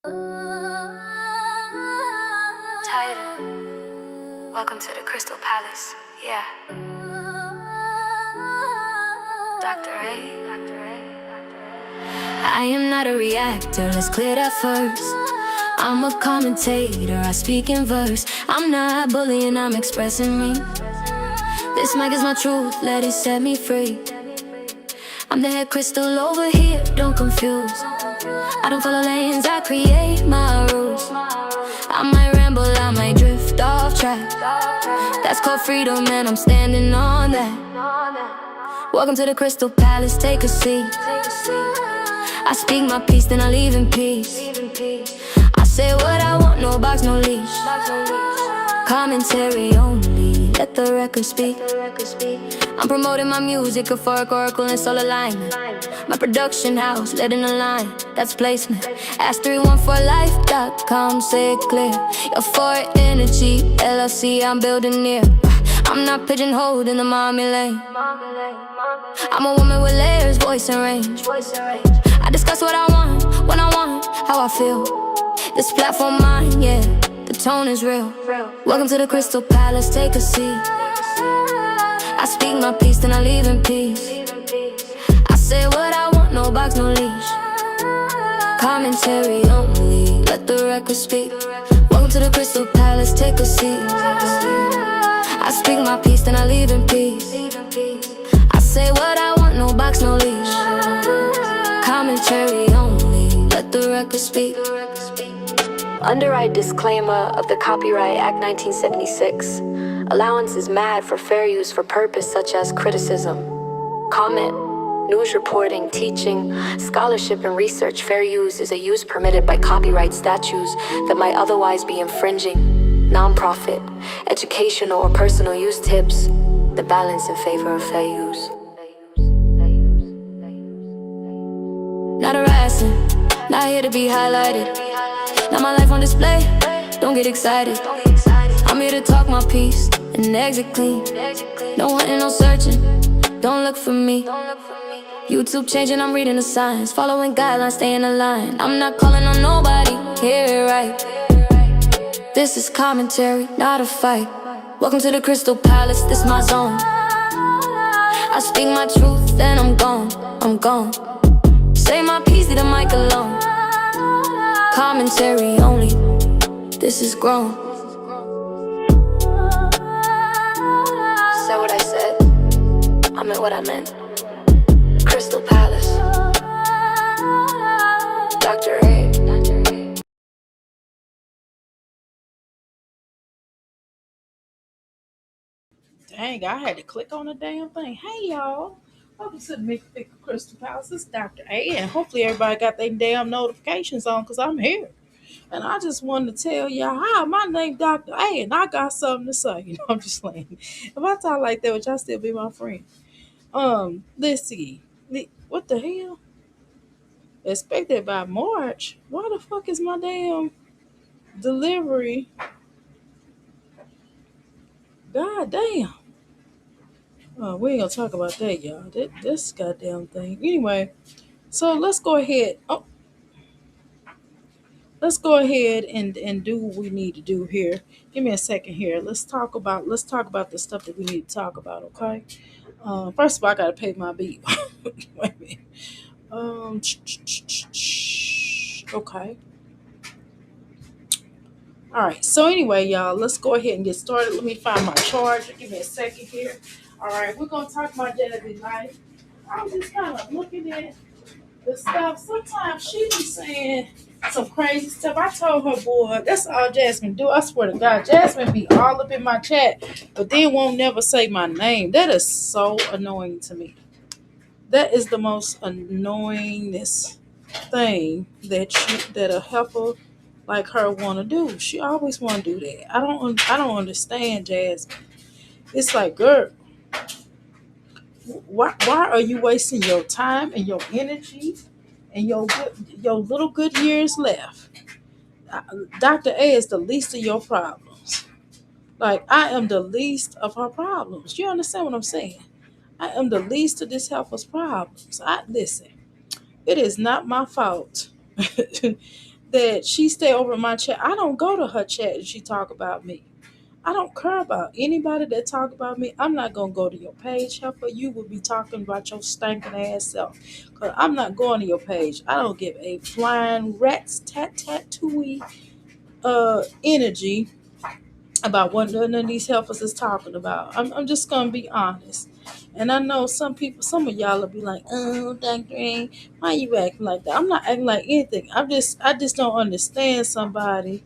Tighter. Welcome to the Crystal Palace. Yeah. Dr. A. Dr. A. I am not a reactor, let's clear that first. I'm a commentator, I speak in verse. I'm not bullying, I'm expressing me. This mic is my truth, let it set me free. I'm the head crystal over here, don't confuse. I don't follow lanes, I create my rules. I might ramble, I might drift off track. That's called freedom and I'm standing on that. Welcome to the Crystal Palace, take a seat. I speak my peace, then I leave in peace. I say what I want, no box, no leash. Commentary only, let the record speak. I'm promoting my music, euphoric oracle and soul alignment. My production house, led in a line, that's placement. Ask 314life.com, say it clear. Euphoric energy, LLC, I'm building near. I'm not pigeonholed in the mommy lane. I'm a woman with layers, voice and range. I discuss what I want, when I want, how I feel. This platform mine, yeah, the tone is real. Welcome to the Crystal Palace, take a seat. I speak my peace, then I leave in peace. I say what I want, no box, no leash. Commentary only, let the record speak. Welcome to the Crystal Palace, take a seat. I speak my peace, then I leave in peace. I say what I want, no box, no leash. Commentary only, let the record speak. Underwrite disclaimer of the Copyright Act 1976. Allowance is mad for fair use for purpose such as criticism, comment, news reporting, teaching, scholarship and research. Fair use is a use permitted by copyright statutes that might otherwise be infringing. Non-profit, educational or personal use tips, the balance in favor of fair use. Not harassing, not here to be highlighted. Not my life on display, don't get excited. I'm here to talk my piece and exit clean. No hunting, no searching, don't look for me. YouTube changing, I'm reading the signs. Following guidelines, stay in the line. I'm not calling on nobody, hear it right. This is commentary, not a fight. Welcome to the Crystal Palace, this my zone. I speak my truth, then I'm gone, I'm gone. Say my piece, leave the mic alone. Commentary only, this is grown. Said what I said, I meant what I meant. Crystal Palace, Dr. A. Dang, I had to click on the damn thing. Hey, y'all. Welcome to the Big Crystal Palace. This is Dr. A, and hopefully everybody got their damn notifications on because I'm here. And I just wanted to tell y'all, hi, my name Dr. A, and I got something to say. I'm just playing. If I talk like that, would y'all still be my friend? Let's see. What the hell? Expected by March? Why the fuck is my damn delivery? God damn. We ain't gonna talk about that, y'all. This goddamn thing. Anyway, so let's go ahead. Let's go ahead and do what we need to do here. Give me a second here. Let's talk about the stuff that we need to talk about. Okay. First of all, I gotta pay my bill. Wait a minute. Okay. All right. So anyway, y'all, let's go ahead and get started. Let me find my charger. Give me a second here. All right, we're gonna talk about Jazzy life. I'm just kind of looking at the stuff. Sometimes she be saying some crazy stuff. I told her, boy, that's all Jasmine do. I swear to God, Jasmine be all up in my chat, but then won't never say my name. That is so annoying to me. That is the most annoyingest thing that a helper like her want to do. She always want to do that. I don't understand, Jasmine. It's like, girl, why are you wasting your time and your energy and your little good years left? Dr. A is the least of your problems. Like, I am the least of her problems. You understand what I'm saying? I am the least of this helper's problems. Listen. It is not my fault that she stay over my chat. I don't go to her chat and she talk about me. I don't care about anybody that talk about me. I'm not gonna go to your page, Heifer. You will be talking about your stinking ass self. Cause I'm not going to your page. I don't give a flying rat's tattooey energy about what none of these heifers is talking about. I'm just gonna be honest. And I know some people, some of y'all will be like, "Oh, Dr. A, why you acting like that?" I'm not acting like anything. I just don't understand somebody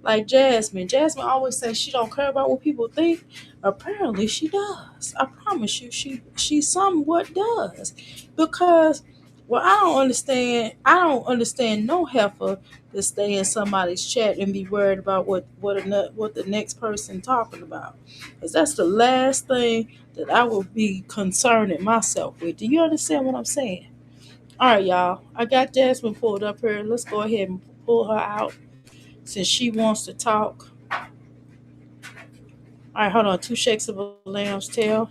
like Jasmine. Jasmine always says she don't care about what people think. Apparently she does. I promise you, she somewhat does. Because well, I don't understand no heifer to stay in somebody's chat and be worried about what the next person talking about. Because that's the last thing that I will be concerning myself with. Do you understand what I'm saying? All right, y'all. I got Jasmine pulled up here. Let's go ahead and pull her out since she wants to talk. All right, hold on. Two shakes of a lamb's tail.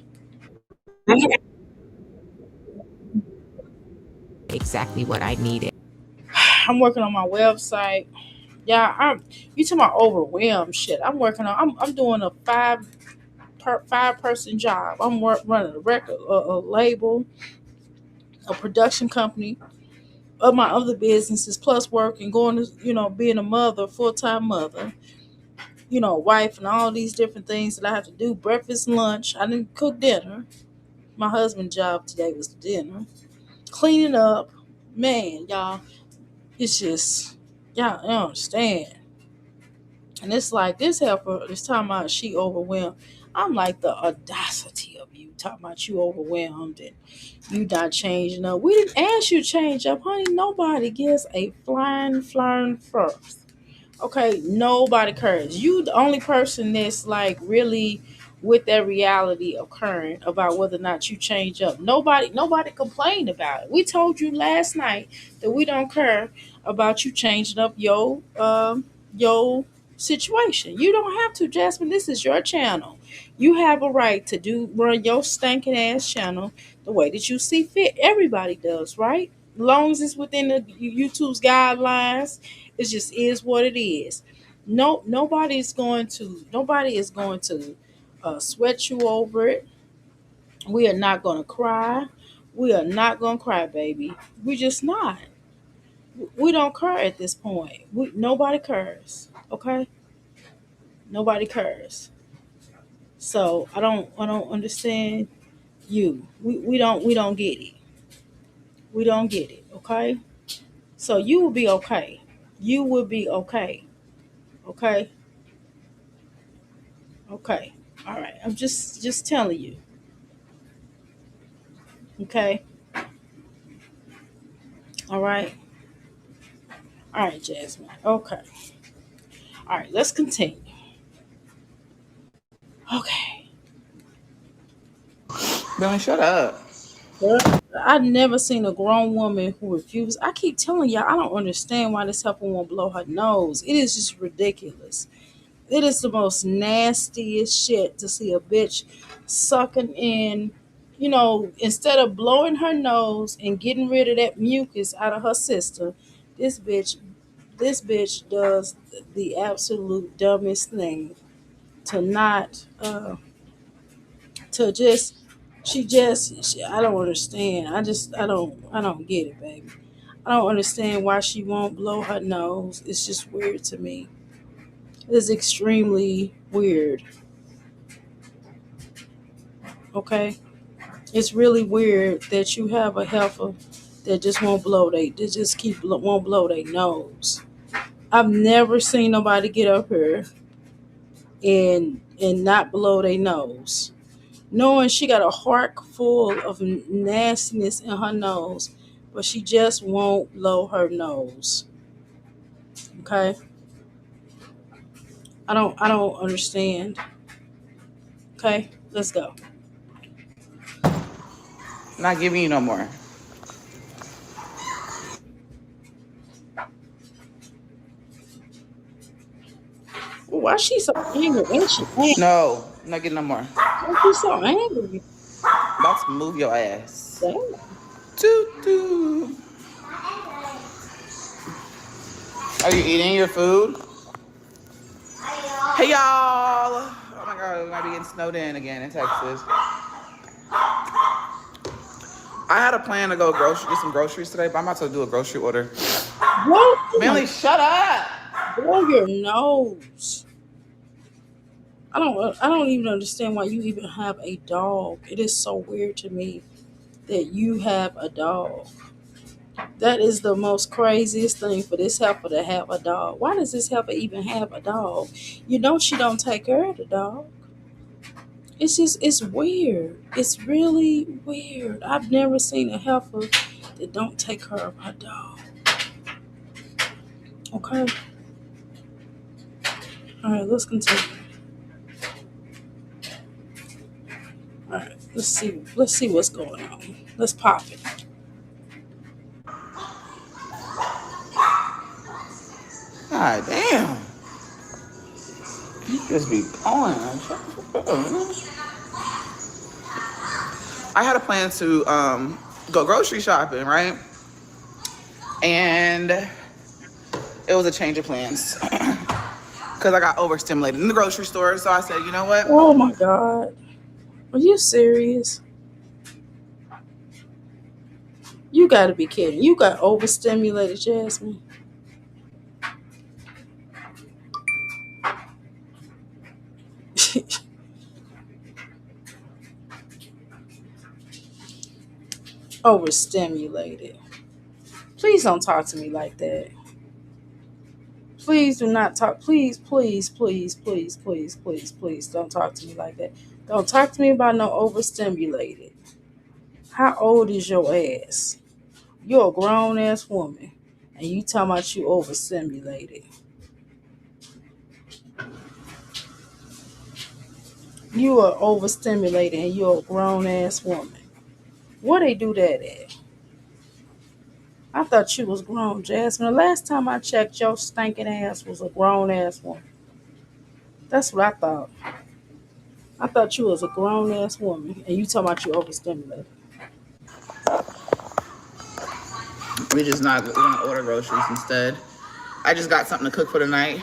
Exactly what I needed. I'm working on my website. Yeah, you talking about overwhelmed shit. I'm doing a five person job. Running a record a label, a production company of my other businesses, plus working, going to being a mother, full time mother, wife, and all these different things that I have to do. Breakfast, lunch. I didn't cook dinner. My husband's job today was dinner. Cleaning up, man, y'all. It's just y'all don't understand. And it's like this helper is talking about she overwhelmed. I'm like the audacity of you talking about you overwhelmed and you not changing up. We didn't ask you to change up, honey. Nobody gives a flying flying first. Okay, nobody cares. You the only person that's like really with that reality occurring about whether or not you change up. Nobody complained about it. We told you last night that we don't care about you changing up your situation. You don't have to, Jasmine. This is your channel. You have a right to run your stinking ass channel the way that you see fit. Everybody does, right? Long as it's within the YouTube's guidelines, it just is what it is. No, nobody is going to sweat you over it. We are not going to cry. We are not going to cry, baby. We just not. We don't cry at this point. Nobody cares. Okay, nobody cares. So I don't understand you. We don't get it. We don't get it. Okay. So you will be okay. You will be okay. Okay. Okay. All right. I'm just telling you. Okay. All right. All right, Jasmine. Okay. All right. Let's continue. Okay. Billy, shut up. Girl, I've never seen a grown woman who refuses. I keep telling y'all, I don't understand why this helper won't blow her nose. It is just ridiculous. It is the most nastiest shit to see a bitch sucking in, instead of blowing her nose and getting rid of that mucus out of her system, this bitch this bitch does the absolute dumbest thing to not to just I don't understand. I don't get it, baby. I don't understand why she won't blow her nose. It's just weird to me. It's extremely weird. Okay, it's really weird that you have a heifer that just won't blow they just won't blow their nose. I've never seen nobody get up here and not blow their nose, knowing she got a heart full of nastiness in her nose, but she just won't blow her nose. Okay, I don't understand. Okay, let's go. Not giving you no more. Why she so angry? Ain't she angry? No, I'm not getting no more. Why she so angry? About to move your ass. Damn. Toot toot. Are you eating your food? Hey y'all! Oh my god, we might be getting snowed in again in Texas. I had a plan to go get some groceries today, but I'm about to do a grocery order. What? Oh my, Bentley, shut up! blow your nose. I don't even understand why you even have a dog. It is so weird to me that you have a dog. That is the most craziest thing for this heifer to have a dog. Why does this heifer even have a dog? You know she don't take care of the dog. It's weird. It's really weird. I've never seen a heifer that don't take care of her dog. Okay. All right, let's continue. All right, let's see. Let's see what's going on. Let's pop it. God damn. You just be going. I had a plan to go grocery shopping, right? And it was a change of plans. Because I got overstimulated in the grocery store. So I said, you know what? Oh my God. Are you serious? You got to be kidding. You got overstimulated, Jasmine. Overstimulated. Please don't talk to me like that. Please do not talk. Please, please, please, please, please, please, please don't talk to me like that. Don't talk to me about no overstimulated. How old is your ass? You're a grown ass woman. And you talking about you overstimulated. You are overstimulated and you're a grown ass woman. Where they do that at? I thought you was grown, Jasmine. The last time I checked, your stinking ass was a grown ass woman. That's what I thought. I thought you was a grown ass woman, and you talking about you overstimulated. We're gonna order groceries instead. I just got something to cook for the night.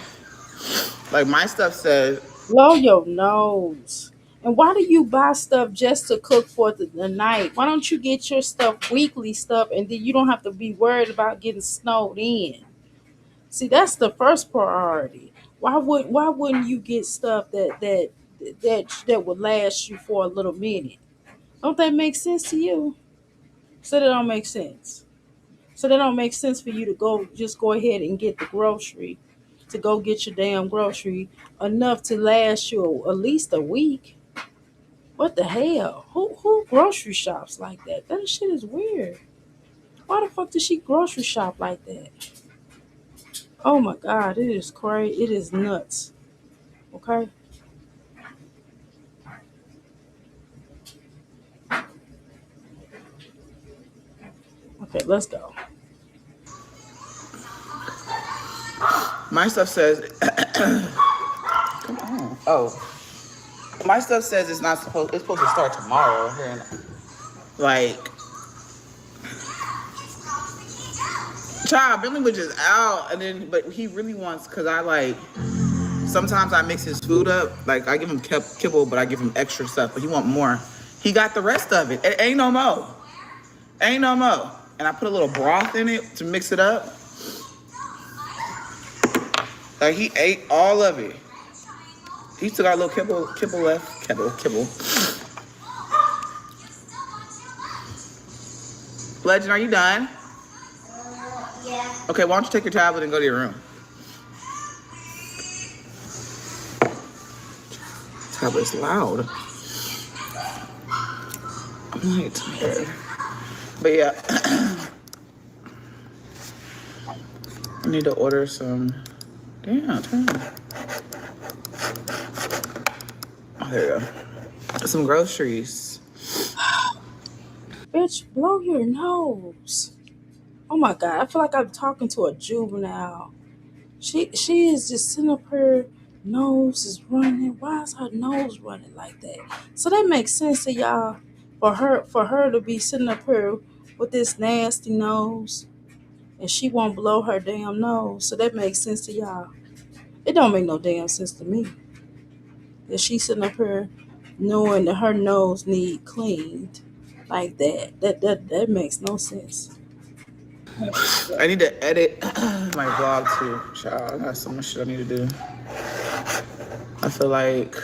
Like my stuff says, Blow your nose. And why do you buy stuff just to cook for the night? Why don't you get your stuff weekly stuff, and then you don't have to be worried about getting snowed in? See, that's the first priority. Why wouldn't you get stuff that would last you for a little minute? Don't that make sense to you? So that don't make sense. So that don't make sense for you to go ahead and get the grocery, to go get your damn grocery enough to last you at least a week. What the hell? Who grocery shops like that? That shit is weird. Why the fuck does she grocery shop like that? Oh my god, it is crazy. It is nuts. Okay. Okay, let's go. my stuff says, come on. Oh, my stuff says it's supposed to start tomorrow. Like, child, Billy was just out, and then, but he really wants, because sometimes I mix his food up. Like, I give him kibble, but I give him extra stuff, but he want more. He got the rest of it. It ain't no more. Ain't no more. And I put a little broth in it to mix it up. Like, he ate all of it. He still got a little kibble left. Kibble. Legend, are you done? Yeah. Okay, why don't you take your tablet and go to your room? Tablet's loud. I'm like tired. But yeah. I need to order some. Damn, turn on. Oh, there you go. Some groceries. Bitch, blow your nose. Oh my god, I feel like I'm talking to a juvenile. She is just sitting up her nose is running. Why is her nose running like that? So that makes sense to y'all for her to be sitting up here with this nasty nose and she won't blow her damn nose. So that makes sense to y'all. It don't make no damn sense to me that she's sitting up here knowing that her nose need cleaned like that. That makes no sense. I need to edit my vlog too. Child, I got so much shit I need to do. I feel like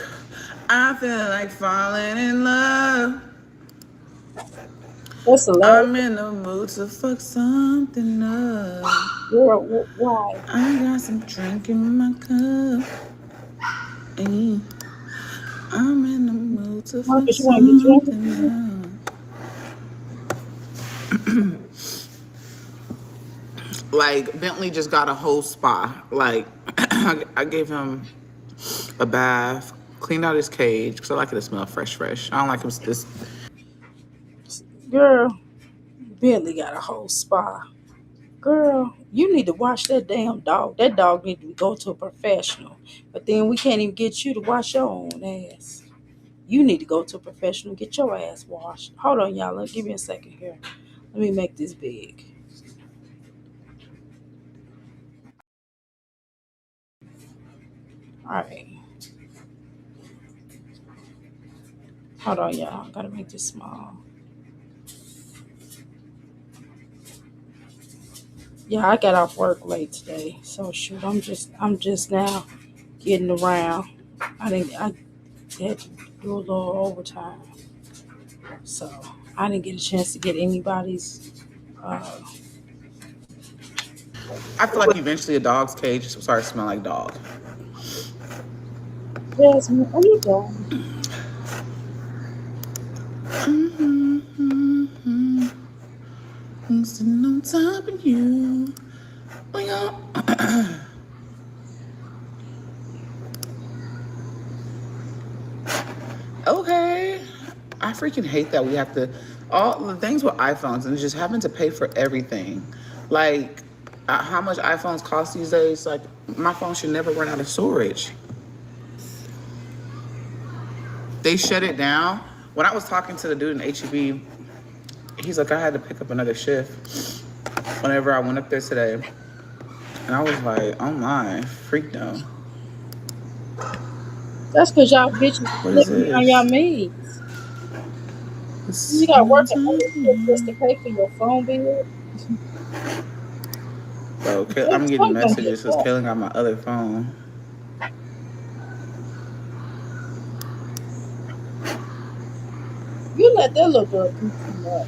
falling in love. That's I'm hilarious. in the mood to fuck something up. Girl, why? I got some drink in my cup. Ayy. I'm in the mood to Why? fuck Because you want to get drunk? something up. Like Bentley just got a whole spa. Like I gave him a bath, cleaned out his cage because I like it to smell fresh, fresh. I don't like him this. Girl, Bentley got a whole spa. Girl, you need to wash that damn dog. That dog need to go to a professional. But then we can't even get you to wash your own ass. You need to go to a professional and get your ass washed. Hold on, y'all. Give me a second here. Let me make this big. All right. Hold on, y'all. I gotta make this small. Yeah, I got off work late today. So shoot, I'm just now getting around. I had to do a little overtime. So I didn't get a chance to get anybody's uh I feel like eventually a dog's cage will start smelling like dog. Jasmine, are you done? I'm sitting on top of you. Oh, yeah. Okay. I freaking hate that we have to all the things with iPhones and just having to pay for everything. Like how much iPhones cost these days? Like my phone should never run out of storage. They shut it down. When I was talking to the dude in HEB, he's like, I had to pick up another shift whenever I went up there today. And I was like, oh my, freak no. That's because y'all bitches What is living on y'all this? means. You It's gotta on work at top other of shit just you. to pay for your phone bill. Bro, I'm getting Some gonna get messages because fucked. Kaylin got my other phone. You let that little girl do too much.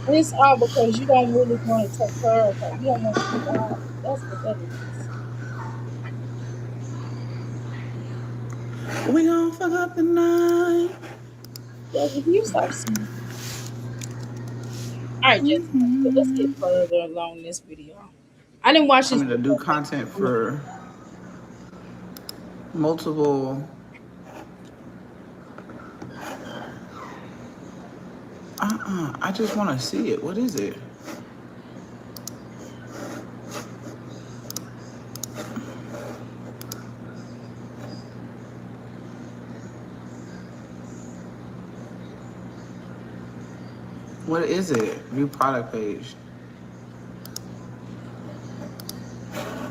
And it's all because you don't really want to take care of her. You don't want to be out. That's what that is. We gon' fuck up the night. Jasmine, can you stop singing? All right, Jasmine, let's get further along in this video. I didn't watch I'm this gonna do video. content for multiple. I just want to see it. What is it? What is it? View product page.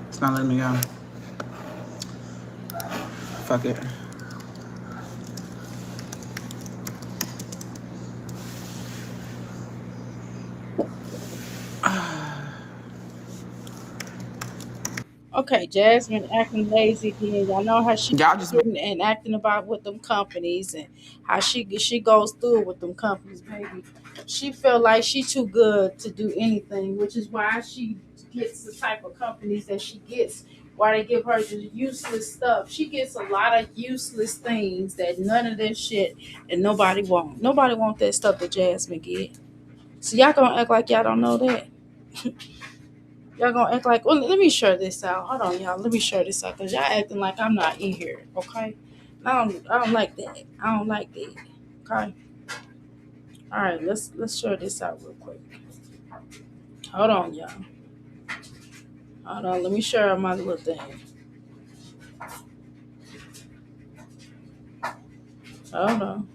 It's not letting me go. Fuck it. Okay, Jasmine acting lazy again. Y'all know how she Y'all just getting and acting about with them companies and how she goes through with them companies, baby. She feel like she too good to do anything, which is why she gets the type of companies that she gets. Why they give her the useless stuff. She gets a lot of useless things that none of this shit and nobody want. Nobody want that stuff that Jasmine get. So y'all gonna act like y'all don't know that. Y'all gonna act like, well, let me share this out. Hold on, y'all. Let me share this out because y'all acting like I'm not in here, okay? I don't like that. I don't like that. Okay. All right, let's share this out real quick. Hold on, y'all. Hold on. Let me share my little thing. Hold on.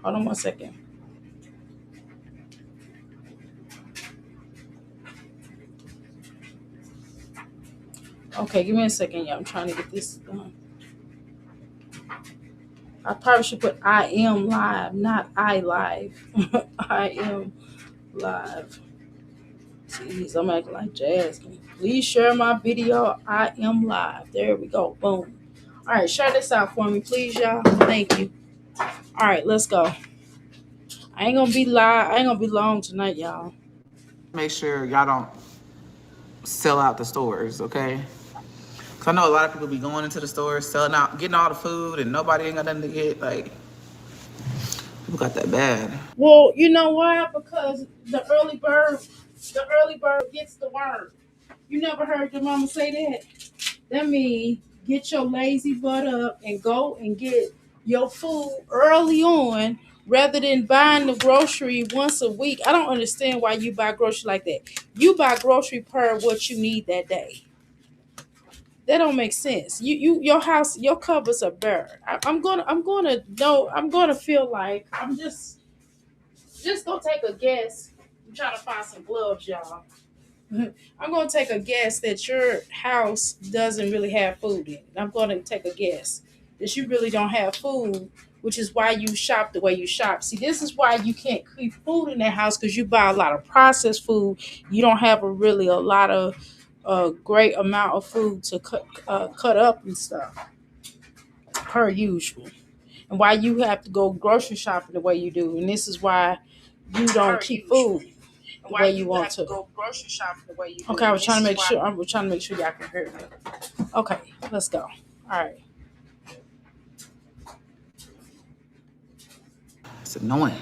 Hold on 1 second. Okay, give me a second, y'all. I'm trying to get this done. I probably should put I am live, not I live. I am live. Jeez, I'm acting like Jasmine. Please share my video. I am live. There we go. Boom. All right, share this out for me, please, y'all. Thank you. All right, let's go. I ain't gonna be live. I ain't gonna be long tonight, y'all. Make sure y'all don't sell out the stores, okay? Cause I know a lot of people be going into the stores, selling out, getting all the food, and nobody ain't got nothing to get. Like, people got that bad. Well, you know why? Because the early bird gets the worm. You never heard your mama say that? That means get your lazy butt up and go and get your food early on rather than buying the grocery once a week. I don't understand why you buy grocery like that. You buy grocery per what you need that day. That don't make sense. Your house, your cupboards are bare. I'm gonna feel like I'm just gonna take a guess. I'm trying to find some gloves, y'all. I'm gonna take a guess that your house doesn't really have food in it. I'm gonna take a guess that you really don't have food, which is why you shop the way you shop. See, this is why you can't keep food in that house because you buy a lot of processed food. You don't have a lot of great amount of food to cut up and stuff per usual, and why you have to go grocery shopping the way you do. And this is why you don't keep food the way you want to. Go grocery shopping the way you do. Okay, I was trying to make sure. I was trying to make sure y'all can hear me. Okay, let's go. All right. It's annoying.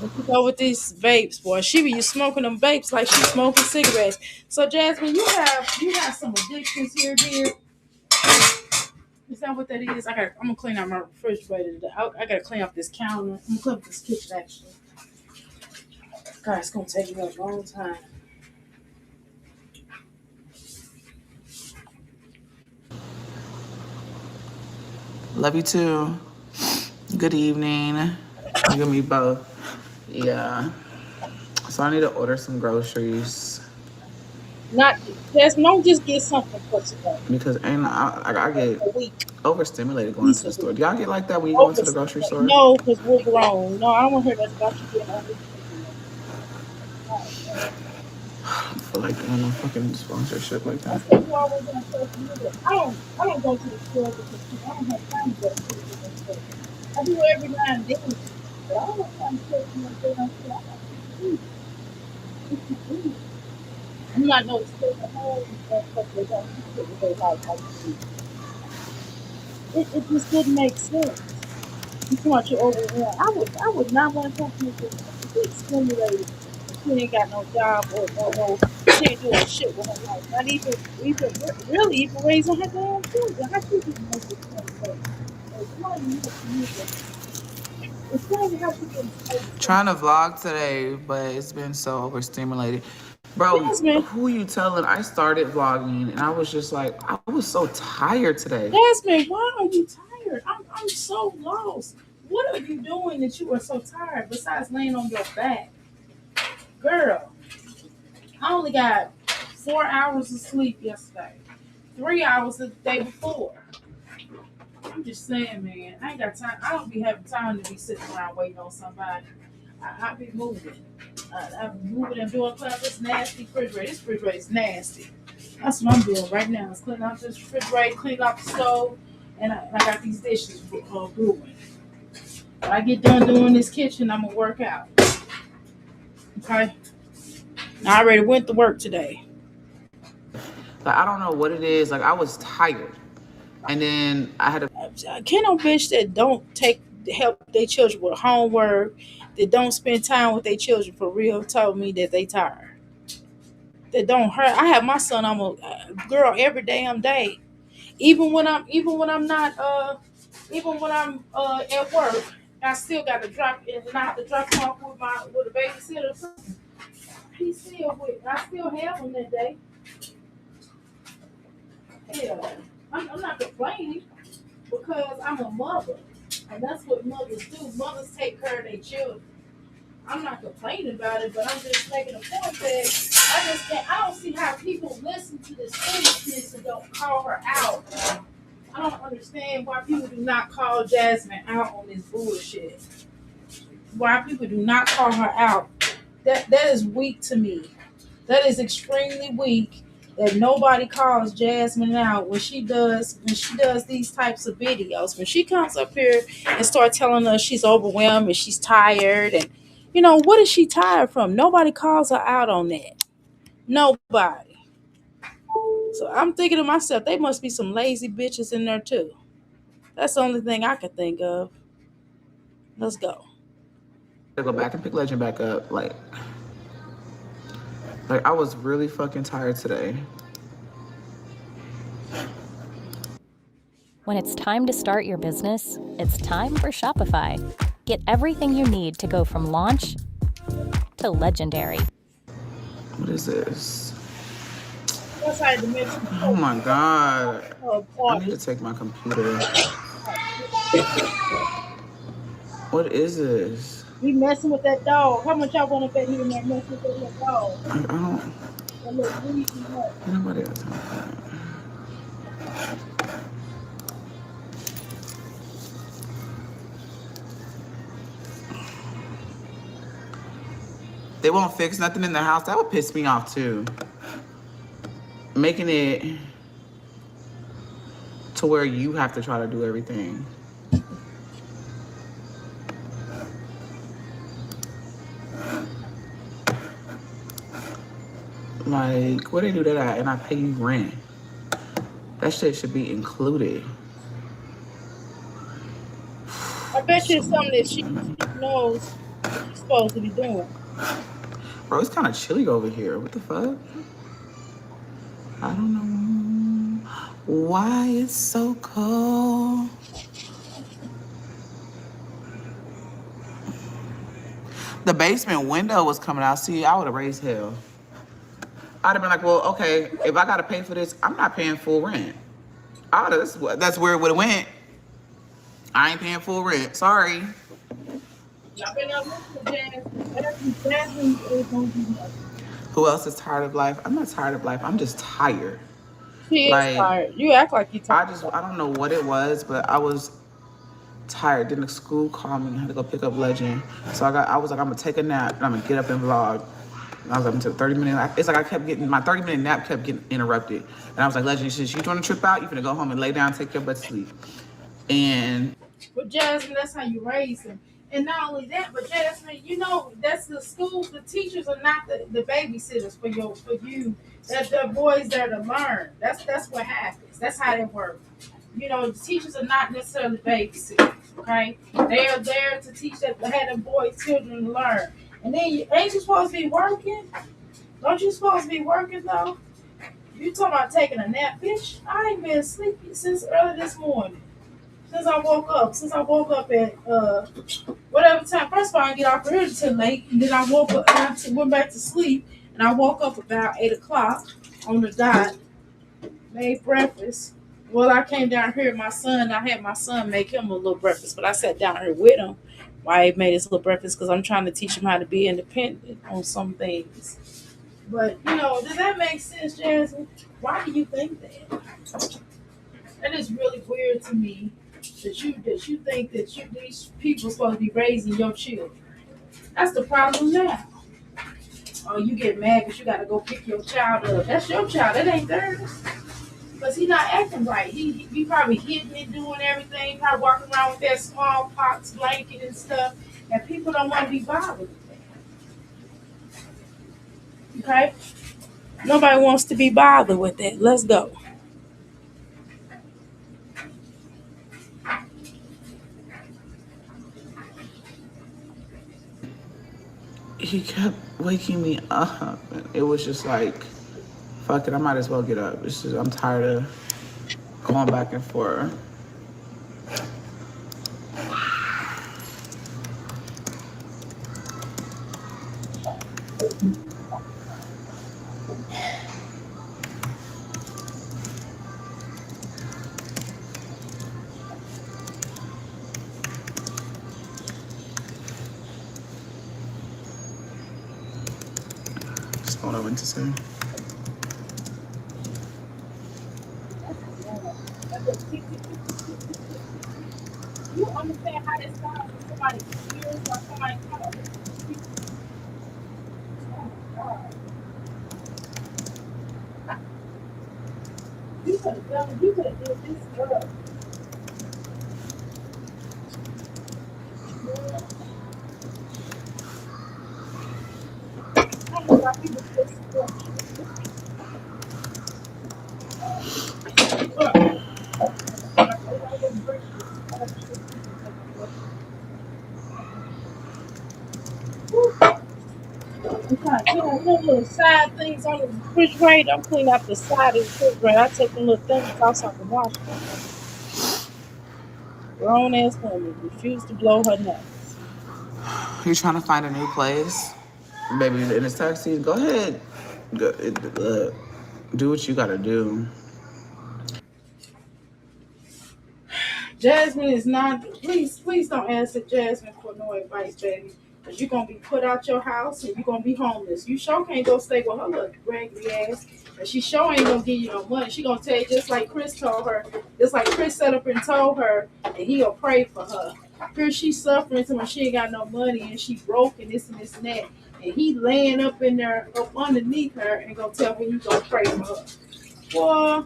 Let's go with these vapes, boy. She be smoking them vapes like she's smoking cigarettes. So Jasmine, you have some addictions here, dear. Is that what that is? I'm gonna clean out my refrigerator today. I gotta clean up this counter. I'm gonna clean up this kitchen actually. God, it's gonna take me a long time. Love you too. Good evening. You give me both. Yeah. So I need to order some groceries Not Jasmine, don't just get something for today. because I get A week, overstimulated at going least into a the store. week. Do y'all get like that when you go into the grocery Overstimulated. store? No, because we're grown. No, I don't want to hear that about you being overstimulated. No. I feel like doing no fucking sponsorship like that. That's what you always on social media. I don't go to the store because I don't have time to go to the store. I do every now and then, but I don't have time to go to the store. I got to eat. I'm not no stay at home and stuff they don't fit with their life like you. It just didn't make sense. You too much overwhelmed. I would not want to come to this to be stimulated. And she ain't got no job or no she ain't doing shit with her life. Not really even raising her damn children. How she just make this stimulated? Somebody needs to use it. Explain how she getting Trying to stimulated. vlog today, but it's been so overstimulated. Bro, Jasmine, who you telling? I started vlogging and I was just like, I was so tired today. Jasmine, why are you tired? I'm so lost. What are you doing that you are so tired besides laying on your back? Girl, I only got 4 hours of sleep yesterday, 3 hours the day before. I'm just saying, man, I ain't got time. I don't be having time to be sitting around waiting on somebody. I be moving. I'm moving and doing clean up this nasty refrigerator. This refrigerator is nasty. That's what I'm doing right now. Is cleaning out this refrigerator, cleaning out the stove, and I got these dishes brewing. When I get done doing this kitchen, I'm gonna work out. Okay. I already went to work today. Like, I don't know what it is. Like, I was tired. And then I had to. Can no bitch that don't take help their children with homework, that don't spend time with their children for real, told me that they tired. That don't hurt. I have my son. I'm a girl every damn day. Even when I'm not even when I'm at work, I still got to drop and I have to drop him off with a babysitter. He's still with. I still have him that day. Hell, I'm not complaining. because I'm a mother. And that's what mothers do. Mothers take care of their children. I'm not complaining about it, but I'm just making a point that I don't see how people listen to this foolishness and don't call her out. I don't understand why people do not call Jasmine out on this bullshit. Why people do not call her out. That is weak to me. That is extremely weak that nobody calls Jasmine out when she does these types of videos. When she comes up here and start telling us she's overwhelmed and she's tired and what is she tired from? Nobody calls her out on that. Nobody. So I'm thinking to myself, they must be some lazy bitches in there too. That's the only thing I can think of. Let's go. To go back and pick Legend back up, like I was really fucking tired today. When it's time to start your business, it's time for Shopify. Get everything you need to go from launch to legendary. What is this? That's how the mention. Oh my god. I need to take my computer. What is this? He messing with that dog. How much y'all want to bet he in there messing with that little dog? I don't. That little greasy nut. Nobody has time for that. They won't fix nothing in the house. That would piss me off too. Making it to where you have to try to do everything. Like, where they do that at? And I pay you rent. That shit should be included. I bet you it's something that she knows she's supposed to be doing. Bro, it's kind of chilly over here. What the fuck? I don't know why it's so cold. The basement window was coming out. See, I would have raised hell. I'd have been like, well, okay, if I gotta pay for this, I'm not paying full rent. That's where it would have went. I ain't paying full rent. Sorry. Y'all been up listening to Jasmine is going to be like, Who else is tired of life? I'm not tired of life. I'm just tired. she is tired. You act like you tired. I don't know what it was, but I was tired. Then the school called me. I had to go pick up Legend. So I was like, I'm gonna take a nap and I'm gonna get up and vlog. And I was up until 30 minutes. It's like my 30-minute nap kept getting interrupted. And I was like, Legend, since you doing a trip out, you finna go home and lay down, take your butt to sleep. And But Jasmine, that's how you raise them. And not only that, but Jasmine, that's the schools. The teachers are not the babysitters for you. That the boys there to learn. That's what happens. That's how they work. The teachers are not necessarily babysitters. Okay, they are there to teach that have the boys, children learn. And then ain't you supposed to be working? Don't you supposed to be working though? You talking about taking a nap, bitch? I ain't been sleepy since early this morning. Since I woke up at whatever time. First of all, I didn't get off here until late, and then I woke up and I went back to sleep, and I woke up about 8 o'clock on the dot, made breakfast. Well, I came down here. I had my son make him a little breakfast, but I sat down here with him while he made his little breakfast because I'm trying to teach him how to be independent on some things. But does that make sense, Jasmine? Why do you think that? That is really weird to me. That you think that these people are supposed to be raising your children. That's the problem now. Oh, you get mad because you got to go pick your child up. That's your child. That ain't theirs. Because he not acting right. He probably hitting it, doing everything, probably walking around with that smallpox blanket and stuff. And people don't want to be bothered with that. Okay? Nobody wants to be bothered with that. Let's go. he kept waking me up. And it was just like, fuck it, I might as well get up. I'm tired of going back and forth. Hold on, what to say? That little tick, tick, tick, tick, tick, tick, tick, tick, tick. You understand how that sounds when somebody ears or somebody talk? Oh my God. You could have done, you could have did this early. I don't know why people feel so I'm trying to clean out them little side things on the refrigerator. I'm cleaning out the side of the refrigerator. I take them little things off so I can wash them. Grown ass woman refused to blow her nose. You trying to find a new place? Baby, in this taxi, go ahead. Go, do what you gotta do. Jasmine is not. Please, please don't answer Jasmine for no advice, baby. Cause you're gonna be put out your house and you're gonna be homeless. You sure can't go stay with her little raggedy ass. And she sure ain't gonna give you no money. She gonna tell you just like Chris told her, just like Chris set up and told her, and he'll pray for her. Here she's suffering so much she ain't got no money and she broke and this and that. And he laying up in there up underneath her and gonna tell me you gonna pray for her. Boy,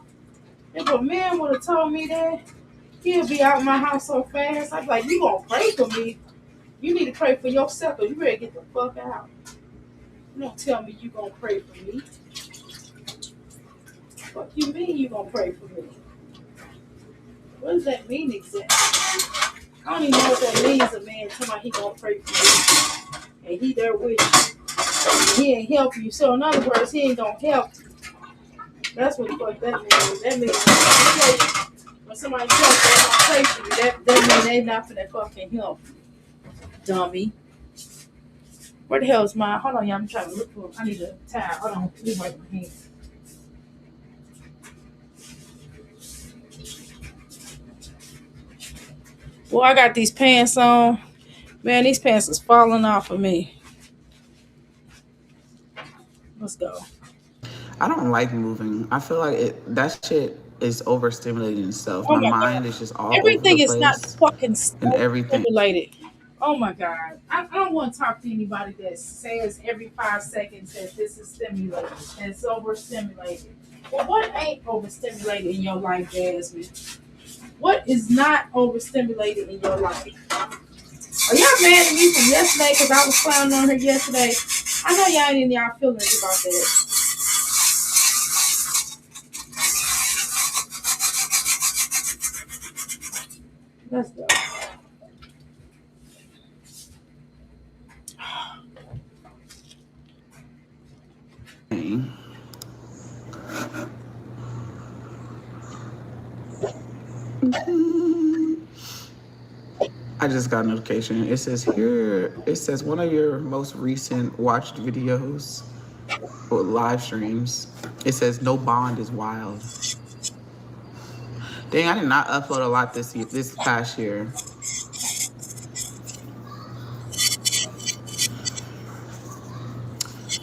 if a man would have told me that, he'll be out my house so fast. I'm like, you gonna pray for me? You need to pray for yourself, or you better get the fuck out. You don't tell me you gonna pray for me. What you mean you gonna pray for me? What does that mean exactly? I don't even know what that means. A man tell me he gonna pray for you, and he there with you. He ain't help you. So in other words, he ain't gonna help you. That's what the fuck that means. That means when somebody tells you they gonna pray for you, that means they not finna fucking help you, dummy. Where the hell is my? Hold on, y'all. I'm trying to look for. I need a towel. Hold on. Let me wipe my hands. Well, I got these pants on. Man, these pants is falling off of me. Let's go. I don't like moving. I feel like that shit is overstimulating itself. Oh My my mind god. is just all over the Everything is not place fucking and everything. stimulated. Oh my god. I don't want to talk to anybody that says every 5 seconds that this is stimulated and it's overstimulated. Well, what ain't overstimulated in your life, Jasmine? What is not overstimulated in your life? Are y'all mad at me from yesterday because I was clowning on her yesterday? I know y'all ain't in y'all feelings about that. Let's go. I just got a notification. It says here, it says one of your most recent watched videos or live streams. It says no bond is wild. Dang, I did not upload a lot this past year.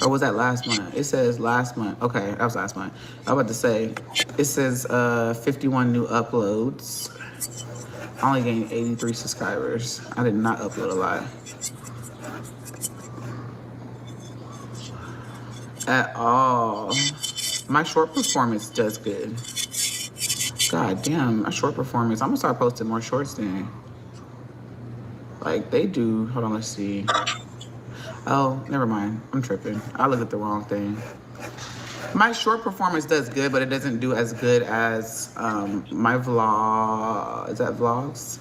Or was that last month? It says last month. Okay, that was last month. I was about to say, it says 51 new uploads. I only gained 83 subscribers. I did not upload a lot. At all. My short performance does good. God damn, my short performance. I'm gonna start posting more shorts then. Like they do. Hold on, let's see. Oh, never mind. I'm tripping. I looked at the wrong thing. My short performance does good, but it doesn't do as good as my vlog. Is that vlogs?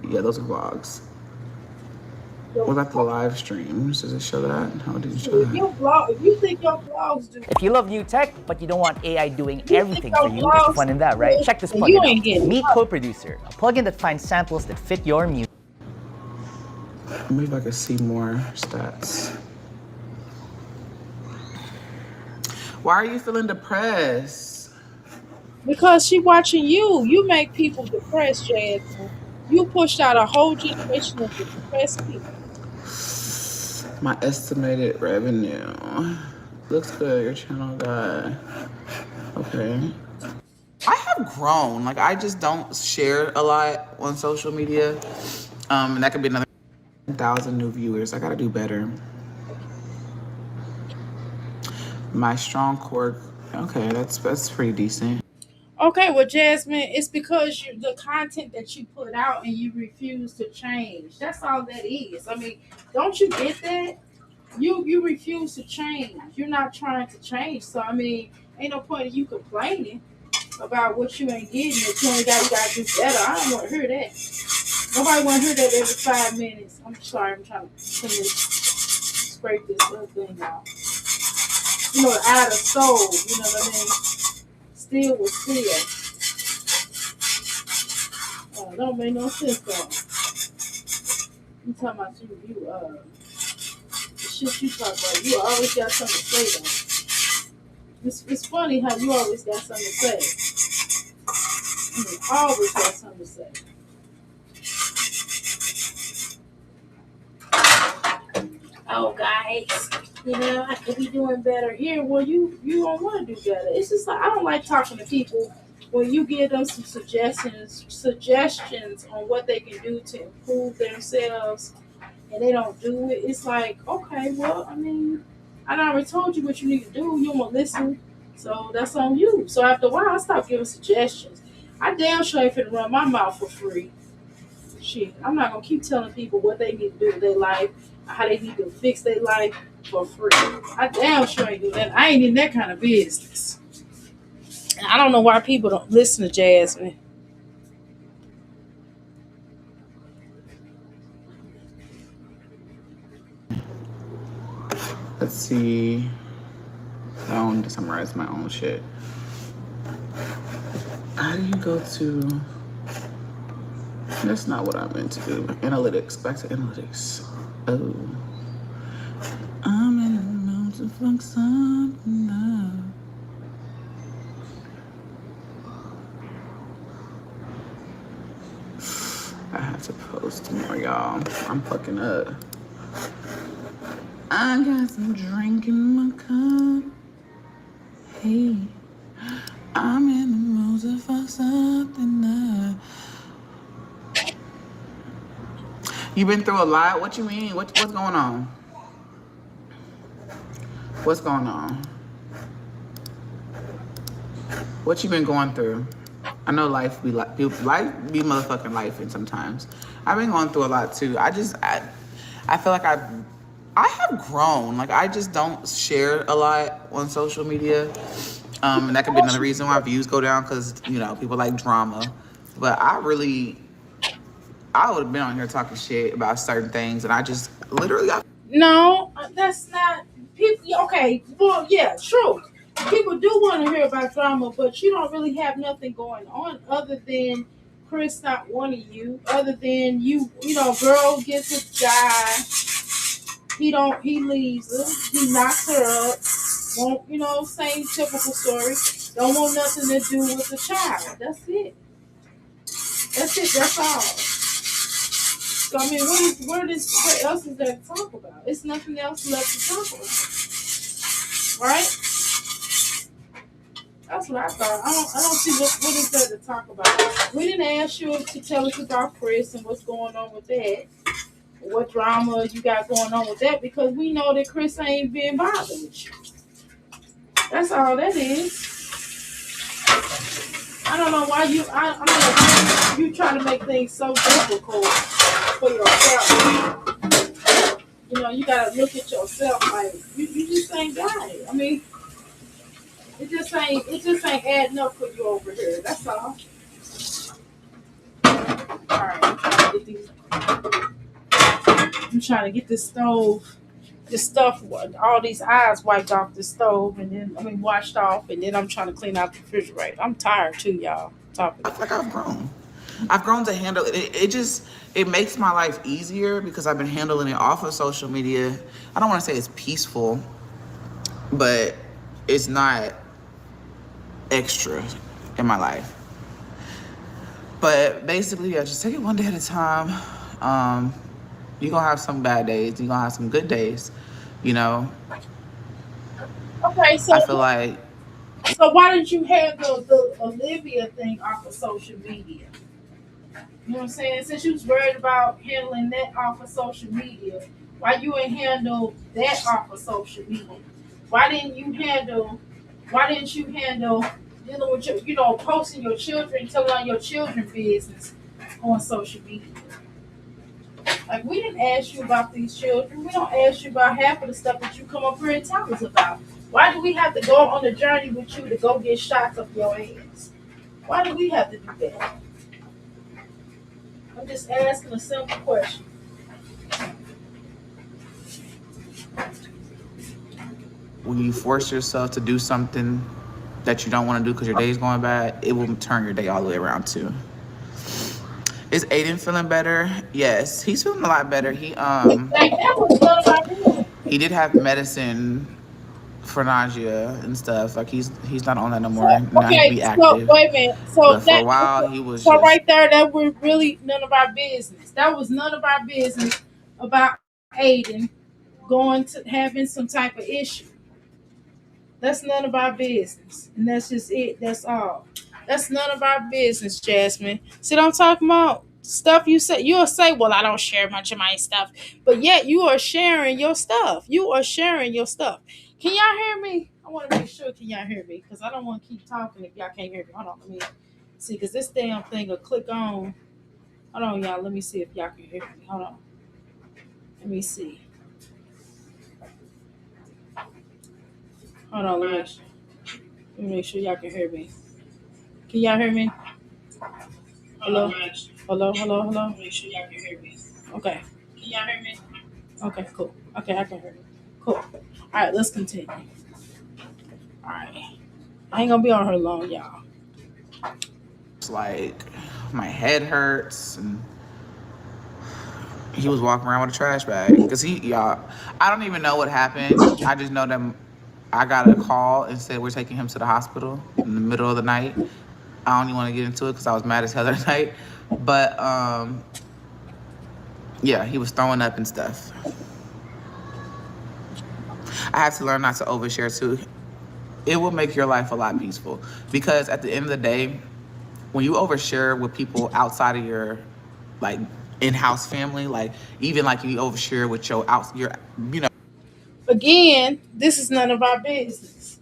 Yeah, those are vlogs. What about the live streams? Does it show that? How did it show that? If you think your vlogs do, If you love new tech, but you don't want AI doing you think everything for your you, there's vlogs fun in that, do right? good, Check this then you plugin ain't out. getting Meet nothing. Co-Producer, a plugin that finds samples that fit your music. Maybe I can see more stats. Why are you feeling depressed? Because she watching you. You make people depressed, Jasmine. You pushed out a whole generation of depressed people. My estimated revenue. Looks good. Your channel got okay. I have grown. Like I just don't share a lot on social media. And that could be another 1,000 new viewers. I gotta do better. My strong core. Okay, that's pretty decent. Okay, well, Jasmine, it's because the content that you put out and you refuse to change. That's all that is. I mean, don't you get that? You refuse to change. You're not trying to change. So I mean, ain't no point in you complaining about what you ain't getting. If you only gotta do better. I don't want to hear that. Nobody want to hear that every 5 minutes. I'm sorry. I'm trying to scrape this little thing out. You know, out of soul. You know what I mean? Still was still. Don't make no sense though. You talking about the shit you talk about. You always got something to say though. It's funny how you always got something to say. You always got something to say. Oh, guys, I could be doing better here. Well, you don't want to do better. It's just like I don't like talking to people when you give them some suggestions on what they can do to improve themselves, and they don't do it. It's like, okay, well, I mean, I already told you what you need to do. You don't want to listen, so that's on you. So after a while, I stopped giving suggestions. I damn sure ain't finna run my mouth for free. Shit, I'm not gonna keep telling people what they need to do with their life, how they need to fix their life for free. I damn sure ain't do that. I ain't in that kind of business. And I don't know why people don't listen to Jasmine. Let's see. I don't need to summarize my own shit. How do you go to? That's not what I meant to do. Analytics. Back to analytics. Oh. I'm in the mood to fuck something up. I have to post more, y'all. I'm fucking up. I got some drink in my cup. Hey. I'm in the mood to fuck something up. You been through a lot? What you mean? What's going on? What's going on? What you been going through? I know life be motherfucking life, and sometimes I've been going through a lot too. I feel like I have grown. Like I just don't share a lot on social media, and that could be another reason why views go down because people like drama. But I would have been on here talking shit about certain things, and I just literally got. No, that's not people. Okay, well, yeah, true. People do want to hear about drama, but you don't really have nothing going on other than Chris not wanting you. Other than girl gets a guy. He leaves her. He knocks her up. Won't, same typical story. Don't want nothing to do with the child. That's it. That's it. That's all. So I mean, what else is there to talk about? It's nothing else left to talk about, right? That's what I thought. I don't see what is there to talk about. We didn't ask you to tell us about Chris and what's going on with that. What drama you got going on with that? Because we know that Chris ain't being bothered with you. That's all that is. I don't know why you try to make things so difficult for yourself. You gotta look at yourself like you just ain't got it. I mean, it just ain't adding up for you over here. That's all. All right, I'm trying to get this stove, this stuff, all these eyes wiped off the stove, and then washed off, and then I'm trying to clean out the refrigerator. I'm tired too, y'all. Talking. I feel like I've grown. I've grown to handle it. It makes my life easier because I've been handling it off of social media. I don't want to say it's peaceful, but it's not extra in my life. But basically, yeah, just take it one day at a time. You're gonna have some bad days. You're gonna have some good days. Okay, I feel like so why didn't you handle the Olivia thing off of social media? You know what I'm saying? Since you was worried about handling that off of social media, why you ain't handle that off of social media? Why didn't you handle? Why didn't you handle dealing with your, posting your children, telling all your children business on social media? Like we didn't ask you about these children. We don't ask you about half of the stuff that you come up here and tell us about. Why do we have to go on the journey with you to go get shots of your ass? Why do we have to do that? I'm just asking a simple question. when you force yourself to do something that you don't want to do because your day's going bad, it will turn your day all the way around too. Is Aiden feeling better? Yes, he's feeling a lot better. Like that was none of our business. He did have medicine for nausea and stuff. Like he's not on that no more. So Now he can okay, be so active. wait a minute. So But for a that while he was so just right there, that was really none of our business. That was none of our business about Aiden going to having some type of issue. That's none of our business. And that's just it. That's all. That's none of our business, Jasmine. See what I'm talking about? Stuff you say, you'll say, well, I don't share much of my stuff. But yet you are sharing your stuff. You are sharing your stuff. Can y'all hear me? I want to make sure can y'all hear me because I don't want to keep talking if y'all can't hear me. Hold on, let me see because this damn thing will click on. Hold on, y'all. Let me see if y'all can hear me. Hold on. Let me see. Hold on, let me make sure y'all can hear me. Can y'all hear me? Hello? Hello, hello, hello. Make sure y'all can hear me. Okay. Can y'all hear me? Okay, cool. Okay, I can hear you. Cool. All right, let's continue. All right. I ain't gonna be on her long, y'all. like my head hurts and he was walking around with a trash bag because y'all, I don't even know what happened. I just know that I got a call and said we're taking him to the hospital in the middle of the night. I don't even want to get into it because I was mad as hell that night. But yeah, he was throwing up and stuff. I have to learn not to overshare too. It will make your life a lot peaceful because at the end of the day, when you overshare with people outside of your like in-house family, like even like you overshare with your you know. Again, this is none of our business.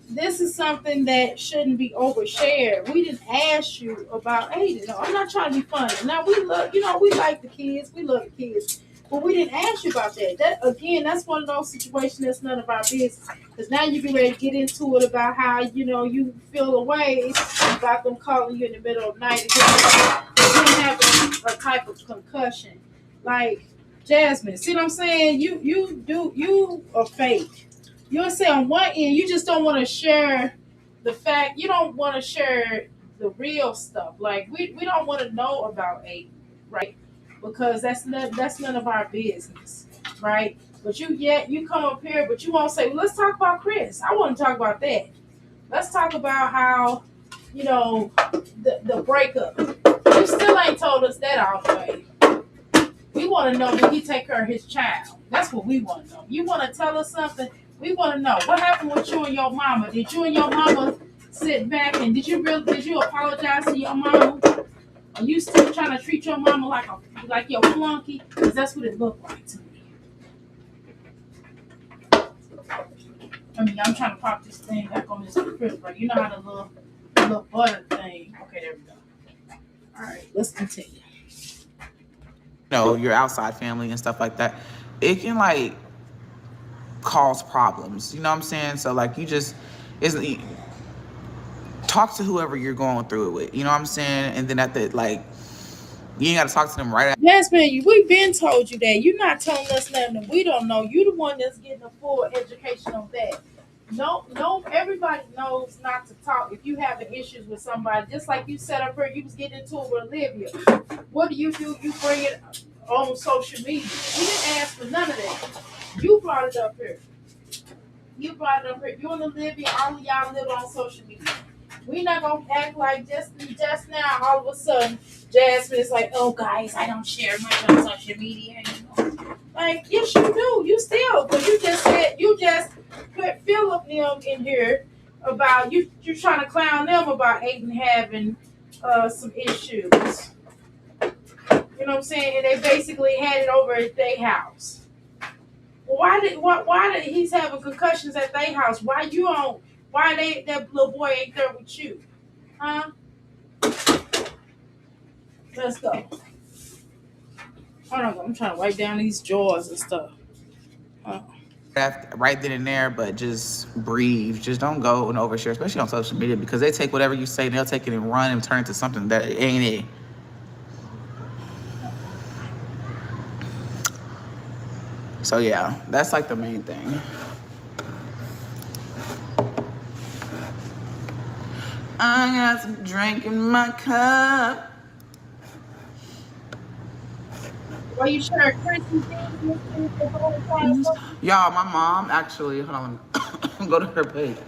This is something that shouldn't be overshared. We didn't ask you about Aiden. No, I'm not trying to be funny. Now we love, we like the kids. We love the kids. But we didn't ask you about that. That again, that's one of those situations that's none of our business. Because now you get ready to get into it about how you feel away about them calling you in the middle of the night because you have a type of concussion. Like Jasmine, see what I'm saying? You are fake. You'll say on one end you just don't want to share the fact. You don't want to share the real stuff. Like we don't want to know about Aiden, right? Because that's none of our business, right? But you come up here, but you won't say, well, let's talk about Chris. I want to talk about that. Let's talk about how the breakup. You still ain't told us that all the way. We want to know, did he take care of his child? That's what we want to know. You want to tell us something? We want to know what happened with you and your mama. Did you and your mama sit back and did you apologize to your mama? Are you still trying to treat your mama like your flunky? Because that's what it looked like to me. I mean, I'm trying to pop this thing back on this refrigerator. You know how the little butter thing. Okay, there we go. All right, let's continue. Your outside family and stuff like that, it can like cause problems. You know what I'm saying? So like you just isn't talk to whoever you're going through it with. You know what I'm saying? And then at the like you ain't gotta talk to them right after. Yes, man, we've been told you that. You're not telling us nothing that we don't know. You the one that's getting a full education on that. No, everybody knows not to talk if you having issues with somebody. Just like you set up here, you was getting into it with Olivia. What do? You bring it on social media. We didn't ask for none of that. You brought it up here. You brought it up here. You and Olivia, all of y'all live on social media. We not gonna act like just now, all of a sudden, Jasmine is like, oh guys, I don't share much on social media anymore. Like, yes you do. You still, but you just said put Philip them in here about you. You're trying to clown them about Aiden having some issues. You know what I'm saying? And they basically had it over at their house. Well, why did he's having concussions at their house? Why you on? Why that little boy ain't there with you? Huh? Let's go. Hold on, I'm trying to wipe down these drawers and stuff. Right then and there, but just breathe. Just don't go and overshare, especially on social media, because they take whatever you say and they'll take it and run and turn it into something that ain't it. So yeah, that's like the main thing. I got some drink in my cup. Well, you sure Chrissy Y'all, my mom actually, hold on, let me go to her page.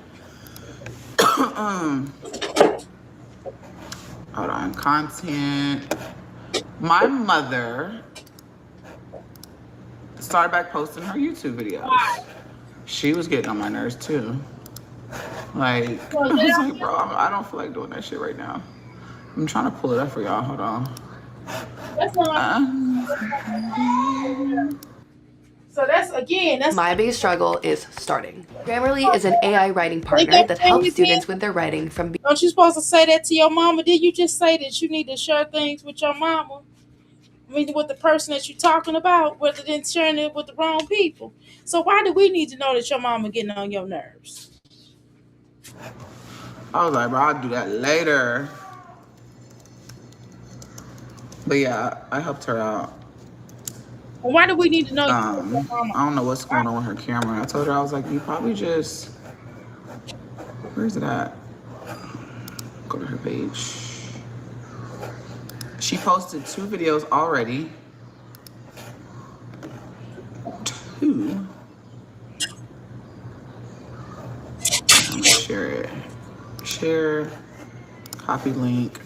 Hold on, content. My mother started back posting her YouTube videos. She was getting on my nerves too. Like, I was like, bro, I don't feel like doing that shit right now. I'm trying to pull it up for y'all. Hold on. That's not. So that's My biggest struggle is starting. Grammarly is an AI writing partner that helps students with their writing from Don't you supposed to say that to your mama? Did you just say that you need to share things with your mama? I mean, with the person that you're talking about, rather than sharing it with the wrong people. So why do we need to know that your mama getting on your nerves? I was like, bro, I'll do that later. But yeah, I helped her out. And why do we need to know your I mama? don't know what's going on with her camera. I told her, I was like, you probably just, where's it at? Go to her page. She posted 2 videos already. 2. I'm gonna share it. Share, copy link.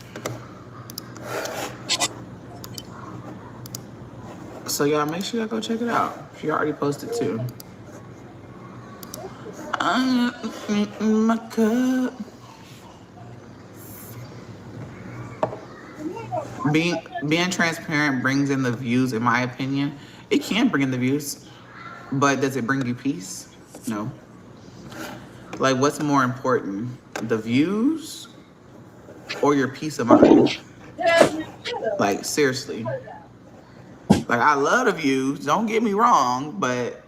So y'all make sure y'all go check it out. She already posted 2. My cup. Being transparent brings in the views, in my opinion. It can bring in the views, but does it bring you peace? No. Like, what's more important, the views or your peace of mind? Like, seriously. Like, I love the views, don't get me wrong, but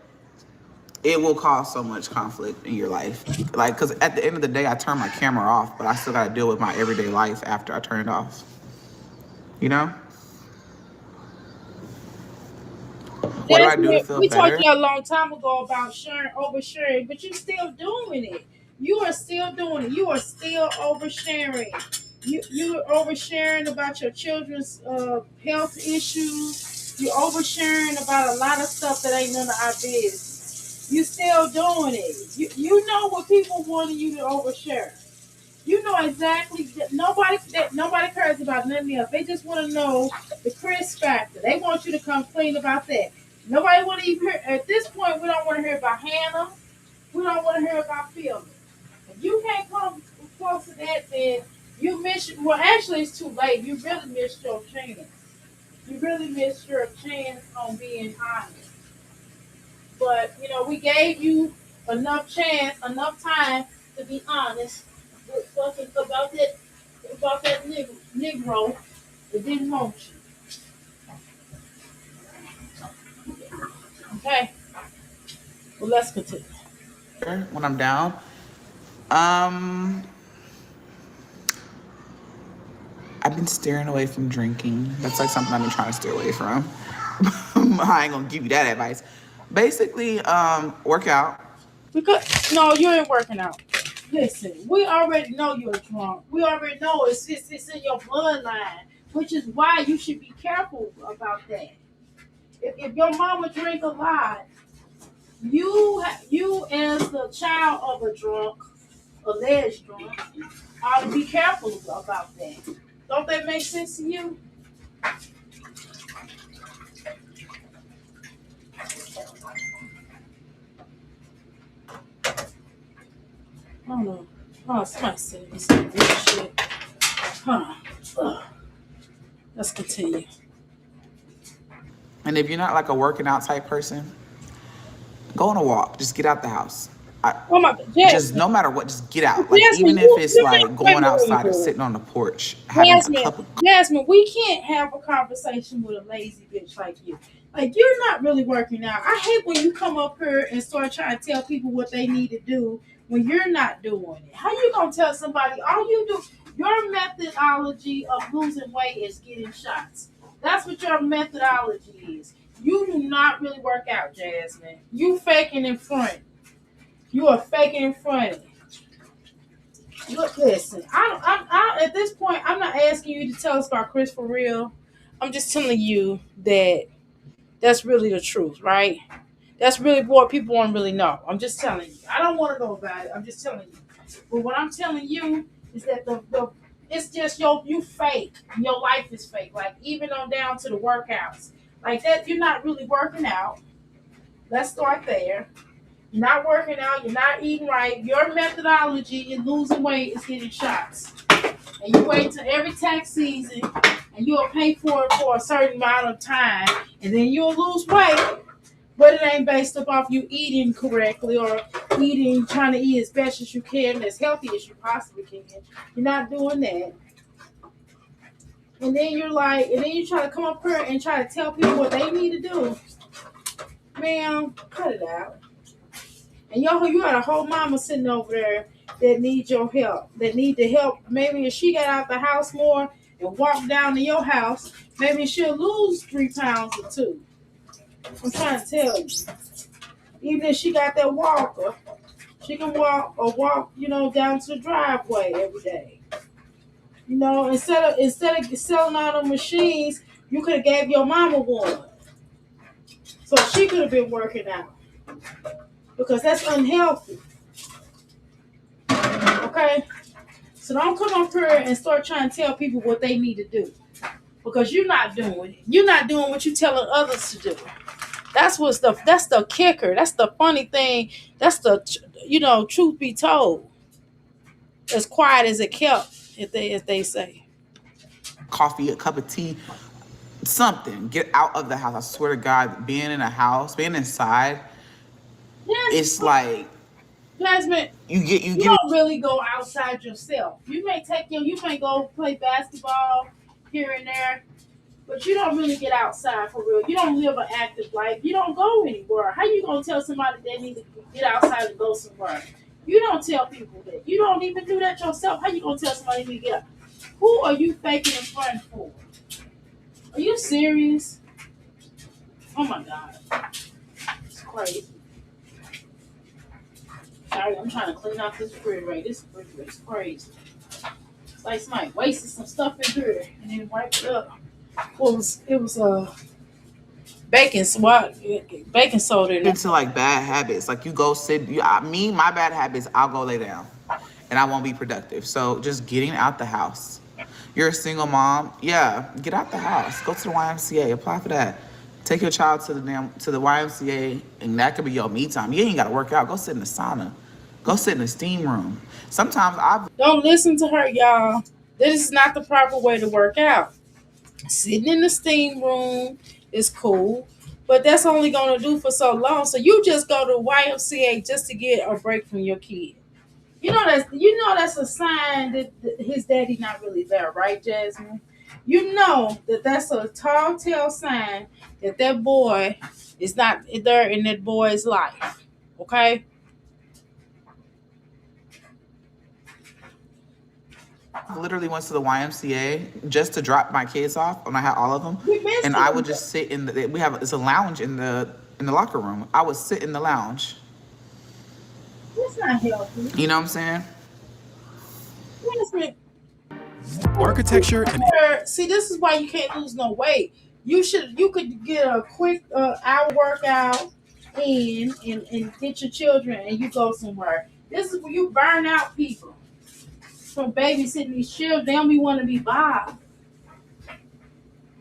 it will cause so much conflict in your life. Like, because at the end of the day, I turn my camera off, but I still got to deal with my everyday life after I turn it off. You know? What do I do to feel We talked better? to you a long time ago about sharing, oversharing, but you're still doing it. You are still doing it. You are still oversharing. You are oversharing about your children's health issues. You're oversharing about a lot of stuff that ain't none of our business. You still doing it. You know what people wanting you to overshare. You know exactly that nobody cares about nothing else. They just want to know the Chris factor. They want you to come clean about that. Nobody want to even hear. At this point, we don't want to hear about Hannah. We don't want to hear about Phil. If you can't come close to that, then you miss. Well, actually, it's too late. You really missed your chance. You really missed your chance on being honest. But we gave you enough chance, enough time to be honest with fucking about that Negro that didn't want you. Okay. Well, let's continue. When I'm down. Um, I've been steering away from drinking. That's like something I've been trying to steer away from. I ain't gonna give you that advice. Basically, work out. Because no, you ain't working out. Listen, we already know you're drunk. We already know it's in your bloodline, which is why you should be careful about that. If your mama drink a lot, you as the child of a drunk, alleged drunk, ought to be careful about that. Don't that make sense to you? don't know. Oh, somebody sent me some weird shit. Huh. Ugh. Let's continue. And if you're not like a working out type person, go on a walk. Just get out the house. Oh my God, Just Jasmine. no matter what, just get out. Like Jasmine, even if it's you like wait a going minute, outside or wait. sitting on the porch, having a Jasmine, cup of Jasmine, we can't have a conversation with a lazy bitch like you. Like you're not really working out. I hate when you come up here and start trying to tell people what they need to do when you're not doing it. How you gonna tell somebody all you do? Your methodology of losing weight is getting shots. That's what your methodology is. You do not really work out, Jasmine. You faking in front. You are faking in front. Look, listen. At this point, I'm not asking you to tell us about Chris for real. I'm just telling you that that's really the truth, right? That's really what people want to really know. I'm just telling you. I don't want to know about it. I'm just telling you. But what I'm telling you is that the it's just you fake. Your life is fake. Like even on down to the workouts, like that. You're not really working out. Let's start there. You're not working out. You're not eating right. Your methodology in losing weight is getting shots. And you wait till every tax season and you'll pay for it for a certain amount of time and then you'll lose weight, but it ain't based off you eating correctly or trying to eat as best as you can, as healthy as you possibly can. You're not doing that. And then and then you try to come up here and try to tell people what they need to do. Man, cut it out. And you got a whole mama sitting over there that needs your help, that need the help. Maybe if she got out the house more and walked down to your house, maybe she'll lose 3 pounds or 2. I'm trying to tell you. Even if she got that walker, she can walk, down to the driveway every day. Instead of selling all the machines, you could have gave your mama one. So she could have been working out. Because that's unhealthy. Okay? So don't come up here and start trying to tell people what they need to do. Because you're not doing it. You're not doing what you're telling others to do. That's the kicker. That's the funny thing. That's the truth be told. As quiet as it kept, if they say. coffee, a cup of tea, something. Get out of the house. I swear to God, being in a house, being inside, Yes, it's like Jasmine, you you get don't really go outside yourself. You may go play basketball here and there, but you don't really get outside for real. You don't live an active life. You don't go anywhere. How you gonna tell somebody they need to get outside and go somewhere? You don't tell people that. You don't even do that yourself. How you gonna tell somebody to get up? Who are you faking in front for? Are you serious? Oh my God. It's crazy. Sorry, I'm trying to clean out this refrigerator. This refrigerator is crazy. It's like somebody wasted some stuff in here and then wiped it up. Well, it was baking soda in there. into like bad habits. Like you go sit. My bad habits. I'll go lay down, and I won't be productive. So just getting out the house. You're a single mom. Yeah, get out the house. Go to the YMCA. Apply for that. Take your child to the YMCA, and that could be your me time. You ain't gotta work out. Go sit in the sauna. Go sit in the steam room. Sometimes I've Don't listen to her, y'all. This is not the proper way to work out. Sitting in the steam room is cool, but that's only gonna do for so long. So you just go to YMCA just to get a break from your kid. That's a sign that his daddy not really there, right, Jasmine? You know that's a tall tale sign that boy is not there in that boy's life. Okay? literally went to the YMCA just to drop my kids off, and I had all of them, We missed and I him. would just sit it's a lounge in the locker room. I would sit in the lounge. That's not healthy. You know what I'm saying? Jasmine, Architecture and see, this is why you can't lose no weight. You could get a quick hour workout and get your children and you go somewhere. This is where you burn out people from babysitting these children. They don't be want to be bothered.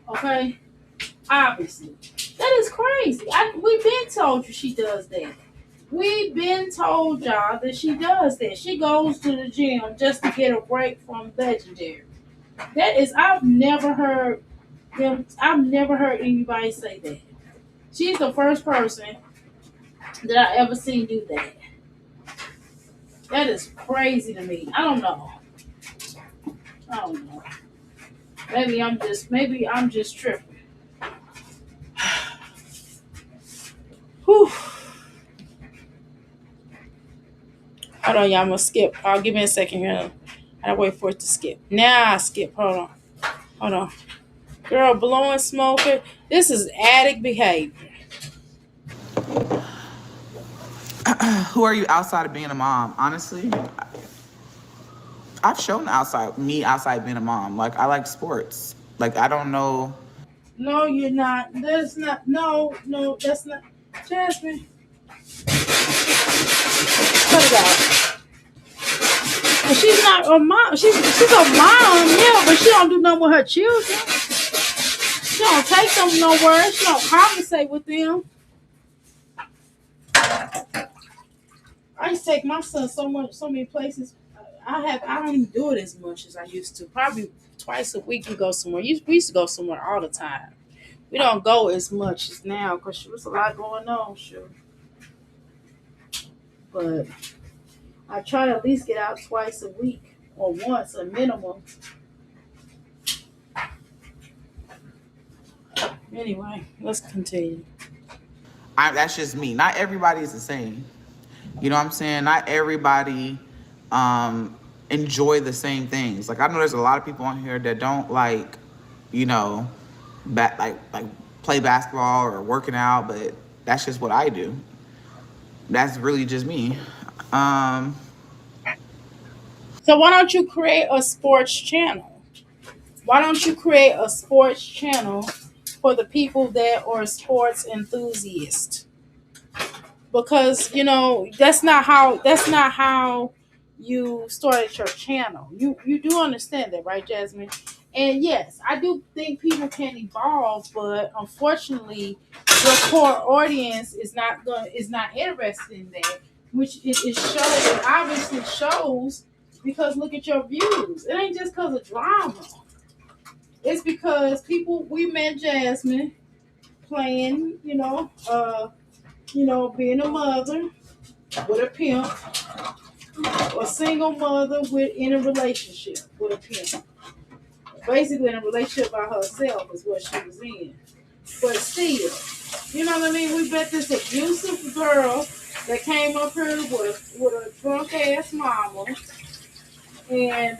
Okay, obviously that is crazy. We've been told you she does that. We've been told y'all that she does that. She goes to the gym just to get a break from Legendary. That is, I've never heard them. I've never heard anybody say that. She's the first person that I ever seen do that. That is crazy to me. I don't know. I don't know. Maybe I'm just tripping. Whew. Hold on, y'all. I'm gonna skip. I'll give me a second here. I gotta wait for it to skip. Now I skip. Hold on. Hold on. Girl, blowing smoke. This is addict behavior. Who are you outside of being a mom? Honestly, I've shown outside being a mom. Like I like sports. Like I don't know. No, you're not. That's not. No, that's not. Jasmine, cut it out. And she's not a mom. She's a mom, yeah, but she don't do nothing with her children. She don't take them nowhere. She don't conversate with them. I used to take my son so many places. I don't even do it as much as I used to. Probably twice a week we go somewhere. We used to go somewhere all the time. We don't go as much as now because there was a lot going on, sure. But I try to at least get out twice a week or once a minimum. Anyway, let's continue. That's just me. Not everybody is the same. You know what I'm saying? Not everybody enjoy the same things. Like I know there's a lot of people on here that don't like, you know, like play basketball or working out, but that's just what I do. That's really just me. Um, So why don't you create a sports channel? Why don't you create a sports channel for the people that are sports enthusiasts? Because that's not how you started your channel. You do understand that, right, Jasmine? And yes, I do think people can evolve, but unfortunately your core audience is not interested in that, which it obviously shows, because look at your views. It ain't just because of drama. It's because we met Jasmine playing, being a mother with a pimp, or single mother in a relationship with a pimp. Basically, in a relationship by herself is what she was in. But still, you know what I mean? We bet this abusive girl that came up here with a drunk ass mama and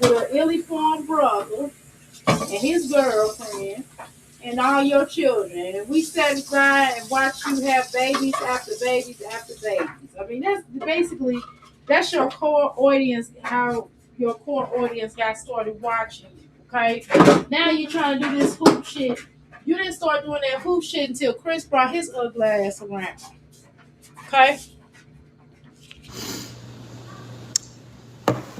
with an ill-informed brother and his girlfriend and all your children. And we sat aside and watched you have babies after babies after babies. I mean, that's your core audience, how your core audience got started watching you, okay? Now you're trying to do this hoop shit. You didn't start doing that hoop shit until Chris brought his ugly ass around, okay?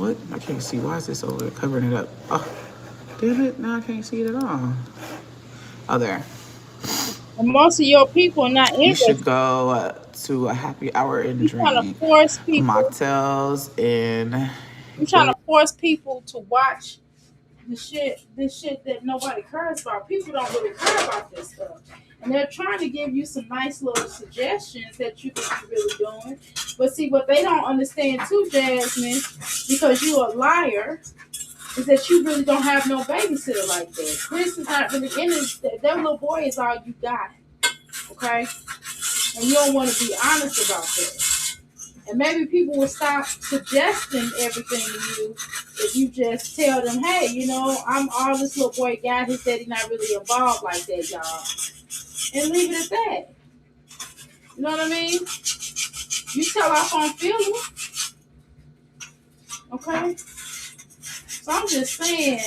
what? I can't see. Why is this over covering it up? Oh, damn it. Now I can't see it at all. Oh, there. And most of your people are not You should interested. go to a happy hour and You're trying to drink force people. mocktails and You're trying get. to force people to watch this shit that nobody cares about. People don't really care about this stuff. And they're trying to give you some nice little suggestions that you could be really doing. But see, what they don't understand too, Jasmine, because you're a liar, is that you really don't have no babysitter like that. Chris is not really in it. That little boy is all you got. Okay? And you don't want to be honest about that. And maybe people will stop suggesting everything to you if you just tell them, hey, I'm all this little boy got. His daddy not really involved like that, y'all. And leave it at that. You know what I mean? You tell off on feeling. Okay? So I'm just saying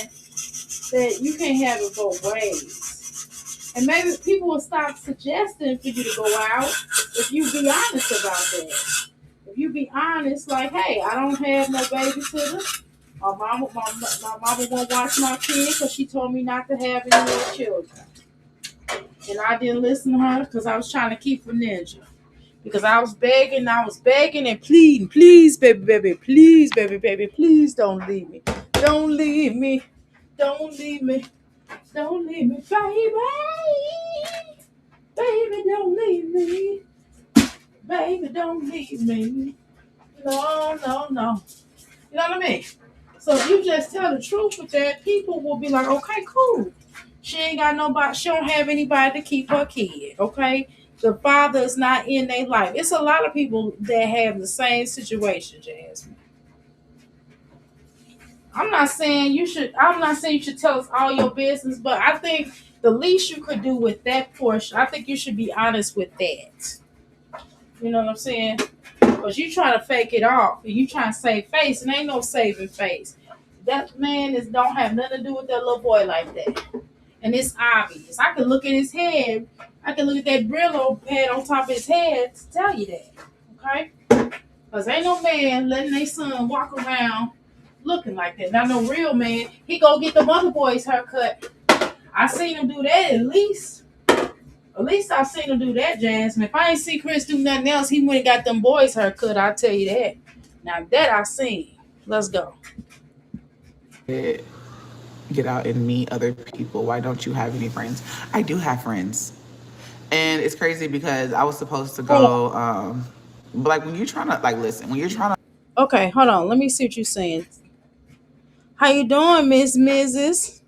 that you can't have it both ways. And maybe people will stop suggesting for you to go out if you be honest about that. If you be honest, like, hey, I don't have no babysitter. My mama won't watch my kid because she told me not to have any more children. And I didn't listen to her because I was trying to keep a ninja. because I was begging, and pleading, please, baby, please, baby, please don't leave me. Don't leave me. Don't leave me. Don't leave me, baby. Baby, don't leave me. Baby, don't leave me. No, no, no. You know what I mean? So if you just tell the truth with that, people will be like, okay, cool. She ain't got nobody, she don't have anybody to keep her kid, okay? The father is not in their life. It's a lot of people that have the same situation, Jasmine. I'm not saying you should tell us all your business, but I think the least you could do with that portion, I think you should be honest with that. You know what I'm saying? Because you try to fake it off and you try to save face, and ain't no saving face. That man don't have nothing to do with that little boy like that. And it's obvious. I can look at his head. I can look at that Brillo pad on top of his head to tell you that. Okay? Because ain't no man letting their son walk around looking like that. Not no real man. He go get the mother boy's haircut. I seen him do that at least. At least I've seen him do that, Jasmine. If I ain't see Chris do nothing else, he went and got them boys haircut. I'll tell you that. Now that I seen. Let's go. Get out and meet other people. Why don't you have any friends? I do have friends. And it's crazy because I was supposed to go, but like when you're trying to, like, listen, when you're trying to. Okay, hold on. Let me see what you're saying. How you doing, Miss Mrs.?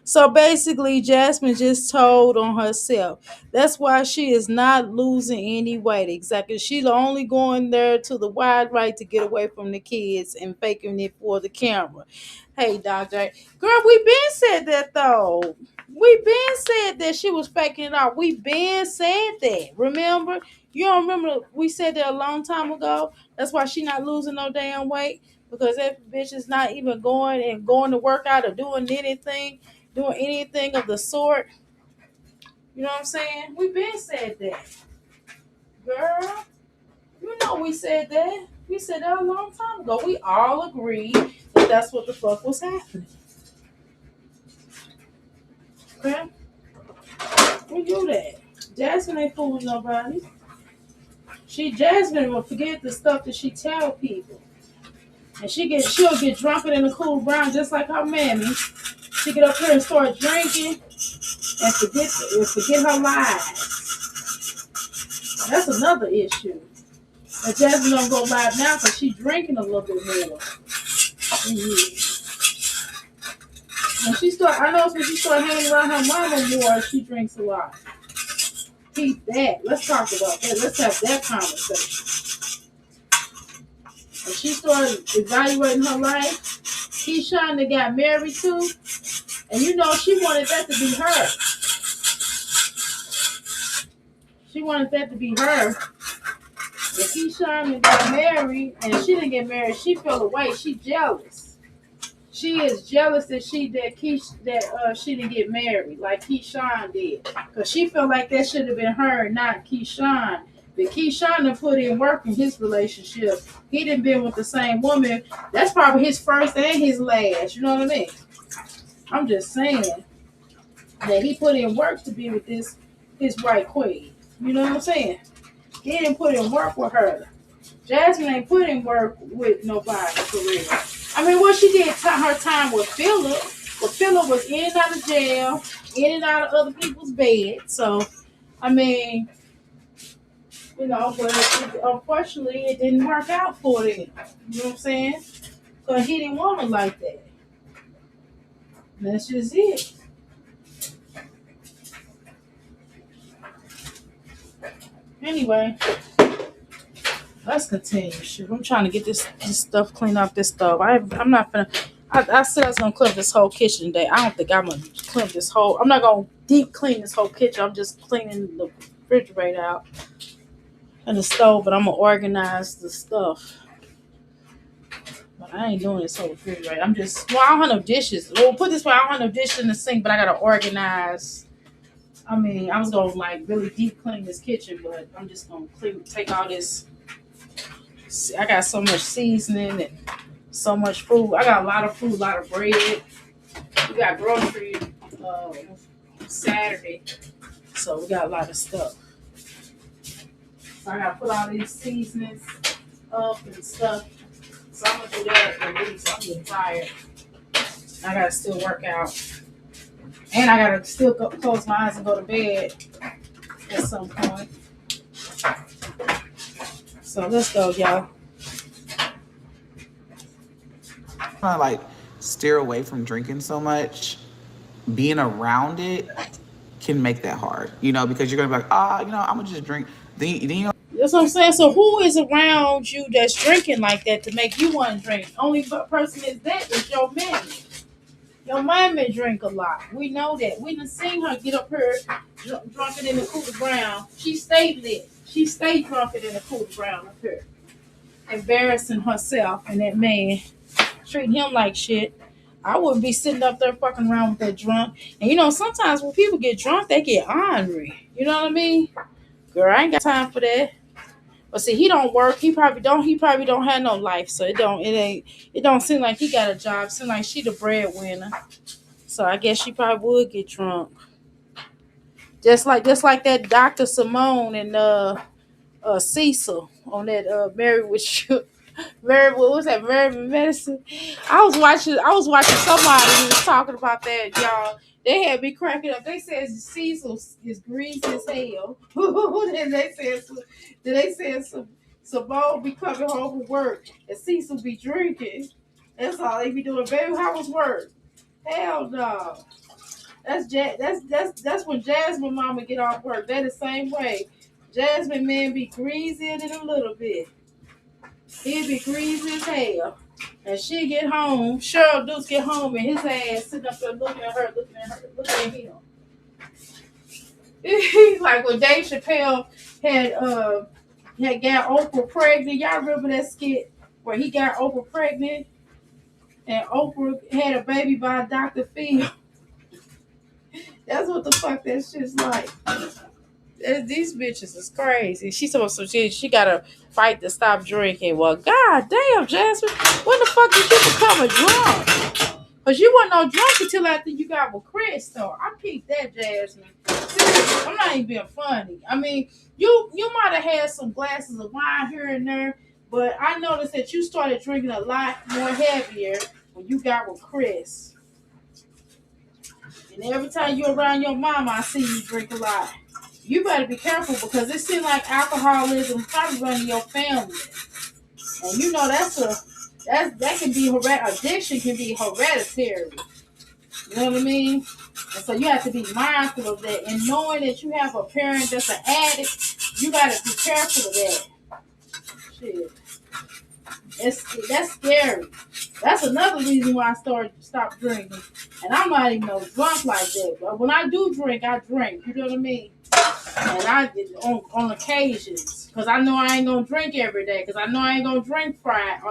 So basically, Jasmine just told on herself. That's why she is not losing any weight. Exactly. She's only going there to the wide right to get away from the kids and faking it for the camera. Hey, Dr. Girl, we been said that though. We been said that she was faking it out. We been said that. Remember? You don't remember we said that a long time ago? That's why she not losing no damn weight. Because that bitch is not even going to work out or doing anything of the sort. You know what I'm saying? We been said that. Girl, you know we said that. We said that a long time ago. We all agreed that that's what the fuck was happening. Okay? We do that. Jasmine ain't fooling nobody. Jasmine will forget the stuff that she tell people. And she'll get drunker than a cool brown just like her mammy. She get up here and start drinking and forget her lies. That's another issue. And Jasmine don't go live now because she's drinking a little bit more. When I know when she start hanging around her mama more, she drinks a lot. Keep that. Let's talk about that. Let's have that conversation. When she started evaluating her life, Keyshawn got married too, and you know she wanted that to be her. She wanted that to be her. But Keyshawn got married, and she didn't get married. She fell away. She jealous. She is jealous that she didn't get married like Keyshawn did, because she felt like that should have been her, not Keyshawn. But Keyshawn done put in work in his relationship. He done been with the same woman. That's probably his first and his last. You know what I mean? I'm just saying that he put in work to be with his white queen. You know what I'm saying? He didn't put in work with her. Jasmine ain't put in work with nobody for real. I mean, what she did her time with Philip, but Philip was in and out of jail, in and out of other people's beds. So, I mean, but unfortunately, it didn't work out for them. You know what I'm saying? Because he didn't want her like that. And that's just it. Anyway, let's continue. Shit, I'm trying to get this stuff cleaned off this stove. I'm not gonna. I said I was gonna clean up this whole kitchen today. I don't think I'm gonna clean this whole. I'm not gonna deep clean this whole kitchen. I'm just cleaning the refrigerator out and the stove, but I'm gonna organize the stuff. But I ain't doing this whole refrigerator. I don't have no dishes. Well, put this way, I don't have no dishes in the sink, but I gotta organize. I mean, I was gonna really deep clean this kitchen, but I'm just gonna take all this. I got so much seasoning and so much food. I got a lot of food, a lot of bread. We got grocery Saturday, so we got a lot of stuff. So I gotta put all these seasonings up and stuff. So I'm gonna do that at least. I'm getting tired. I gotta still work out. And I gotta still close my eyes and go to bed at some point. So let's go, y'all. I like steer away from drinking so much. Being around it can make that hard, because you're gonna be like, I'm gonna just drink. Then That's what I'm saying. So who is around you that's drinking like that to make you want to drink? Only person is that is your man. Your mama drink a lot. We know that. We done seen her get up here drunker than the cooler ground. She stayed lit. She stayed drunker than the cooler ground up here. Embarrassing herself and that man. Treating him like shit. I wouldn't be sitting up there fucking around with that drunk. And sometimes when people get drunk, they get ornery. You know what I mean? Girl, I ain't got time for that. But see, he don't work. He probably don't have no life. So it don't seem like he got a job. It seems like she the breadwinner. So I guess she probably would get drunk. Just like that Dr. Simone and Cecil on that Married with You. What was that? Married with Medicine. I was watching somebody who was talking about that, y'all. They had me cracking up. They said Cecil is greasy as hell. Then they said Simone be coming home from work and Cecil be drinking. That's all they be doing. Baby, how was work? Hell no. That's when Jasmine mama get off work. They the same way. Jasmine man be greasier than a little bit. He'd be greasy as hell. And she get home, Cheryl Dukes get home and his ass sitting up there looking at her, looking at him. He's like when Dave Chappelle had got Oprah pregnant. Y'all remember that skit where he got Oprah pregnant and Oprah had a baby by Dr. Phil? That's what the fuck that shit's like. These bitches is crazy. She's supposed to she gotta fight to stop drinking. Well, god damn, Jasmine, when the fuck did you become a drunk? Cause you wasn't no drunk until after you got with Chris. So I peeped that, Jasmine. Seriously, I'm not even being funny. I mean, you might have had some glasses of wine here and there, but I noticed that you started drinking a lot more heavier when you got with Chris. And every time you're around your mama, I see you drink a lot. You better be careful because it seems like alcoholism probably running your family. And that can be addiction can be hereditary. You know what I mean? And so you have to be mindful of that. And knowing that you have a parent that's an addict, you gotta be careful of that. Shit. That's scary. That's another reason why I stopped drinking. And I'm not even no drunk like that. But when I do drink, I drink. You know what I mean? And I on occasions, because I know I ain't gonna drink every day, because I know I ain't gonna drink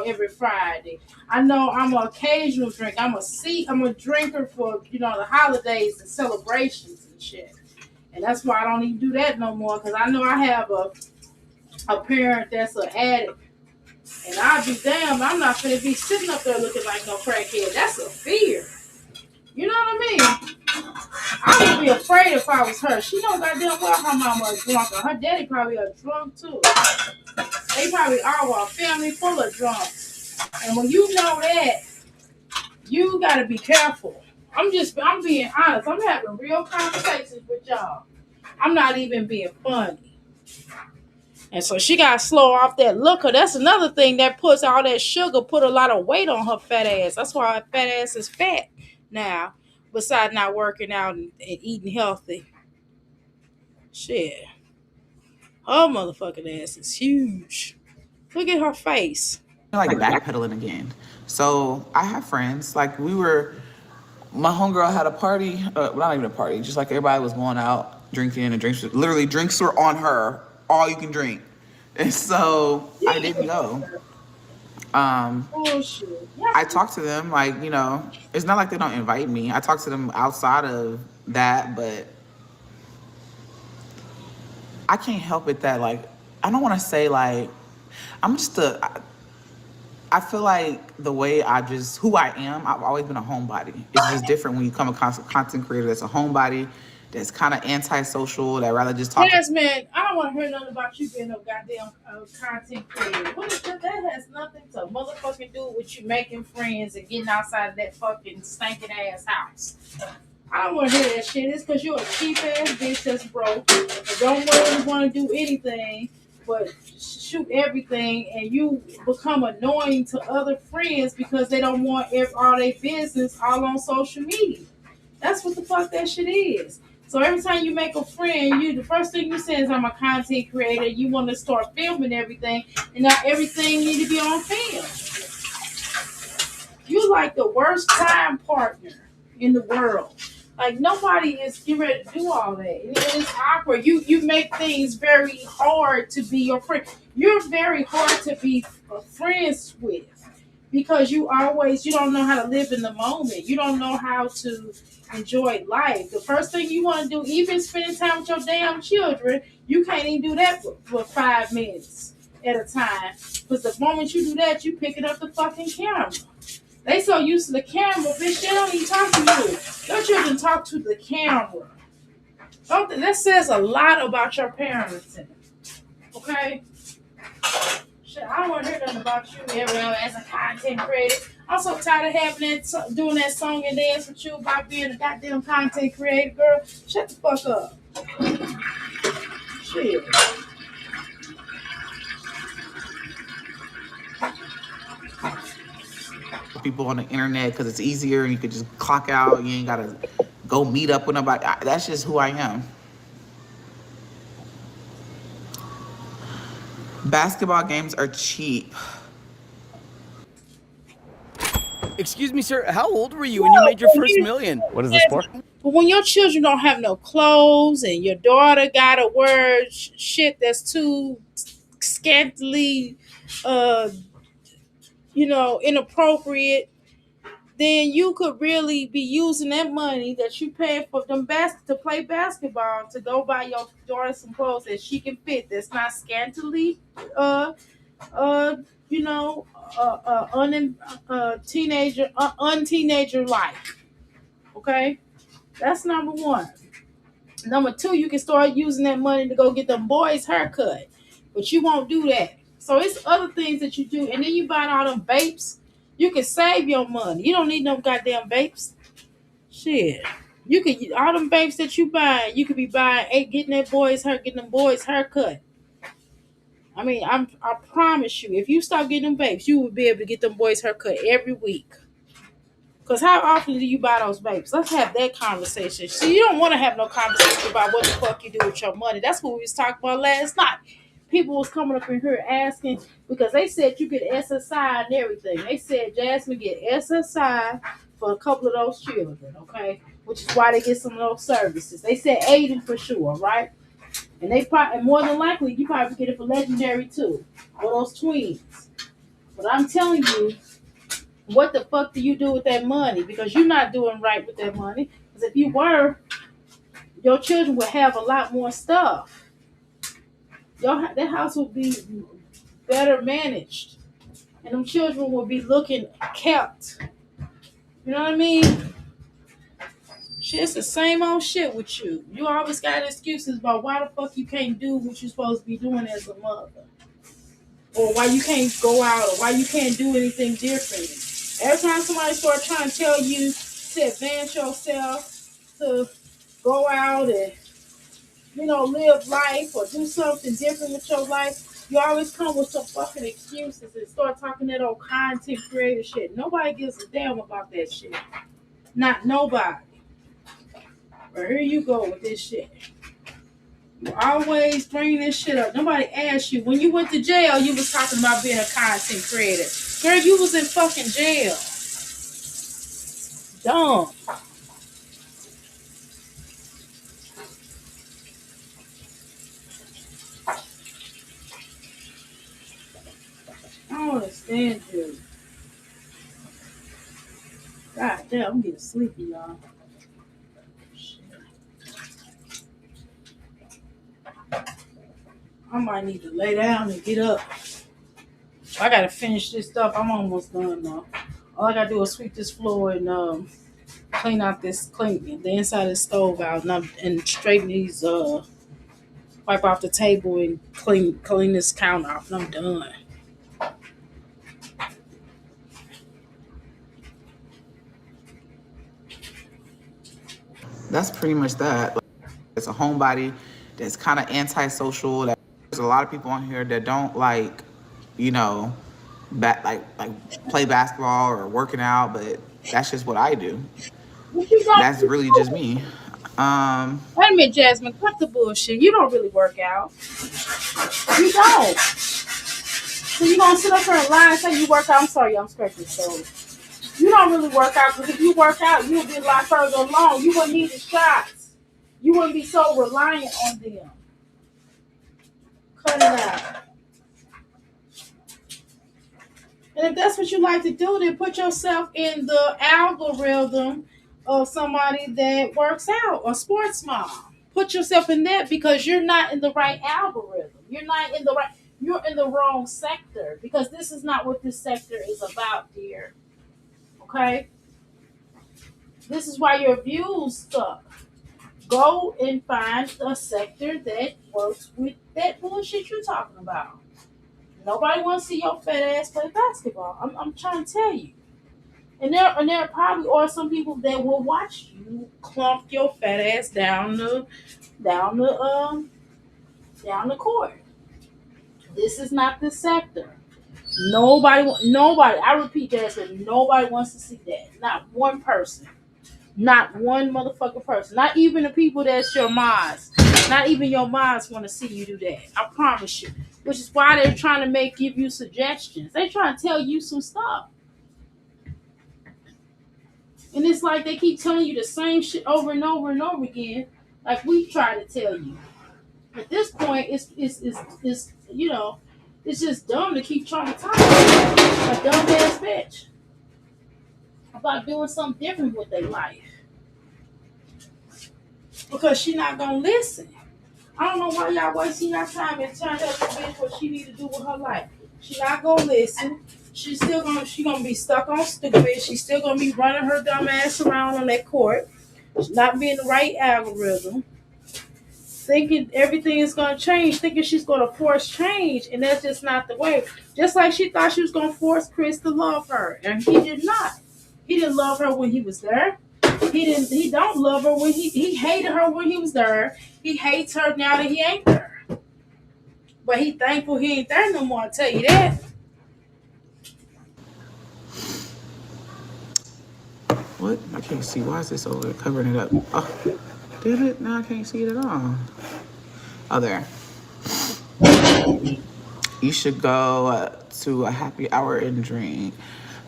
every Friday. I know I'm an occasional drink. I'm a drinker for the holidays and celebrations and shit. And that's why I don't even do that no more, because I know I have a parent that's an addict. And I'll be damned, I'm not gonna be sitting up there looking like no crackhead. That's a fear. You know what I mean? I would be afraid if I was her. She knows goddamn well her mama is drunk. Her daddy probably a drunk too. They probably are a family full of drunks. And when you know that, you gotta be careful. I'm being honest. I'm having real conversations with y'all. I'm not even being funny. And so she got to slow off that liquor. That's another thing that puts all that sugar, put a lot of weight on her fat ass. That's why her fat ass is fat now. Besides not working out and eating healthy. Shit. Her motherfucking ass is huge. Look at her face. like backpedaling again. So I have friends. Like my homegirl had a party. Well, not even a party. Just like everybody was going out drinking, and drinks were on her. All you can drink. And so I didn't go. I talked to them it's not like they don't invite me. I talk to them outside of that, but I can't help it that I don't want to say I'm just I feel like the way who I am, I've always been a homebody. It's just different when you become a content creator that's a homebody. that's kind of antisocial, that rather just talk to. Jasmine, I don't want to hear nothing about you being a goddamn content creator. What is that? That has nothing to motherfucking do with you making friends and getting outside of that fucking stinking ass house. I don't want to hear that shit. It's because you're a cheap ass bitch that's broke and don't really want to do anything but shoot everything, and you become annoying to other friends because they don't want all their business all on social media. That's what the fuck that shit is. So every time you make a friend, the first thing you say is I'm a content creator. You want to start filming everything, and now everything need to be on film. You like the worst time partner in the world. Like nobody is getting ready to do all that. It's awkward. You make things very hard to be your friend. You're very hard to be friends with because you don't know how to live in the moment. You don't know how to enjoy life. The first thing you want to do, even spending time with your damn children, you can't even do that for 5 minutes at a time. Because the moment you do that, you picking up the fucking camera. They so used to the camera, bitch, they don't even talk to you. Your children talk to the camera. That says a lot about your parenting. Okay? Shit, I don't want to hear nothing about you as a content creator. I'm so tired of having doing that song and dance with you about being a goddamn content creator, girl. Shut the fuck up. Shit. People on the internet because it's easier and you could just clock out. You ain't gotta go meet up with nobody. That's just who I am. Basketball games are cheap. Excuse me, sir. How old were you when you made your first million? What is this for? But when your children don't have no clothes and your daughter gotta wear shit that's too scantily, inappropriate, then you could really be using that money that you pay for them to play basketball to go buy your daughter some clothes that she can fit. That's not scantily, unteenager life. Okay, that's number one. Number two, you can start using that money to go get them boys haircut, but you won't do that. So it's other things that you do, and then you buy all them vapes. You can save your money. You don't need no goddamn vapes. Shit, you can all them vapes that you buy. You could be buying, getting them boys haircut. I mean, I promise you, if you stop getting them vapes, you will be able to get them boys haircut every week. Because how often do you buy those vapes? Let's have that conversation. See, you don't want to have no conversation about what the fuck you do with your money. That's what we was talking about last night. People was coming up in here asking, because they said you get SSI and everything. They said Jasmine get SSI for a couple of those children, okay? Which is why they get some of those services. They said Aiden for sure, right? And they probably, more than likely, you probably get it for Legendary too, or those twins. But I'm telling you, what the fuck do you do with that money? Because you're not doing right with that money. Because if you were, your children would have a lot more stuff. That house would be better managed. And them children would be looking kept. You know what I mean? Shit, it's the same old shit with you. You always got excuses about why the fuck you can't do what you're supposed to be doing as a mother. Or why you can't go out, or why you can't do anything different. Every time somebody starts trying to tell you to advance yourself, to go out and, live life or do something different with your life, you always come with some fucking excuses and start talking that old content creator shit. Nobody gives a damn about that shit. Not nobody. But here you go with this shit. You always bring this shit up. Nobody asked you. When you went to jail, you was talking about being a content creator. Girl, you was in fucking jail. Dumb. I don't understand you. God damn, I'm getting sleepy, y'all. I might need to lay down and get up. I gotta finish this stuff. I'm almost done now. All I gotta do is sweep this floor and clean out this clean the inside of the stove out and straighten these wipe off the table and clean this counter off and I'm done. That's pretty much that. Like, it's a homebody that's kind of antisocial. There's a lot of people on here that don't like, you know, like play basketball or working out, but that's just what I do. What you got That's to really do? just me. Um, Wait a minute, Jasmine, cut the bullshit. You don't really work out. You don't. So you gonna sit up here and lie and say you work out? I'm sorry, I'm scratching the stove. You don't really work out because if you work out, you'll be a lot further along. You wouldn't need the shots. You wouldn't be so reliant on them. Cut it out. And if that's what you like to do, then put yourself in the algorithm of somebody that works out or sports mom. Put yourself in that because you're not in the right algorithm. You're in the wrong sector because this is not what this sector is about, dear. Okay? This is why your views suck. Go and find a sector that works with that bullshit you're talking about. Nobody wants to see your fat ass play basketball. I'm trying to tell you. And there probably are some people that will watch you clump your fat ass down the down the court. This is not the sector. Nobody. I repeat, Jasmine. Nobody wants to see that. Not one person. Not one motherfucking person. Not even the people that's your mods. Not even your mods want to see you do that. I promise you. Which is why they're trying to give you suggestions. They're trying to tell you some stuff. And it's like they keep telling you the same shit over and over and over again, like we try to tell you. At this point, it's it's just dumb to keep trying to talk to a dumb ass bitch about doing something different with their life because she not gonna listen. I don't know why y'all wasting your time and trying to tell this bitch what she need to do with her life. She not gonna listen. She gonna be stuck on stupid. She's still gonna be running her dumb ass around on that court. She's not being the right algorithm. Thinking everything is gonna change, thinking she's gonna force change, and that's just not the way. Just like she thought she was gonna force Chris to love her, and he did not. He didn't love her when he was there. He don't love her when he hated her when he was there. He hates her now that he ain't there. But he thankful he ain't there no more, I'll tell you that. what? I can't see. Why is this over covering it up? Oh, damn it! Now I can't see it at all. Oh, there. You should go to a happy hour and drink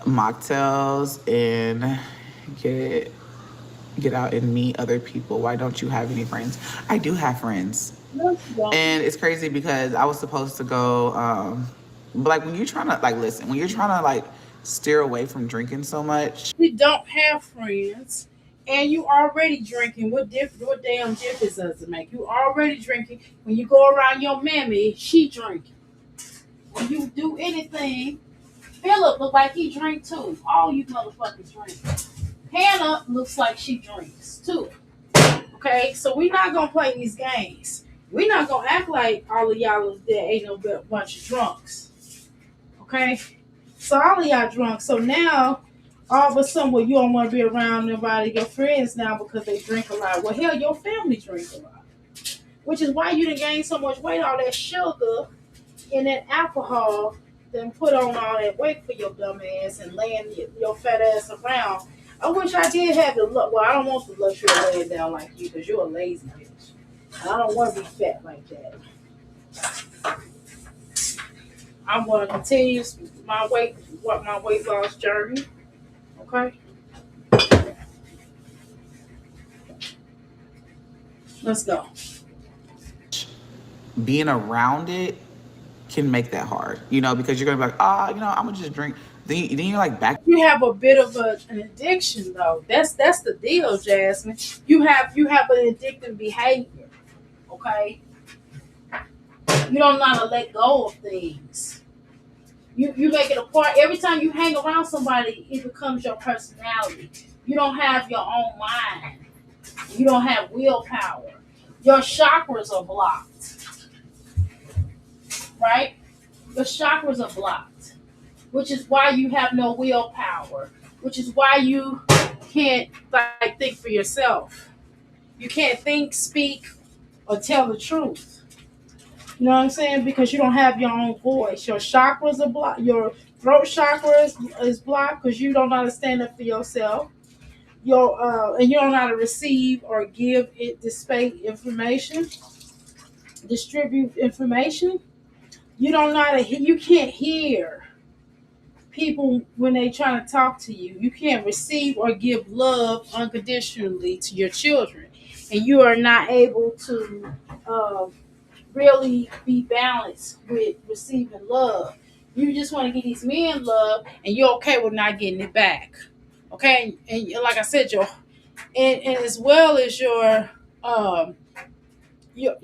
mocktails and get get out and meet other people. Why don't you have any friends? I do have friends. And it's crazy because I was supposed to go, but like when you're trying to like listen, when you're trying to like steer away from drinking so much. You don't have friends, and you already drinking. What damn difference does it make? You already drinking. When you go around your mammy, she drinking. When you do anything, Philip look like he drink too. All you motherfuckers drink. Hannah looks like she drinks too. Okay, so we're not gonna play these games. We're not gonna act like all of y'all is there ain't no bunch of drunks. Okay, so all of y'all drunk. So now, all of a sudden, well, you don't want to be around nobody, your friends now because they drink a lot. Well, hell, your family drink a lot, which is why you done gained so much weight. All that sugar and that alcohol, then put on all that weight for your dumb ass and laying your fat ass around. I wish I did have the luck. Well, I don't want the luxury of laying down like you because you're a lazy bitch. I don't want to be fat like that. I'm going to continue my weight loss journey. Okay, let's go. Being around it can make that hard, because you're gonna be like, I'm gonna just drink. Then you're like back. You have a bit of an addiction, though. That's the deal, Jasmine. You have an addictive behavior. Okay, you don't know how to let go of things. You make it a part. Every time you hang around somebody, it becomes your personality. You don't have your own mind. You don't have willpower. Your chakras are blocked, right? Your chakras are blocked, which is why you have no willpower, which is why you can't like think for yourself. You can't think, speak, or tell the truth. You know what I'm saying? Because you don't have your own voice. Your chakras are blocked. Your throat chakra is blocked because you don't know how to stand up for yourself. And you don't know how to receive or give it, display information, distribute information. You don't know how to. You can't hear people when they trying to talk to you. You can't receive or give love unconditionally to your children, and you are not able to really be balanced with receiving love. You just want to get these men love, and you're okay with not getting it back. Okay, and like I said, and as well as um your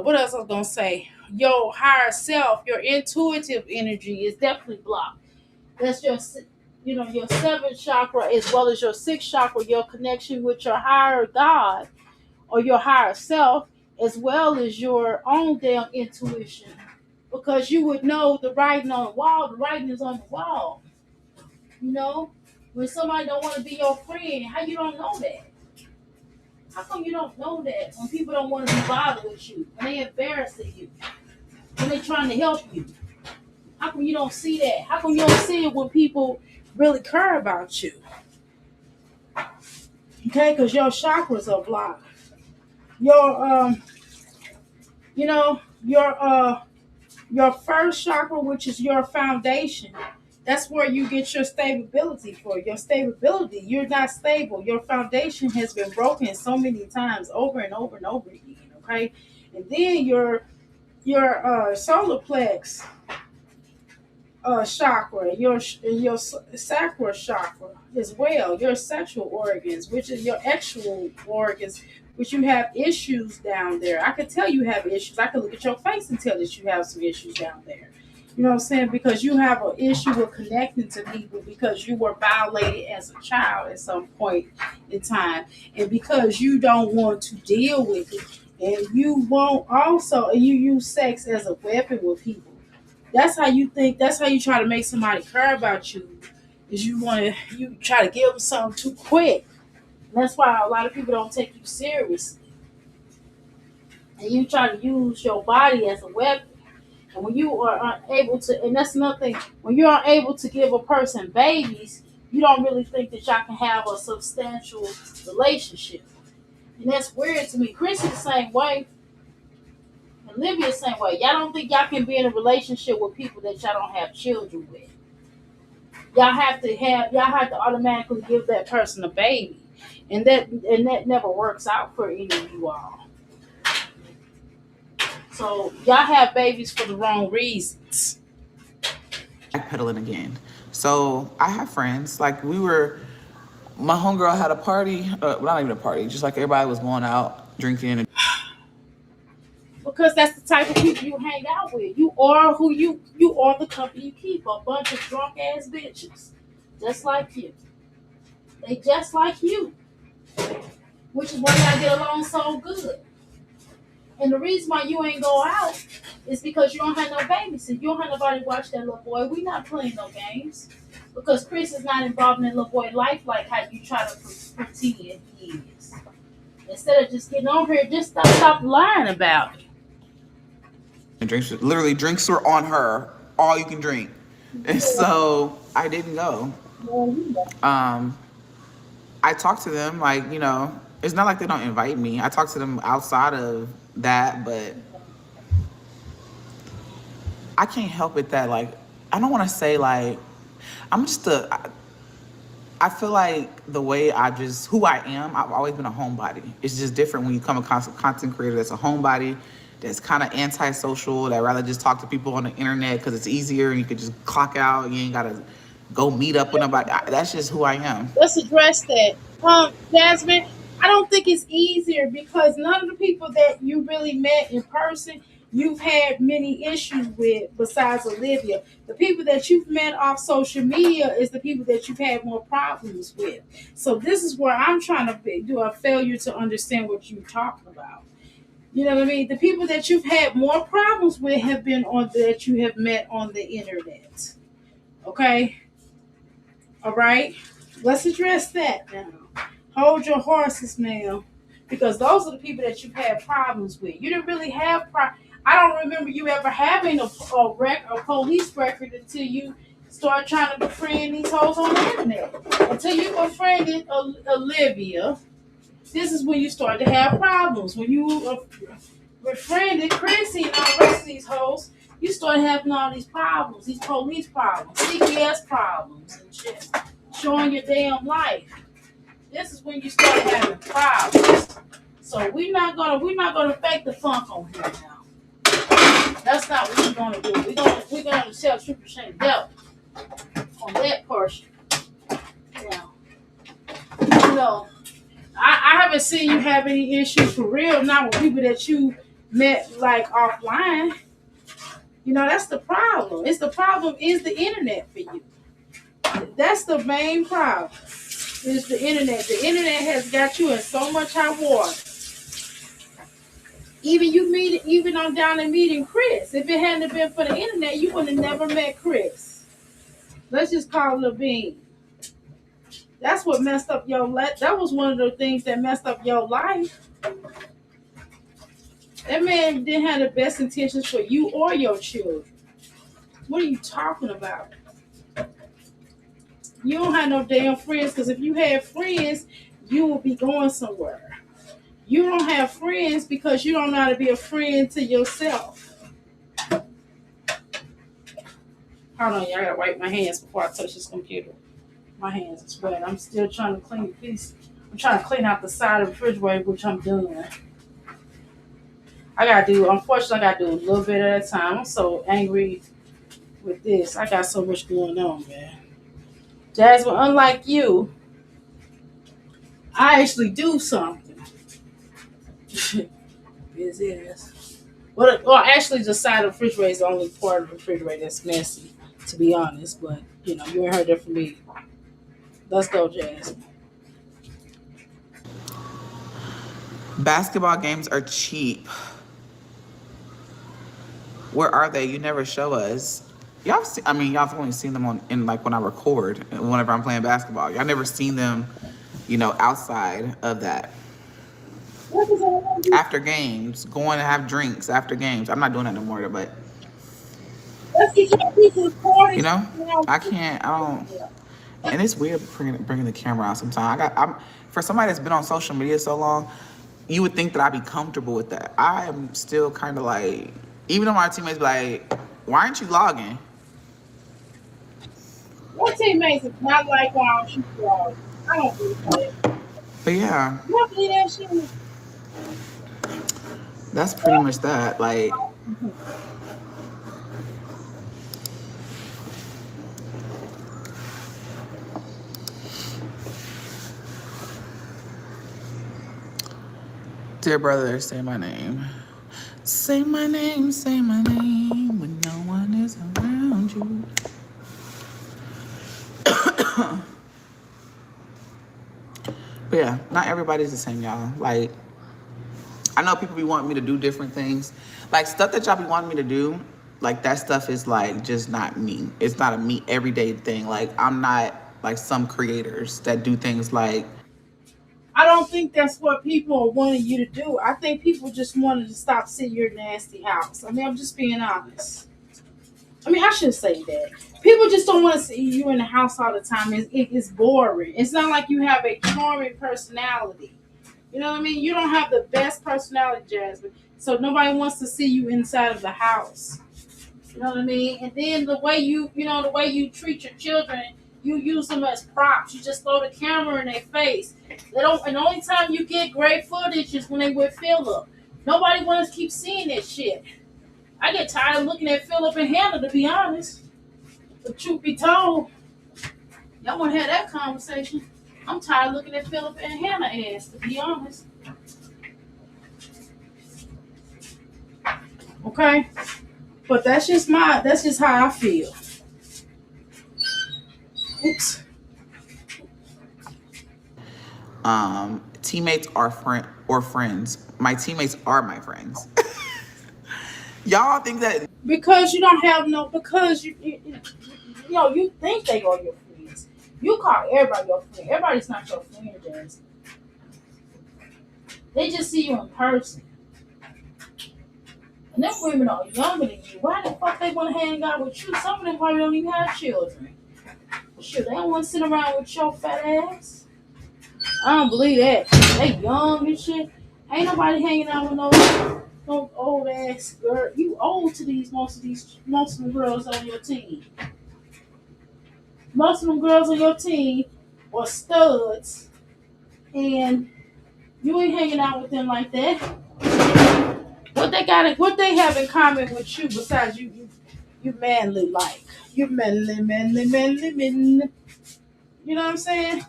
what else I was gonna say? Your higher self, your intuitive energy is definitely blocked. That's your seventh chakra as well as your sixth chakra, your connection with your higher God or your higher self, as well as your own damn intuition. Because you would know the writing on the wall, the writing is on the wall. You know? When somebody don't want to be your friend, how you don't know that? How come you don't know that when people don't want to be bothered with you, when they embarrassing you, when they trying to help you? How come you don't see that? How come you don't see it when people really care about you? Okay, because your chakras are blocked. Your you know, your first chakra, which is your foundation, that's where you get your stability for. Your stability, you're not stable. Your foundation has been broken so many times over and over and over again. Okay, and then your solar plex chakra, your sacral chakra as well, your sexual organs, which is your actual organs, which you have issues down there. I could tell you have issues. I could look at your face and tell that you have some issues down there. You know what I'm saying? Because you have an issue with connecting to people because you were violated as a child at some point in time. And because you don't want to deal with it. And you won't also, you use sex as a weapon with people. That's how you think. That's how you try to make somebody care about you. Is you try to give them something too quick. And that's why a lot of people don't take you seriously. And you try to use your body as a weapon. And when you are unable to, and that's nothing. When you're unable to give a person babies, you don't really think that y'all can have a substantial relationship. And that's weird to me. Chris is the same way. And Livia the same way. Y'all don't think y'all can be in a relationship with people that y'all don't have children with. Y'all have to automatically give that person a baby, and that never works out for any of you all. So y'all have babies for the wrong reasons. Backpedaling again. So I have friends. Like my homegirl had a party. Well, not even a party. Just like everybody was going out drinking. Because that's the type of people you hang out with. You are the company you keep. A bunch of drunk ass bitches, just like you. They just like you, which is why y'all get along so good. And the reason why you ain't go out is because you don't have no babysitter. You don't have nobody to watch that little boy. We not playing no games. Because Chris is not involved in that little boy life like how you try to pretend he is. Instead of just getting on here, just stop lying about it. And drinks were on her. All you can drink. And so I didn't go. I talked to them it's not like they don't invite me. I talk to them outside of that, but I can't help it that I don't want to say I'm just I feel like the way who I am, I've always been a homebody. It's just different when you come across a content creator that's a homebody, that's kind of antisocial, that rather just talk to people on the internet because it's easier and you could just clock out. You ain't got to go meet up with nobody. That's just who I am. Let's address that. Jasmine, I don't think it's easier because none of the people that you really met in person, you've had many issues with besides Olivia. The people that you've met off social media is the people that you've had more problems with. So this is where I'm trying to do a failure to understand what you're talking about. You know what I mean? The people that you've had more problems with have been on that you have met on the internet. Okay? All right? Let's address that now. Hold your horses, ma'am. Because those are the people that you've had problems with. You didn't really have I don't remember you ever having a police record until you start trying to befriend these hoes on the internet. Until you befriended Olivia, this is when you start to have problems. When you befriended Chrissy and all the rest of these hoes, you start having all these problems, these police problems, CPS problems and shit, showing your damn life. This is when you start having problems. So we're not gonna fake the funk on here now. That's not what we're gonna do. We're gonna tell triple shame devil on that portion. Now, you know, I haven't seen you have any issues for real, not with people that you met like offline. You know, that's the problem. The problem is the internet for you. That's the main problem. Is the internet. The internet has got you in so much hot water. Even on down and meeting Chris. If it hadn't been for the internet, you would have never met Chris. Let's just call it a bean. That's what messed up your life. That was one of the things that messed up your life. That man didn't have the best intentions for you or your children. What are you talking about? You don't have no damn friends, because if you had friends, you would be going somewhere. You don't have friends because you don't know how to be a friend to yourself. Hold on, y'all. I gotta wipe my hands before I touch this computer. My hands is wet. I'm still trying to clean the piece. I'm trying to clean out the side of the refrigerator, which I'm doing. Unfortunately, I gotta do a little bit at a time. I'm so angry with this. I got so much going on, man. Jasmine, unlike you, I actually do something. Busy ass. Well, actually, the side of the refrigerator is the only part of the refrigerator that's messy, to be honest. But, you ain't heard that from me. Let's go, Jasmine. Basketball games are cheap. Where are they? You never show us. Y'all only seen them in like when I record, whenever I'm playing basketball. Y'all never seen them, outside of that. After games, going to have drinks after games. I'm not doing that no more, but I can't. I don't. And it's weird bringing the camera out sometimes. For somebody that's been on social media so long, you would think that I'd be comfortable with that. I am still kind of like, even though my teammates be like, why aren't you logging? My teammates is not like why don't you vlog. I don't believe that. But yeah, You don't believe that shit? that's pretty much that. Like, dear brother, say my name. Say my name when no one is around you. But yeah, not everybody's the same, y'all. Like, I know people be wanting me to do different things. Like, stuff that y'all be wanting me to do, like, that stuff is, like, just not me. It's not a me everyday thing. Like, I'm not like some creators that do things like... I don't think that's what people are wanting you to do. I think people just wanted to stop seeing your nasty house. I mean, I'm just being honest. I mean, I shouldn't say that. People just don't want to see you in the house all the time. It's boring. It's not like you have a charming personality. You know what I mean? You don't have the best personality, Jasmine. So nobody wants to see you inside of the house. You know what I mean? And then the way the way you treat your children, you use them as props. You just throw the camera in their face. And the only time you get great footage is when they with Philip. Nobody wants to keep seeing that shit. I get tired of looking at Philip and Hannah, to be honest. The truth be told, y'all want to have that conversation. I'm tired of looking at Philip and Hannah ass, to be honest. Okay? But that's just how I feel. Oops. Teammates are friends. My teammates are my friends. Y'all think that Because you don't have no, because you know, you think they are your friends. You call everybody your friend. Everybody's not your friend, Jazzy. They just see you in person. And them women are younger than you. Why the fuck they want to hang out with you? Some of them probably don't even have children. Shit, they don't want to sit around with your fat ass. I don't believe that. They young and shit. Ain't nobody hanging out with no old ass girl. You old to most of the girls on your team. Most of them girls on your team are studs, and you ain't hanging out with them like that. What they have in common with you besides you manly like you manly. You know what I'm saying?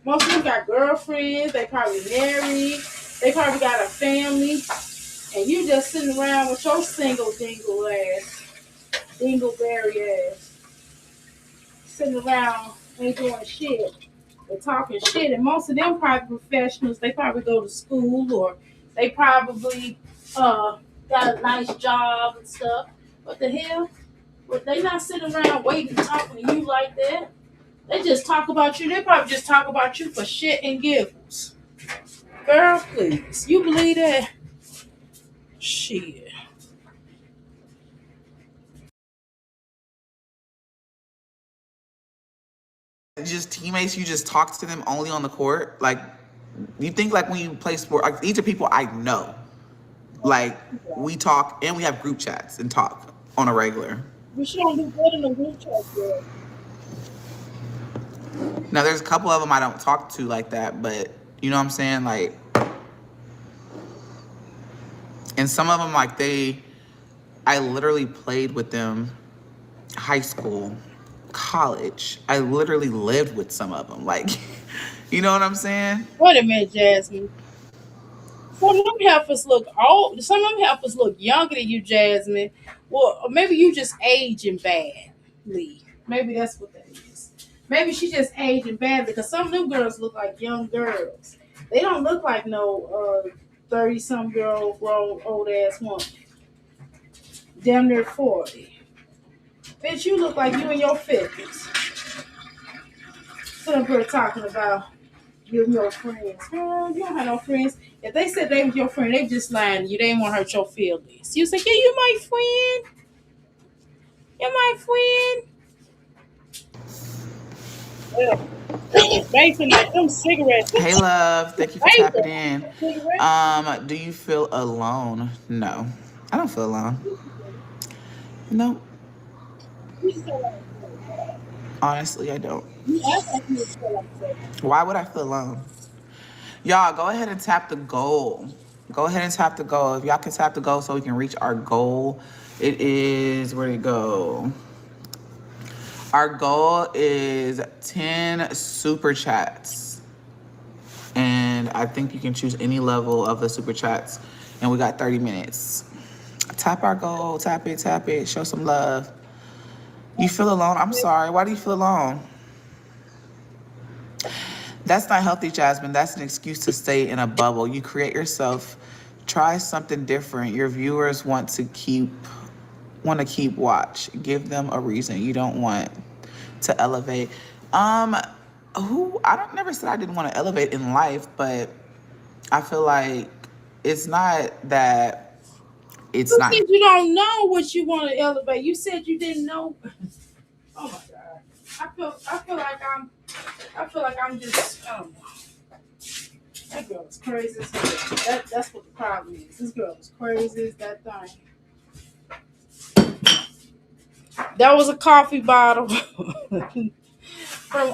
Most of them got girlfriends. They probably married. They probably got a family, and you just sitting around with your single dingleberry ass, sitting around ain't doing shit. They're talking shit, and most of them probably professionals. They probably go to school, or they probably got a nice job and stuff. What the hell? But they not sitting around waiting talking to you like that. They just talk about you. They probably just talk about you for shit and giggles. Girl, please. You believe that? Shit. just teammates, you just talk to them only on the court? Like, you think like when you play sport, like these are people I know. Like, we talk and we have group chats and talk on a regular. You should don't do good in the group chat, girl. Now, there's a couple of them I don't talk to like that, but you know what I'm saying? Like, and some of them, like, I literally played with them high school, college. I literally lived with some of them. Like, you know what I'm saying? Wait a minute, Jasmine. Some of them heifers look old. Some of them heifers look younger than you, Jasmine. Well, or maybe you just aging badly. Maybe that's what that is. Maybe she just aging badly because some of them girls look like young girls. They don't look like no 30-some girl grown old ass woman. Damn near 40. Bitch, you look like you in your 50s. So we're talking about you and your friends. Girl, you don't have no friends. If they said they was your friend, they just lying to you. They didn't want to hurt your feelings. You say, yeah, you my friend. You're my friend. Yeah. Mason, like them cigarettes. Hey, love. Thank you for tapping in. Cigarettes? Do you feel alone? No, I don't feel alone. No, honestly, I don't. You act like you would feel like that. Why would I feel alone? Y'all, go ahead and tap the goal. Go ahead and tap the goal. If y'all can tap the goal so we can reach our goal, it is, where'd it go? Our goal is 10 super chats. And I think you can choose any level of the super chats. And we got 30 minutes. Tap our goal, tap it, show some love. You feel alone? I'm sorry. Why do you feel alone? That's not healthy, Jasmine. That's an excuse to stay in a bubble. You create yourself. Try something different. Your viewers want to keep watch. Give them a reason. You don't want to elevate. I don't never said I didn't want to elevate in life, but I feel like it's not that it's You not. said you don't know what you want to elevate. You said you didn't know. Oh my god. I feel like I'm just I don't know. That girl is crazy as hell. That's what the problem is. This girl is crazy as that thing. That was a coffee bottle from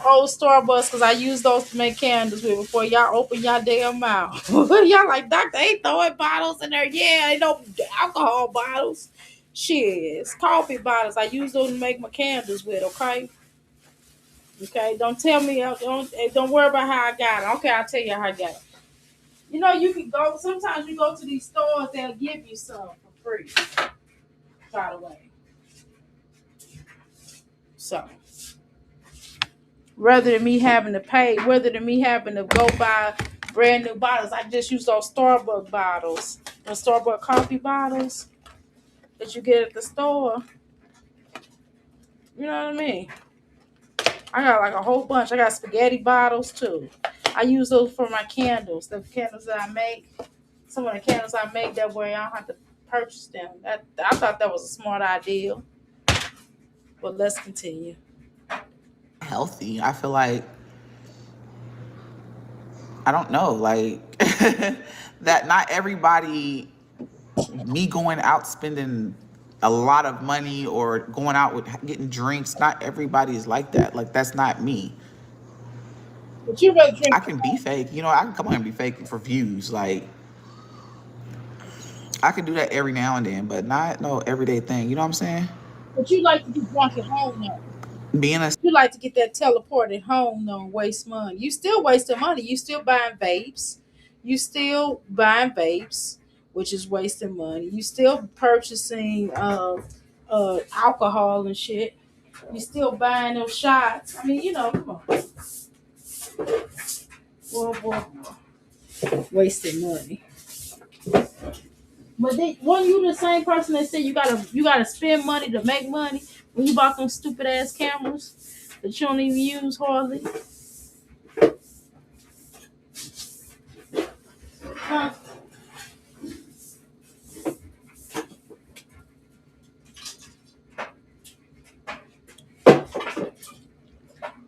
old Starbucks because I use those to make candles with before y'all open y'all damn mouth. Y'all like, Doctor, ain't throwing bottles in there. Yeah, ain't no alcohol bottles. Shit, it's coffee bottles. I use those to make my candles with, okay? Okay, don't tell me, don't worry about how I got it. Okay, I'll tell you how I got it. You know, you can go, sometimes you go to these stores, they'll give you some for free. by the way. So rather than me having to go buy brand new bottles, I just use those Starbucks bottles, the Starbucks coffee bottles that you get at the store. You know what I mean? I got like a whole bunch. I got spaghetti bottles too. I use those for my candles. The candles that I make. Some of the candles I make that way I don't have to purchase them. I thought that was a smart idea. But let's continue. Healthy. I feel like I don't know, like that not everybody me going out spending a lot of money or going out with getting drinks, not everybody is like that. Like that's not me. But you rather drink. I can be fake. You know, I can come on and be fake for views. Like I can do that every now and then, but not no everyday thing. You know what I'm saying? But you like to be drunk at home though. Being a You like to get that teleport at home though and waste money. You still wasting money. You still buying vapes. You still buying vapes, which is wasting money. You still purchasing alcohol and shit. You still buying those shots. I mean, come on. Boy. Wasting money. But weren't you the same person that said you gotta spend money to make money when you bought them stupid ass cameras that you don't even use hardly? Huh?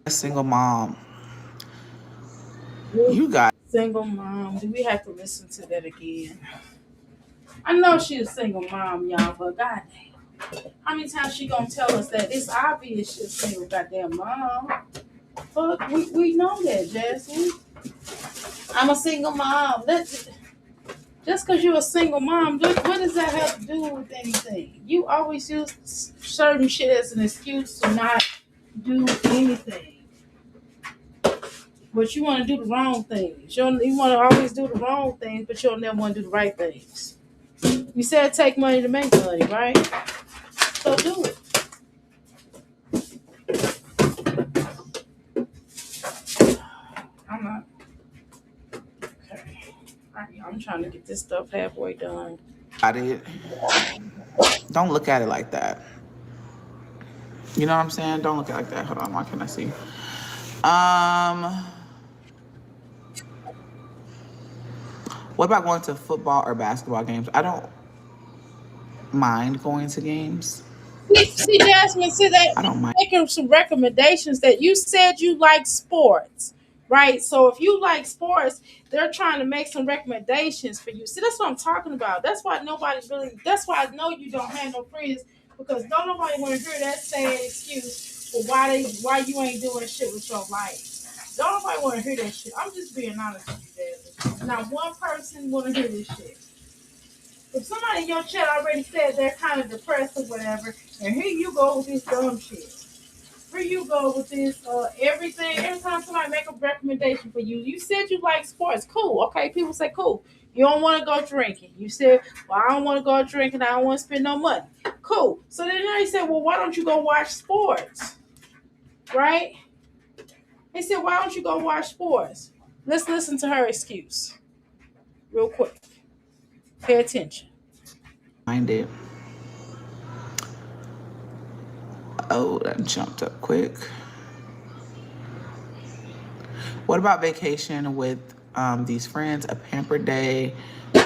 single mom, you got Single mom. Do we have to listen to that again? I know she's a single mom, y'all, but goddamn. How many times she gonna tell us that? It's obvious she's a single goddamn mom. Fuck, we know that, Jazzy. I'm a single mom. Just because you're a single mom, what does that have to do with anything? You always use certain shit as an excuse to not do anything. But you want to do the wrong things. You want to always do the wrong things, but you'll never want to do the right things. You said take money to make money, right? So do it. I'm not. Okay. I'm trying to get this stuff halfway done. it. Don't look at it like that. You know what I'm saying? Don't look at it like that. Hold on, why can't I see? What about going to football or basketball games? I don't mind going to games. See, Jasmine, I don't mind. making some recommendations that you said you like sports, right? So if you like sports, they're trying to make some recommendations for you. See, that's what I'm talking about. That's why that's why I know you don't have no friends because don't nobody want to hear that sad excuse for why you ain't doing shit with your life. Don't nobody want to hear that shit. I'm just being honest with you, Jasmine. Not one person want to hear this shit. If somebody in your chat already said they're kind of depressed or whatever, and here you go with this dumb shit. Here you go with this everything. Every time somebody make a recommendation for you, you said you like sports. Cool. Okay, people say cool. You don't want to go drinking. You said, well, I don't want to go drinking. I don't want to spend no money. Cool. So then they said, well, why don't you go watch sports? Right? They said, why don't you go watch sports? Let's listen to her excuse real quick. Pay attention. Mind it. Oh, that jumped up quick. What about vacation with these friends? A pampered day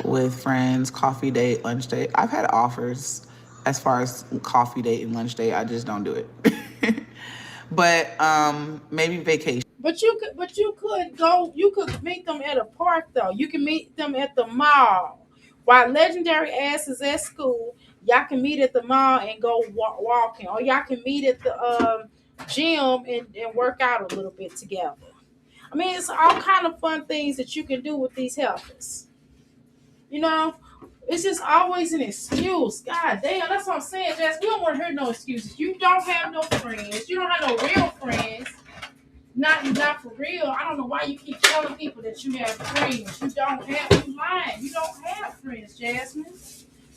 with friends, coffee date, lunch date. I've had offers as far as coffee date and lunch date. I just don't do it. But maybe vacation. But you could meet them at a park though. You can meet them at the mall. While legendary ass is at school, y'all can meet at the mall and go walking. Or y'all can meet at the gym and work out a little bit together. I mean, it's all kind of fun things that you can do with these helpers. You know? It's just always an excuse. God damn, that's what I'm saying, Jess. We don't want to hear no excuses. You don't have no friends. You don't have no real friends. Not for real. I don't know why you keep telling people that you have friends. You don't have. You lying. You don't have friends, Jasmine.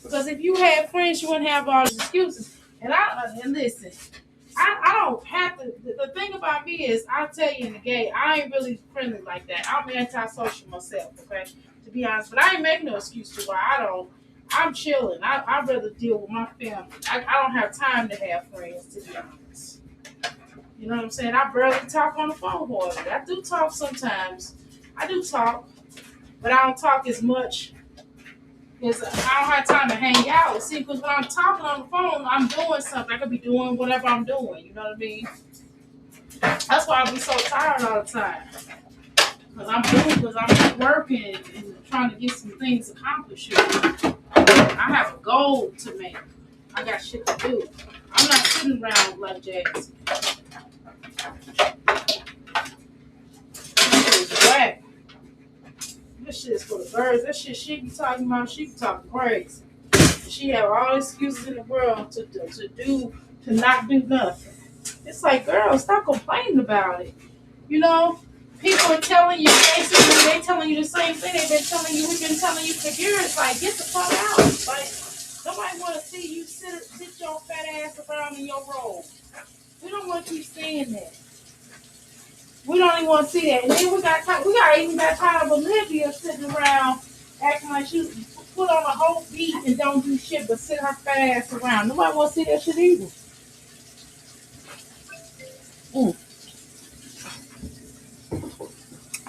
Because if you had friends, you wouldn't have all these excuses. And listen, I don't have to. The thing about me is, I'll tell you in the game, I ain't really friendly like that. I'm antisocial myself, okay? To be honest, but I ain't making no excuse to why I don't. I'm chilling. I'd rather deal with my family. I don't have time to have friends, to be honest. You know what I'm saying? I barely talk on the phone hardly. I do talk sometimes. I do talk, but I don't talk as much because I don't have time to hang out. See, because when I'm talking on the phone, I'm doing something. I could be doing whatever I'm doing. You know what I mean? That's why I be so tired all the time. Because I'm working and trying to get some things accomplished. I have a goal to make. I got shit to do. I'm not sitting around like Jazzy. This shit is whack. This shit is for the birds. That shit she be talking about, she be talking crazy. She have all the excuses in the world to not do nothing. It's like, girl, stop complaining about it. You know, people are telling you basically they telling you the same thing they've been telling you. We've been telling you for years. Like, get the fuck out. Like, nobody want to see you sit your fat ass around in your robe. We don't want to keep seeing that. We don't even want to see that. And then we got even got tired of Olivia sitting around acting like she put on a whole beat and don't do shit but sit her fat ass around. Nobody want to see that shit either.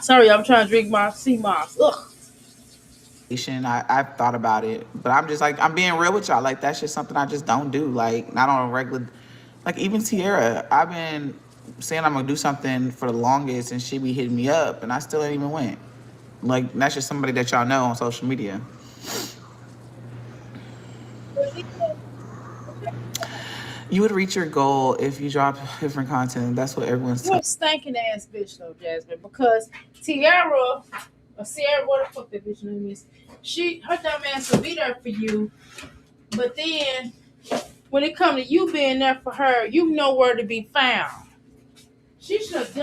Sorry, I'm trying to drink my sea moss. Ugh. I've thought about it, but I'm just like, I'm being real with y'all. Like, that's just something I just don't do. Like, not on a regular. Like, even Tierra, I've been saying I'm gonna do something for the longest, and she be hitting me up, and I still ain't even went. Like, that's just somebody that y'all know on social media. You would reach your goal if you drop different content. That's what everyone's You're telling. a stinking ass bitch though, Jasmine, because Tierra or Sierra, what the fuck that bitch name is, her dumb ass will be there for you, but then when it come to you being there for her, you know where to be found. She should have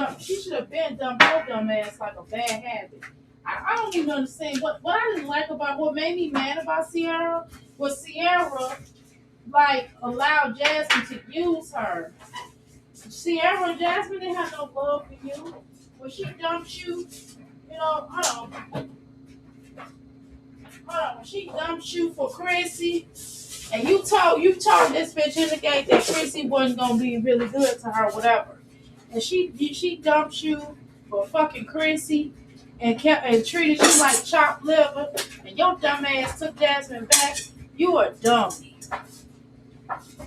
been dumped her dumb ass like a bad habit. I don't even understand what I didn't like about what made me mad about Sierra was Sierra like allowed Jasmine to use her. Sierra and Jasmine didn't have no love for you. When she dumped you, you know, when she dumped you for Chrissy, and you told this bitch in the gate that Chrissy wasn't gonna be really good to her, whatever. And she dumped you for fucking Chrissy and treated you like chopped liver, and your dumb ass took Jasmine back. You a dummy.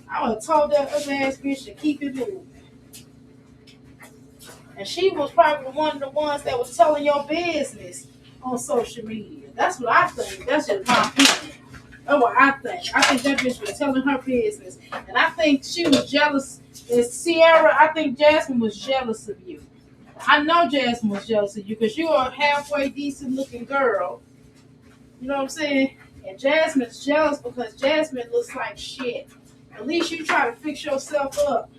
I would have told that other ass bitch to keep it moving. And she was probably one of the ones that was telling your business on social media. That's what I think. That's just my opinion. That's what I think. I think that bitch was telling her business. And I think she was jealous. As Sierra, I think Jasmine was jealous of you. I know Jasmine was jealous of you because you're a halfway decent looking girl. You know what I'm saying? And Jasmine's jealous because Jasmine looks like shit. At least you try to fix yourself up.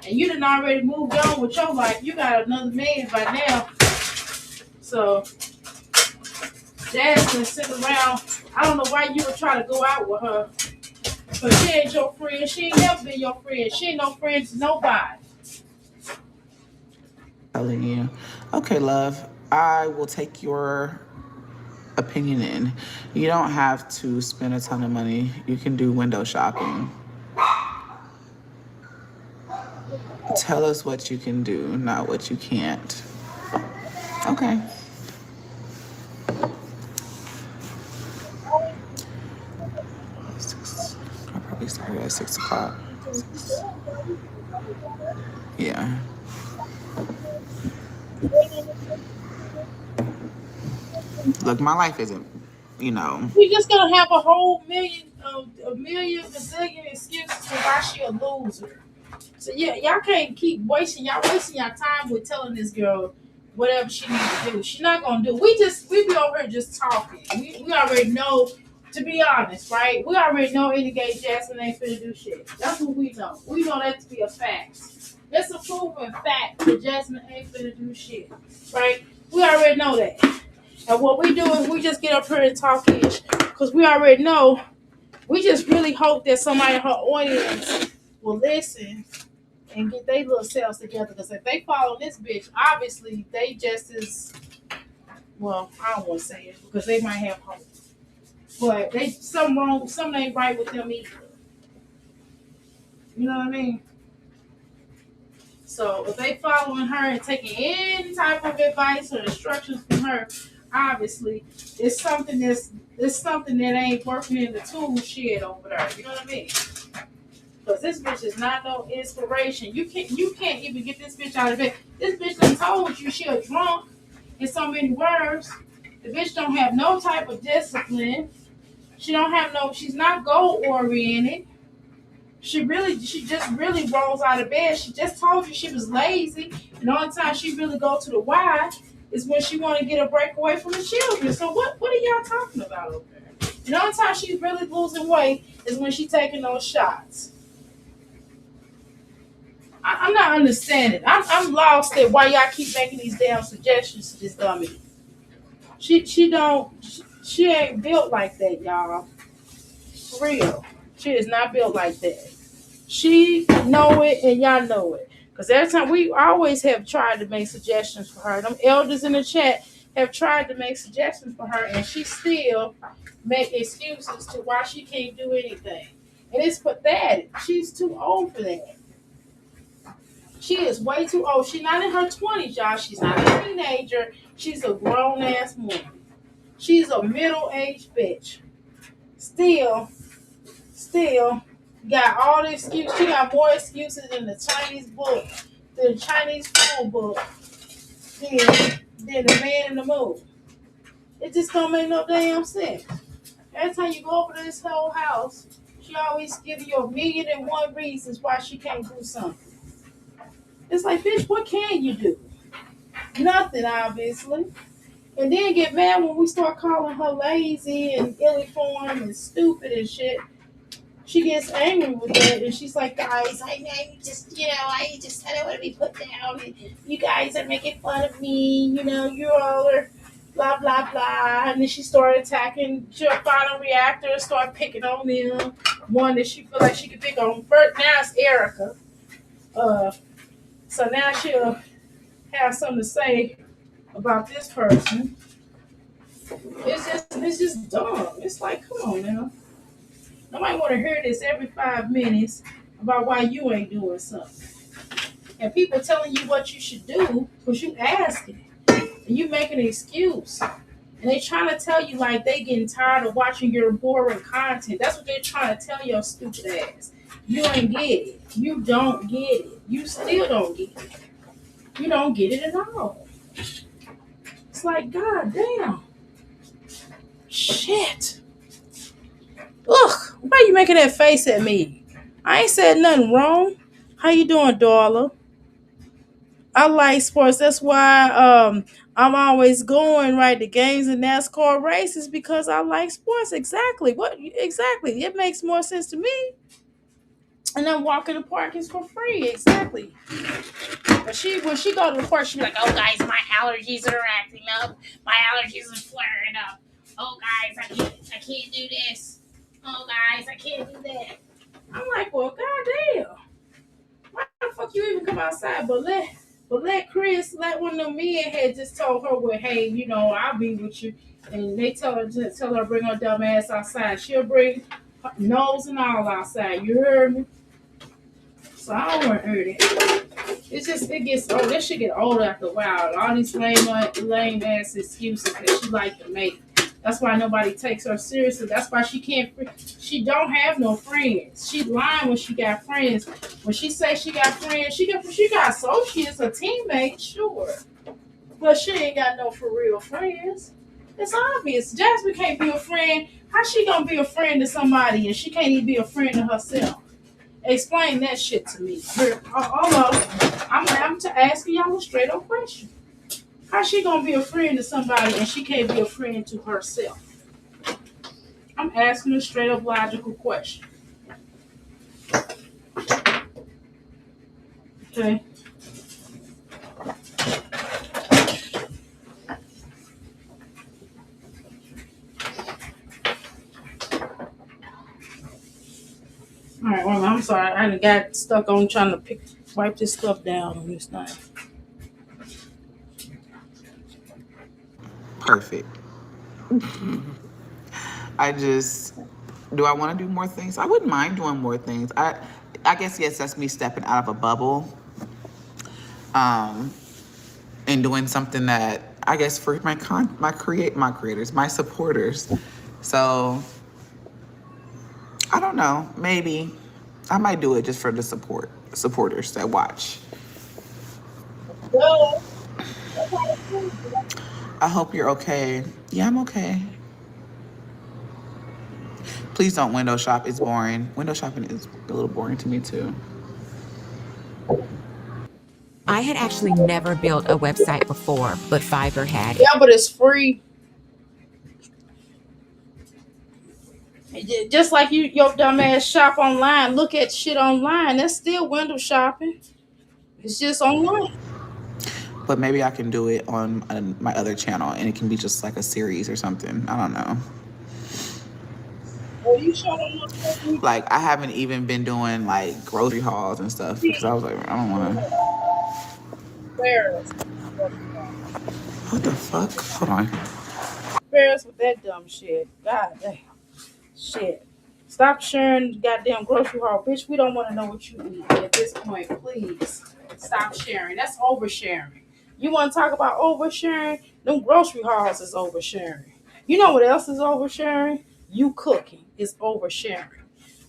And you done already moved on with your life. You got another man by now. So, Jasmine sitting around. I don't know why you would try to go out with her. But she ain't your friend. She ain't never been your friend. She ain't no friend to nobody. Telling you. Okay, love. I will take your opinion in. You don't have to spend a ton of money. You can do window shopping. Tell us what you can do, not what you can't. Okay. I probably started at 6 o'clock. Yeah. Look, my life isn't, you know. We just gonna have a million gazillion excuses for why she a loser. So yeah, y'all can't keep wasting your time with telling this girl whatever she needs to do. She's not gonna do. We be over here just talking. We already know. To be honest, right? We already know any gay Jasmine ain't finna do shit. That's what we know. We know that to be a fact. It's a proven fact that Jasmine ain't finna do shit, right? We already know that. And what we do is we just get up here and talk ish, because we already know We just really hope that somebody in her audience will listen and get their little selves together. Because if they follow this bitch, obviously they just as well. I don't want to say it because they might have hope, but they something wrong, something ain't right with them either. You know what I mean? So if they following her and taking any type of advice or instructions from her, obviously it's something that ain't working in the tool shed over there. You know what I mean? Because this bitch is not no inspiration. You can't even get this bitch out of bed. This bitch done told you she a drunk in so many words. The bitch don't have no type of discipline. She don't have no. She's not goal oriented. She just really rolls out of bed. She just told you she was lazy, and the only time she really go to the Y is when she want to get a break away from the children. So what are y'all talking about over there? And the only time she's really losing weight is when she taking those shots. I'm not understanding. I'm lost at why y'all keep making these damn suggestions to this dummy. She ain't built like that, y'all. For real. She is not built like that. She know it and y'all know it. Because every time we always have tried to make suggestions for her. Them elders in the chat have tried to make suggestions for her and she still make excuses to why she can't do anything. And it's pathetic. She's too old for that. She is way too old. She's not in her 20s, y'all. She's not a teenager. She's a grown ass woman. She's a middle-aged bitch. Still got all the excuses. She got more excuses in the Chinese book, the Chinese food book, than the man in the moon. It just don't make no damn sense. Every time you go over to this whole house, she always give you 1,000,001 reasons why she can't do something. It's like, bitch, what can you do? Nothing, obviously. And then get mad when we start calling her lazy and ill-informed and stupid and shit. She gets angry with that, and she's like, guys, I don't want to be put down. And you guys are making fun of me. You know, you all are blah, blah, blah. And then she started attacking her final reactor and started picking on them. One that she feel like she could pick on. First, now it's Erica. So now she'll have something to say about this person. It's just dumb. It's like, come on now. Nobody want to hear this every 5 minutes about why you ain't doing something. And people telling you what you should do because you asking. And you making an excuse. And they trying to tell you like they getting tired of watching your boring content. That's what they're trying to tell your stupid ass. You ain't get it. You don't get it. You still don't get it. You don't get it at all. It's like, god damn. Shit. Ugh, why you making that face at me? I ain't said nothing wrong. How you doing, Darla? I like sports. That's why I'm always going right to games and NASCAR races because I like sports. Exactly. What exactly? It makes more sense to me. And then walking the park is for free. Exactly. But when she go to the park, she be like, "Oh guys, my allergies are acting up. My allergies are flaring up. Oh guys, I can't do this. Oh guys, I can't do that." I'm like, well, goddamn. Why the fuck you even come outside? But let Chris, let one of them men had just told her, well, hey, you know, I'll be with you. And they tell her bring her dumb ass outside. She'll bring her nose and all outside. You heard me? So I don't want to hear that. It gets old. That shit get old after a while. All these lame ass excuses that she like to make. That's why nobody takes her seriously. That's why she don't have no friends. She lying when she got friends. When she say she got friends, she got associates or teammates, sure. But she ain't got no for real friends. It's obvious. Jasmine can't be a friend. How she gonna be a friend to somebody and she can't even be a friend to herself? Explain that shit to me. I'm asking y'all a straight up question. How she gonna be a friend to somebody and she can't be a friend to herself? I'm asking a straight up logical question. Okay. sorry. I got stuck on trying to wipe this stuff down on this thing. Perfect. I just do I want to do more things? I wouldn't mind doing more things. I guess yes, that's me stepping out of a bubble. And doing something that I guess for my creators, my supporters. So I don't know. Maybe I might do it just for the supporters that watch. Well, I hope you're okay. Yeah, I'm okay. Please don't window shop. It's boring. Window shopping is a little boring to me too. I had actually never built a website before, but Fiverr had it. yeah, but it's free. Just like your dumb ass shop online. Look at shit online. That's still window shopping. It's just online. But maybe I can do it on my other channel, and it can be just like a series or something. I don't know. Well, you showed them. Like I haven't even been doing like grocery hauls and stuff because I was like, I don't want to. Embarrassed. What the fuck? Hold on. Embarrassed with that dumb shit. God damn. Shit. Stop sharing goddamn grocery haul. Bitch, we don't want to know what you eat at this point. Please. Stop sharing. That's oversharing. You want to talk about oversharing? Them grocery hauls is oversharing. You know what else is oversharing? You cooking is oversharing.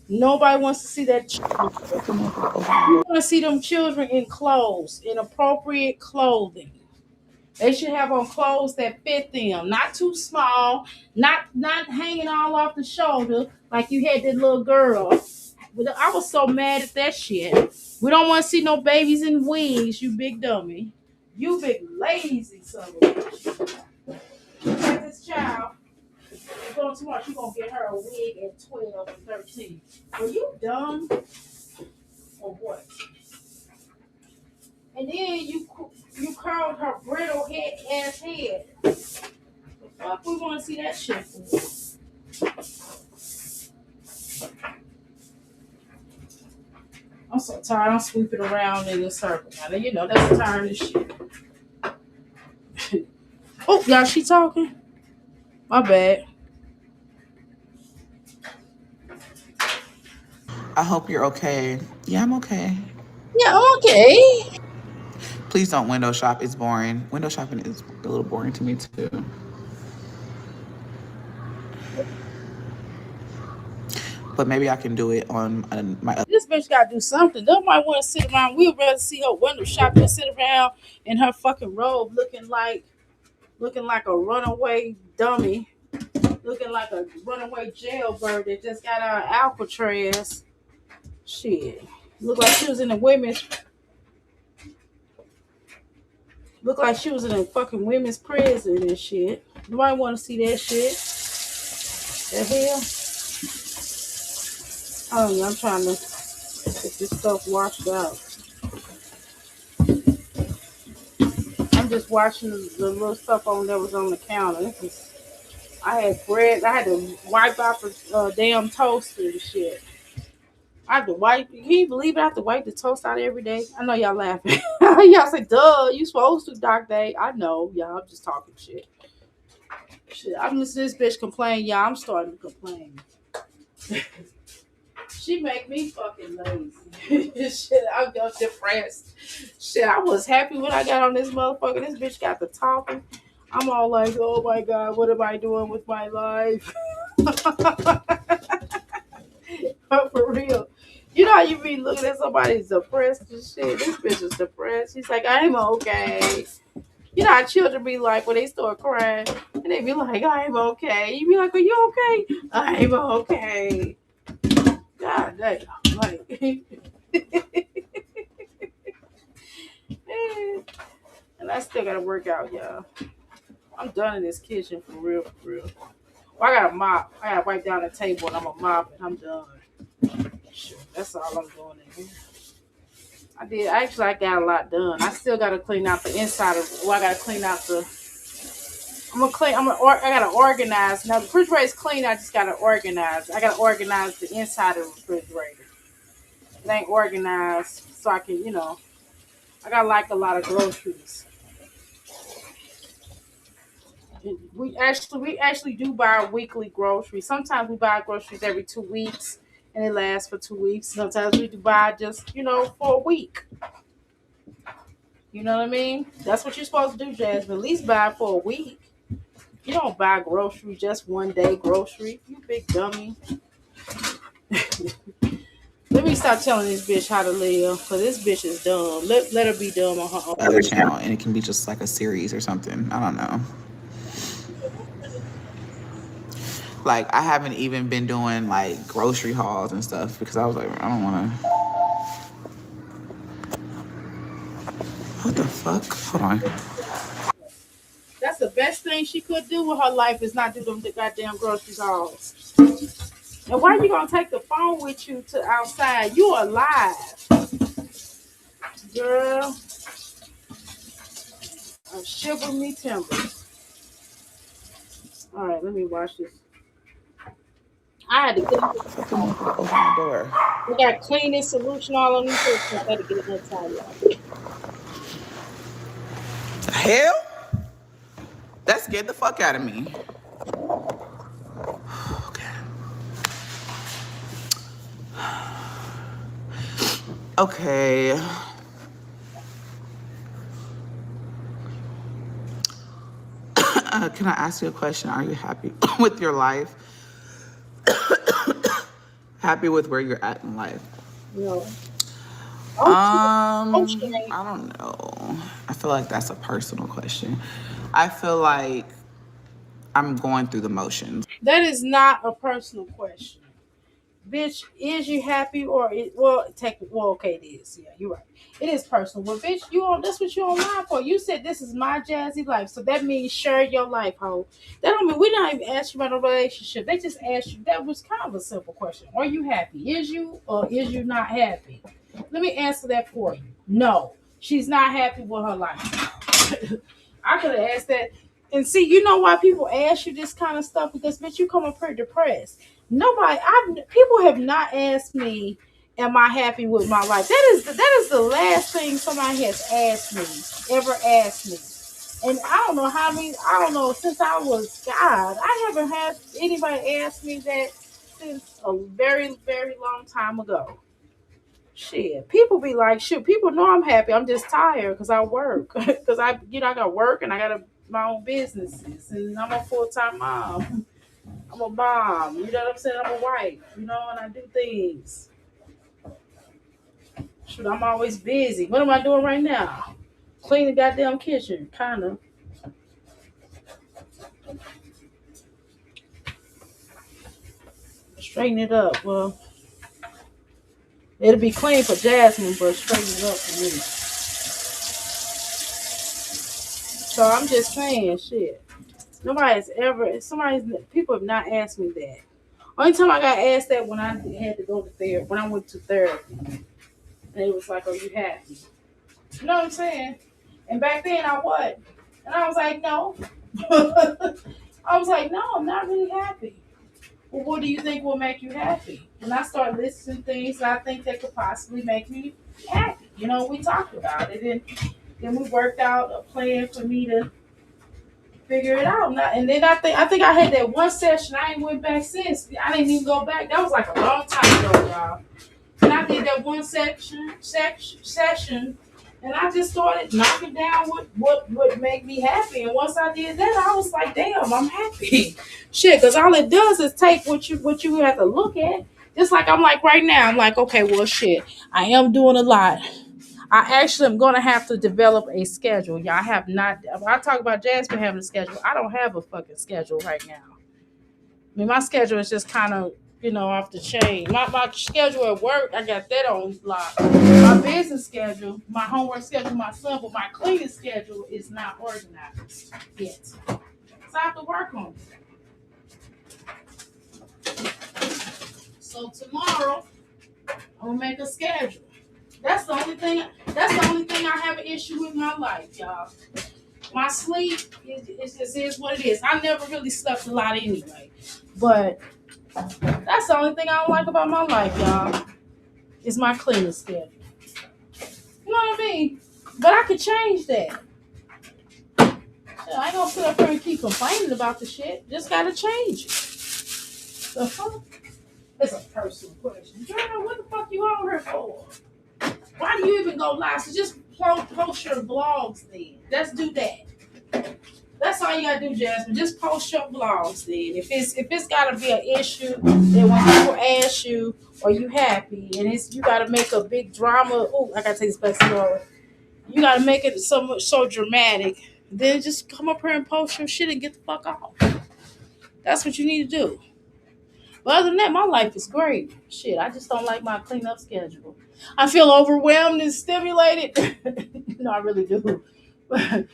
Nobody wants to see that. You want to see them children in clothes, in appropriate clothing. They should have on clothes that fit them, not too small, not hanging all off the shoulder like you had that little girl. But I was so mad at that shit. We don't want to see no babies in wigs, you big dummy. You big lazy son of a bitch. Like this child, going tomorrow, she gonna get her a wig at 12 and 13. Are you dumb or what? And then you curled her brittle ass head. The fuck we want to see that shit for? I'm so tired. I'm sweeping around in a circle. Now, you know that's tired of shit. Oh, y'all, she talking? My bad. I hope you're okay. Yeah, I'm okay. Yeah, okay. Please don't window shop. It's boring. Window shopping is a little boring to me too. But maybe I can do it on my other. This bitch gotta do something. Nobody want to sit around. We'd rather see her window shop than sit around in her fucking robe, looking like a runaway dummy, looking like a runaway jailbird that just got out of Alcatraz. Shit, look like she was in the women's. Look like she was in a fucking women's prison and shit. Nobody want to see that shit. The hell? Oh, yeah, I'm trying to get this stuff washed out. I'm just watching the little stuff on that was on the counter. I had bread. I had to wipe out the damn toaster and shit. I have to wipe. Can you believe it? I have to wipe the toast out every day. I know y'all laughing. Y'all say, duh, you supposed to, Doc Day. I know, y'all. I'm just talking shit. Shit, I'm listening to this bitch complain. Yeah, I'm starting to complain. She make me fucking lazy. Shit, I'm just depressed. Shit, I was happy when I got on this motherfucker. This bitch got the talking. I'm all like, oh my God, what am I doing with my life? For real. You know how you be looking at somebody depressed and shit? This bitch is depressed. She's like, I'm okay. You know how children be like when they start crying and they be like, I'm okay. You be like, are you okay? I'm okay. God damn. Like, and I still gotta work out, y'all. I'm done in this kitchen for real, for real. Well, I gotta mop. I gotta wipe down the table and I'm gonna mop and I'm done. Sure, that's all I'm doing in here. I got a lot done. I still gotta clean out the inside of. Well, I gotta clean out the. I gotta organize. Now the refrigerator's clean. I just gotta organize. I gotta organize the inside of the refrigerator. It ain't organized, so I can, I got like a lot of groceries. We actually do buy weekly groceries. Sometimes we buy groceries every 2 weeks, and it lasts for 2 weeks. Sometimes we do buy just for a week. You know what I mean? That's what you're supposed to do, Jasmine. At least buy for a week. You don't buy groceries just one day grocery. You big dummy. Let me stop telling this bitch how to live, because this bitch is dumb. Let her be dumb on her own. Other channel, and it can be just like a series or something. I don't know. Like, I haven't even been doing like grocery hauls and stuff because I was like, I don't want to. What the fuck? Hold on. That's the best thing she could do with her life is not do them the goddamn grocery hauls. And why you gonna take the phone with you to outside? You alive, girl. Shiver me timbers. All right, let me watch this. I had to get Fucking open the door. we got cleaning solution all on these things. I had to get it inside, y'all. The hell? That scared the fuck out of me. Okay. Can I ask you a question? Are you happy with your life? Happy with where you're at in life? No. I don't know. I feel like that's a personal question. I feel like I'm going through the motions. That is not a personal question. Bitch, is you happy okay, it is. Yeah, you're right. It is personal. But bitch, that's what you online for. You said this is my jazzy life. So that means share your life, ho. That don't mean we not even ask you about a relationship. They just asked you. That was kind of a simple question. Are you happy? Is you or is you not happy? Let me answer that for you. No, she's not happy with her life. I could have asked that. And see, you know why people ask you this kind of stuff? Because bitch, you come up here depressed. People have not asked me, am I happy with my life? That is the last thing somebody has ever asked me. And I don't know, since I was God, I haven't had anybody ask me that since a very, very long time ago. Shit, people be like, shoot, people know I'm happy. I'm just tired because I work. Because I got work and I got my own businesses and I'm a full-time mom. I'm a mom, you know what I'm saying? I'm a wife, and I do things. Shoot, I'm always busy. What am I doing right now? Clean the goddamn kitchen, kind of. Straighten it up. Well, it'll be clean for Jasmine, but straighten it up for me. So I'm just saying, shit. People have not asked me that. Only time I got asked that when I had to go to therapy, when I went to therapy. And it was like, are you happy? You know what I'm saying? And back then I was. And I was like, no. I was like, no, I'm not really happy. Well, what do you think will make you happy? And I started listing things that I think that could possibly make me happy. We talked about it. And then we worked out a plan for me to figure it out. And then I think I had that one session. I ain't went back since. I didn't even go back. That was like a long time ago, y'all. And I did that one session, and I just started knocking down what would make me happy. And once I did that, I was like, damn, I'm happy. Shit, because all it does is take what you have to look at. Just like I'm like right now, I'm like, okay, well, shit, I am doing a lot. I actually am going to have to develop a schedule. Y'all have not. I talk about Jasmine having a schedule. I don't have a fucking schedule right now. I mean, my schedule is just kind of, off the chain. My schedule at work, I got that on lock. My business schedule, my homework schedule, my son, but my cleaning schedule is not organized yet. So I have to work on it. So tomorrow, I'm gonna make a schedule. That's the only thing I have an issue with in my life, y'all. My sleep is what it is. I never really slept a lot anyway. But that's the only thing I don't like about my life, y'all. is my cleaning schedule. You know what I mean? But I could change that. I ain't gonna sit up here and keep complaining about the shit. Just gotta change it. The fuck? It's a personal question. Girl, what the fuck you on here for? Why do you even go live? So just post your vlogs then. Let's do that. That's all you gotta do, Jasmine. Just post your vlogs then. If it's gotta be an issue, then when people ask you, are you happy? And it's you gotta make a big drama. Oh, I gotta take this back to you gotta make it so dramatic. Then just come up here and post your shit and get the fuck off. That's what you need to do. But other than that, my life is great. Shit, I just don't like my cleanup schedule. I feel overwhelmed and stimulated. No, I really do. I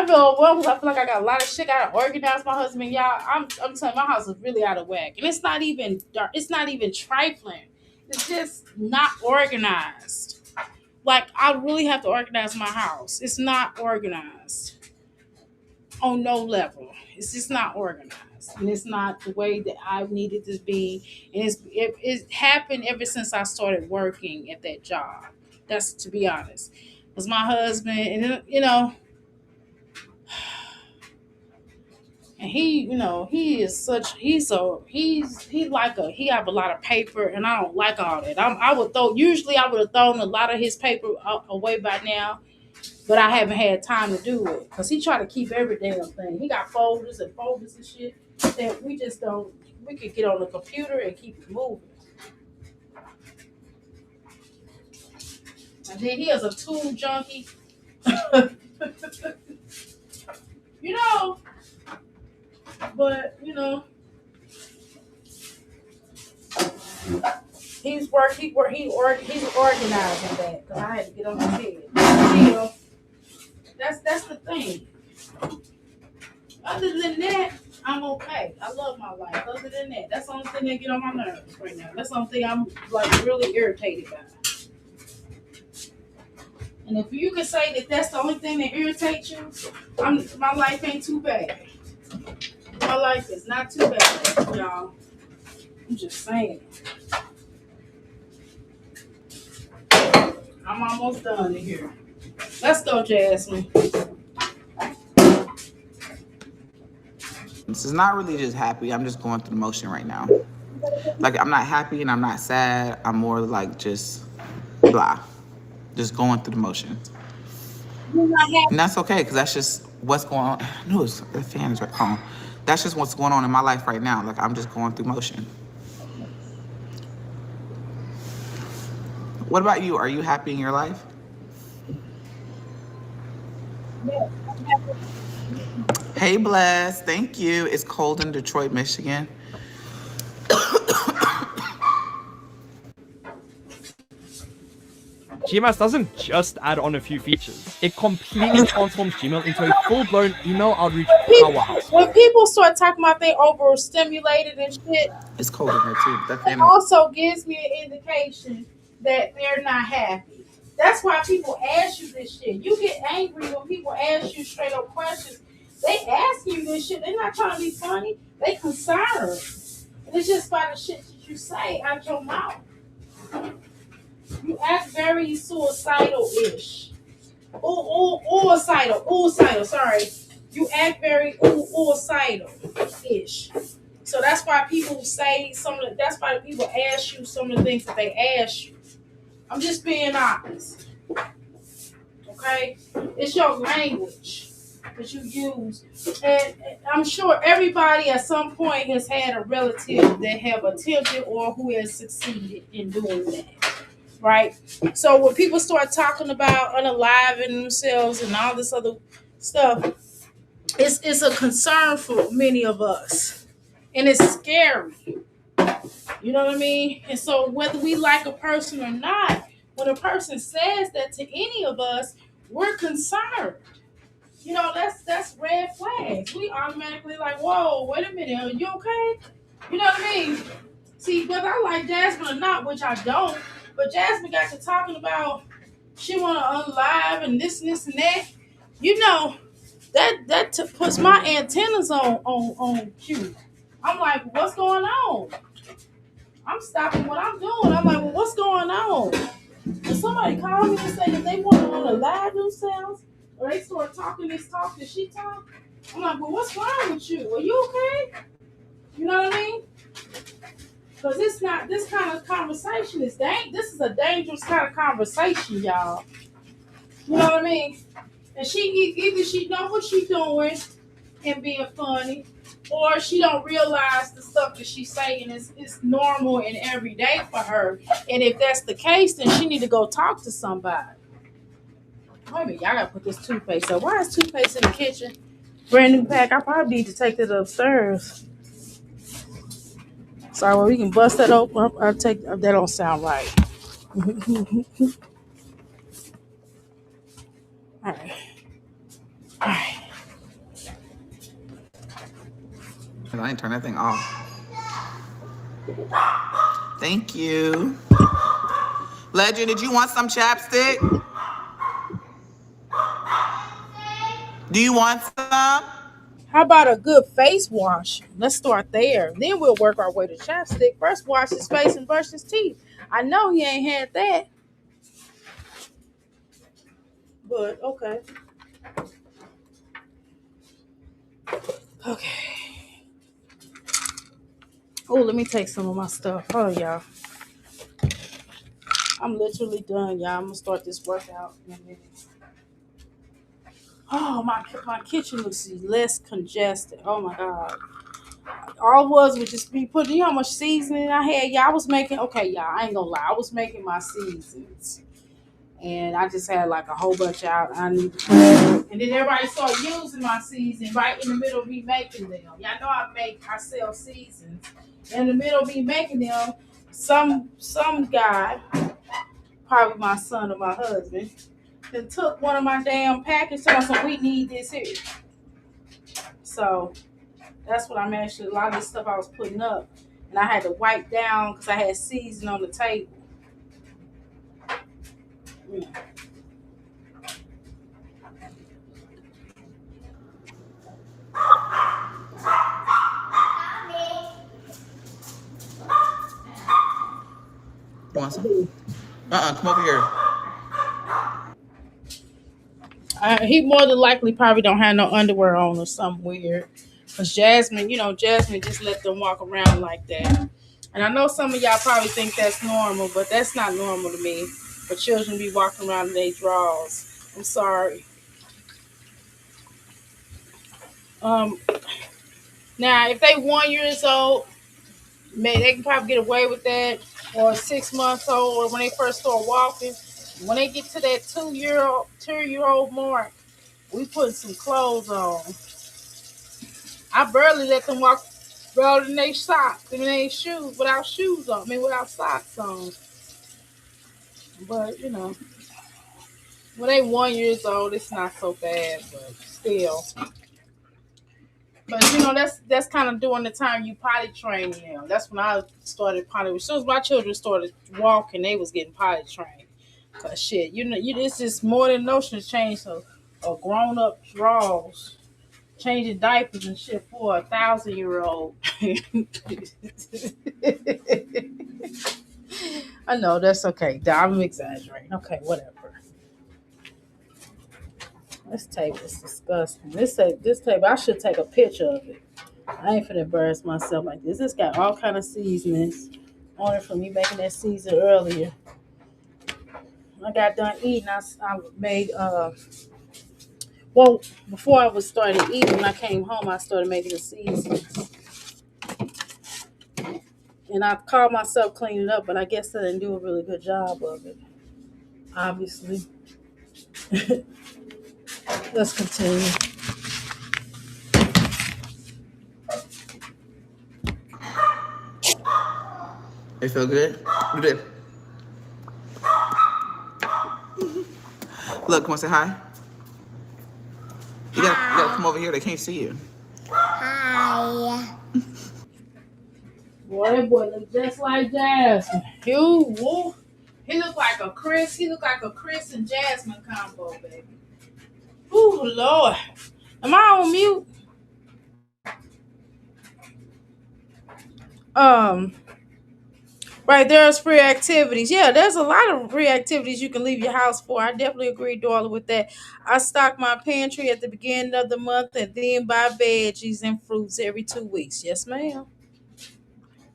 feel overwhelmed because I feel like I got a lot of shit. I gotta organize my husband. Y'all, I'm telling you, my house is really out of whack. And it's not even dark. It's not even trifling. It's just not organized. Like, I really have to organize my house. It's not organized on no level. It's just not organized. And it's not the way that I needed to be. And it happened ever since I started working at that job. That's to be honest. Because my husband, and you know, and he is such, he have a lot of paper, and I don't like all that. I would have thrown a lot of his paper away by now, but I haven't had time to do it because he try to keep every damn thing. He got folders and shit that we just don't. We could get on the computer and keep it moving. And then he is a tool junkie. you know, but he's organizing that because I had to get on his head. Still, that's the thing. Other than that, I'm okay. I love my life. Other than that, that's the only thing that get on my nerves right now. That's the only thing I'm like really irritated by. And if you can say that that's the only thing that irritates you, my life ain't too bad. My life is not too bad, y'all. I'm just saying. I'm almost done in here. Let's go, Jasmine. This is not really just happy. I'm just going through the motion right now. Like, I'm not happy and I'm not sad. I'm more like just blah. Just going through the motion. And that's okay, because that's just what's going on. I knew the fan is right on. That's just what's going on in my life right now. Like, I'm just going through motion. What about you? Are you happy in your life? Hey, Bless. Thank you. It's cold in Detroit, Michigan. GMS doesn't just add on a few features. It completely transforms Gmail into a full-blown email outreach powerhouse. When people start talking about they overstimulated and shit, it's cold in there too. It also gives me an indication that they're not happy. That's why people ask you this shit. You get angry when people ask you straight up questions. They ask you this shit. They're not trying to be funny. They concerned. And it's just by the shit that you say out your mouth. You act very suicidal-ish. Suicidal, sorry. You act very suicidal-ish. So that's why people say that's why people ask you some of the things that they ask you. I'm just being honest. Okay? It's your language that you use. And I'm sure everybody at some point has had a relative that have attempted or who has succeeded in doing that. Right? So when people start talking about unaliving themselves and all this other stuff, it's a concern for many of us. And it's scary. You know what I mean? And so whether we like a person or not, when a person says that to any of us, we're concerned. You know, that's red flags. We automatically like, whoa, wait a minute, are you okay? You know what I mean? See, whether I like Jasmine or not, which I don't, but Jasmine got to talking about she want to unlive and this and that. You know, that puts my antennas on cue. I'm like, what's going on? I'm stopping what I'm doing. I'm like, well, what's going on? And somebody called me and said that they want to live themselves, or they start talking this talk that she talk. I'm like, well, what's wrong with you? Are you okay? You know what I mean? Because it's not this kind of conversation is this is a dangerous kind of conversation, y'all. You know what I mean? And either she know what she's doing and being funny, or she don't realize the stuff that she's saying is normal and everyday for her. And if that's the case, then she need to go talk to somebody. Wait a minute, y'all gotta put this toothpaste up. Why is toothpaste in the kitchen? Brand new pack. I probably need to take it upstairs. Sorry, well, we can bust that open. I'll take that. Don't sound right. All right. All right. I didn't turn that thing off. Thank you. Legend, did you want some chapstick? Do you want some? How about a good face wash? Let's start there. Then we'll work our way to chapstick. First, wash his face and brush his teeth. I know he ain't had that, but okay. Okay. Oh, let me take some of my stuff. Oh, y'all. I'm literally done, y'all. I'm gonna start this workout in a minute. Oh, my kitchen looks less congested. Oh my god. All it was just be putting, you know how much seasoning I had? Y'all, I was making, okay, y'all, I ain't gonna lie. I was making my seasons. And I just had like a whole bunch out. I need to put it. And then everybody started using my season right in the middle of me making them. Y'all know I sell seasons. In the middle of me making them, some guy, probably my son or my husband, then took one of my damn packages and said, we need this here. So that's what I'm actually, a lot of this stuff I was putting up. And I had to wipe down because I had season on the table. Yeah. You want some? Come over here. He more than likely probably don't have no underwear on or something weird. Cause Jasmine, Jasmine just let them walk around like that. And I know some of y'all probably think that's normal, but that's not normal to me. For children to be walking around in their drawers. I'm sorry. Um, Now if they 1 years old, they can probably get away with that, or 6 months old, or when they first start walking. When they get to that 2 year old mark, we put some clothes on. I barely let them walk around in their socks, in their shoes, without shoes on. I mean, without socks on. But when they 1 years old, it's not so bad, but still. But that's kind of during the time you potty training them. That's when I started potty. As soon as my children started walking, they was getting potty trained. Cause shit, it's just more than notion to change a grown up draws, changing diapers and shit for a 1,000-year-old. I know that's okay. I'm exaggerating. Okay, whatever. This table is disgusting. This table, I should take a picture of it. I ain't finna embarrass myself like this. This got all kind of seasonings on it from me making that season earlier. I got done eating. I made well, before I was started eating, when I came home, I started making the seasons. And I called myself cleaning up, but I guess I didn't do a really good job of it. Obviously. Let's continue. They feel good? You did. Look, come on, say hi. You gotta come over here. They can't see you. Hi. Boy, that boy look just like Jasmine. He look like a Chris. He look like a Chris and Jasmine combo, baby. Ooh, Lord. Am I on mute? Right, there's free activities. Yeah, there's a lot of free activities you can leave your house for. I definitely agree, Darla, with that. I stock my pantry at the beginning of the month and then buy veggies and fruits every 2 weeks. Yes, ma'am.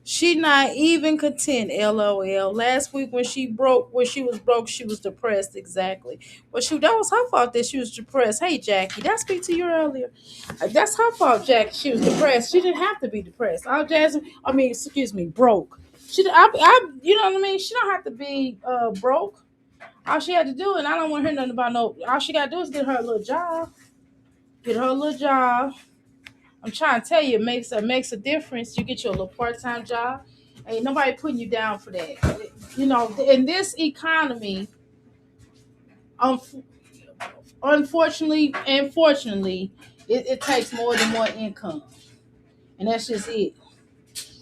She not even content, LOL. Last week when she was broke, she was depressed. Exactly. But that was her fault that she was depressed. Hey, Jackie, did I speak to you earlier? That's her fault, Jackie. She was depressed. She didn't have to be depressed. Excuse me, broke. You know what I mean? She don't have to be broke. All she had to do, and I don't want to hear nothing about no. All she got to do is get her a little job. Get her a little job. I'm trying to tell you, it makes a difference. You get your little part-time job. Ain't nobody putting you down for that. You know, in this economy, um, unfortunately and fortunately, it takes more than one income, and that's just it.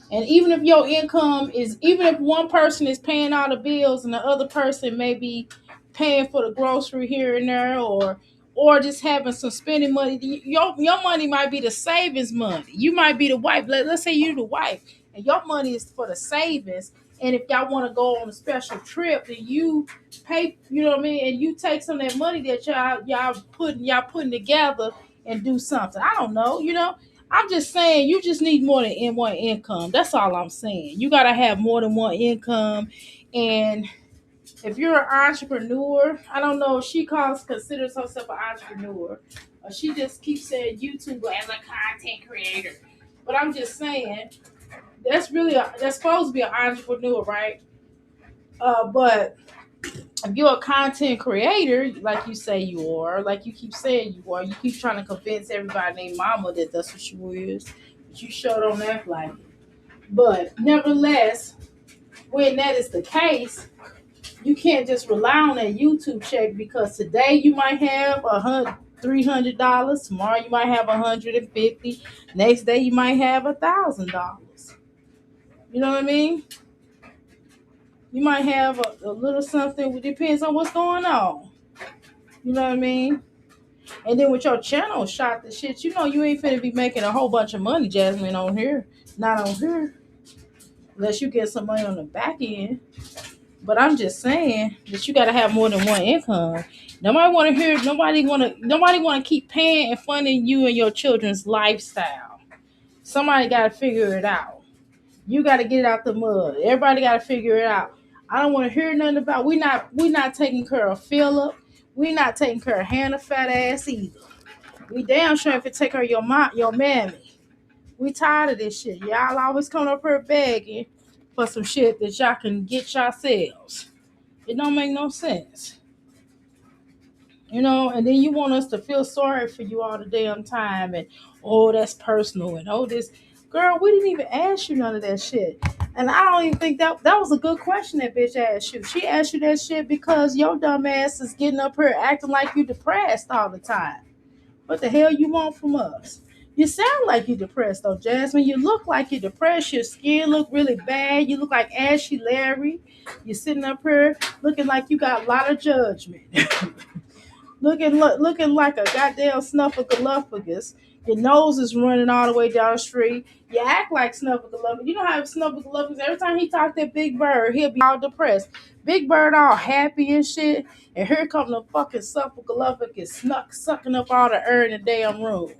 And even if one person is paying all the bills and the other person may be paying for the grocery here and there, or just having some spending money, your money might be the savings money. You might be the wife. Let's say you're the wife, and your money is for the savings. And if y'all want to go on a special trip, then you pay. You know what I mean? And you take some of that money that y'all putting together and do something. I don't know. I'm just saying you just need more than one income. That's all I'm saying. You gotta have more than one income. And if you're an entrepreneur, I don't know if she considers herself an entrepreneur. She just keeps saying YouTuber as a content creator. But I'm just saying that's supposed to be an entrepreneur, right? But if you're a content creator, like you say you are, like you keep saying you are, you keep trying to convince everybody named Mama that that's what you is, but you sure don't act like it. But nevertheless, when that is the case, you can't just rely on that YouTube check because today you might have $300, tomorrow you might have 150, next day you might have $1,000. You know what I mean? You might have a little something. It depends on what's going on. You know what I mean? And then with your channel shot the shit, you ain't finna be making a whole bunch of money, Jasmine, on here. Not on here. Unless you get some money on the back end. But I'm just saying that you gotta have more than one income. Nobody wanna keep paying and funding you and your children's lifestyle. Somebody gotta figure it out. You gotta get it out the mud. Everybody gotta figure it out. I don't wanna hear nothing about we not taking care of Philip. We not taking care of Hannah fat ass either. We damn sure if it take her your mammy. We tired of this shit. Y'all always come up here begging for some shit that y'all can get yourselves. It don't make no sense. And then you want us to feel sorry for you all the damn time and oh that's personal and oh this girl, we didn't even ask you none of that shit. And I don't even think that was a good question that bitch asked you. She asked you that shit because your dumb ass is getting up here acting like you depressed all the time. What the hell you want from us? You sound like you're depressed though, Jasmine. You look like you're depressed. Your skin look really bad. You look like Ashy Larry. You're sitting up here looking like you got a lot of judgment. looking like a goddamn snuffleupagus. Your nose is running all the way down the street. You act like Snuffleupagus. You know how Snuffleupagus, every time he talk that Big Bird, he'll be all depressed. Big Bird all happy and shit. And here comes the fucking Snuffleupagus sucking up all the air in the damn room.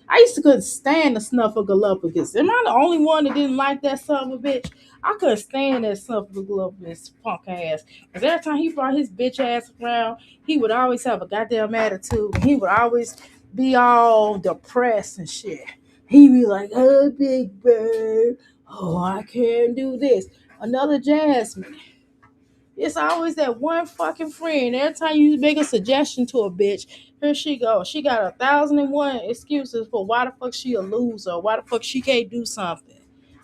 I used to couldn't stand the Snuffleupagus. Am I the only one that didn't like that son of a bitch? I couldn't stand that Snuffleupagus punk ass. Because every time he brought his bitch ass around, he would always have a goddamn attitude. He would always be all depressed and shit. He'd be like, oh, Big Bird. Oh, I can't do this. Another Jasmine. It's always that one fucking friend. Every time you make a suggestion to a bitch, here she goes. She got 1,001 excuses for why the fuck she a loser, why the fuck she can't do something.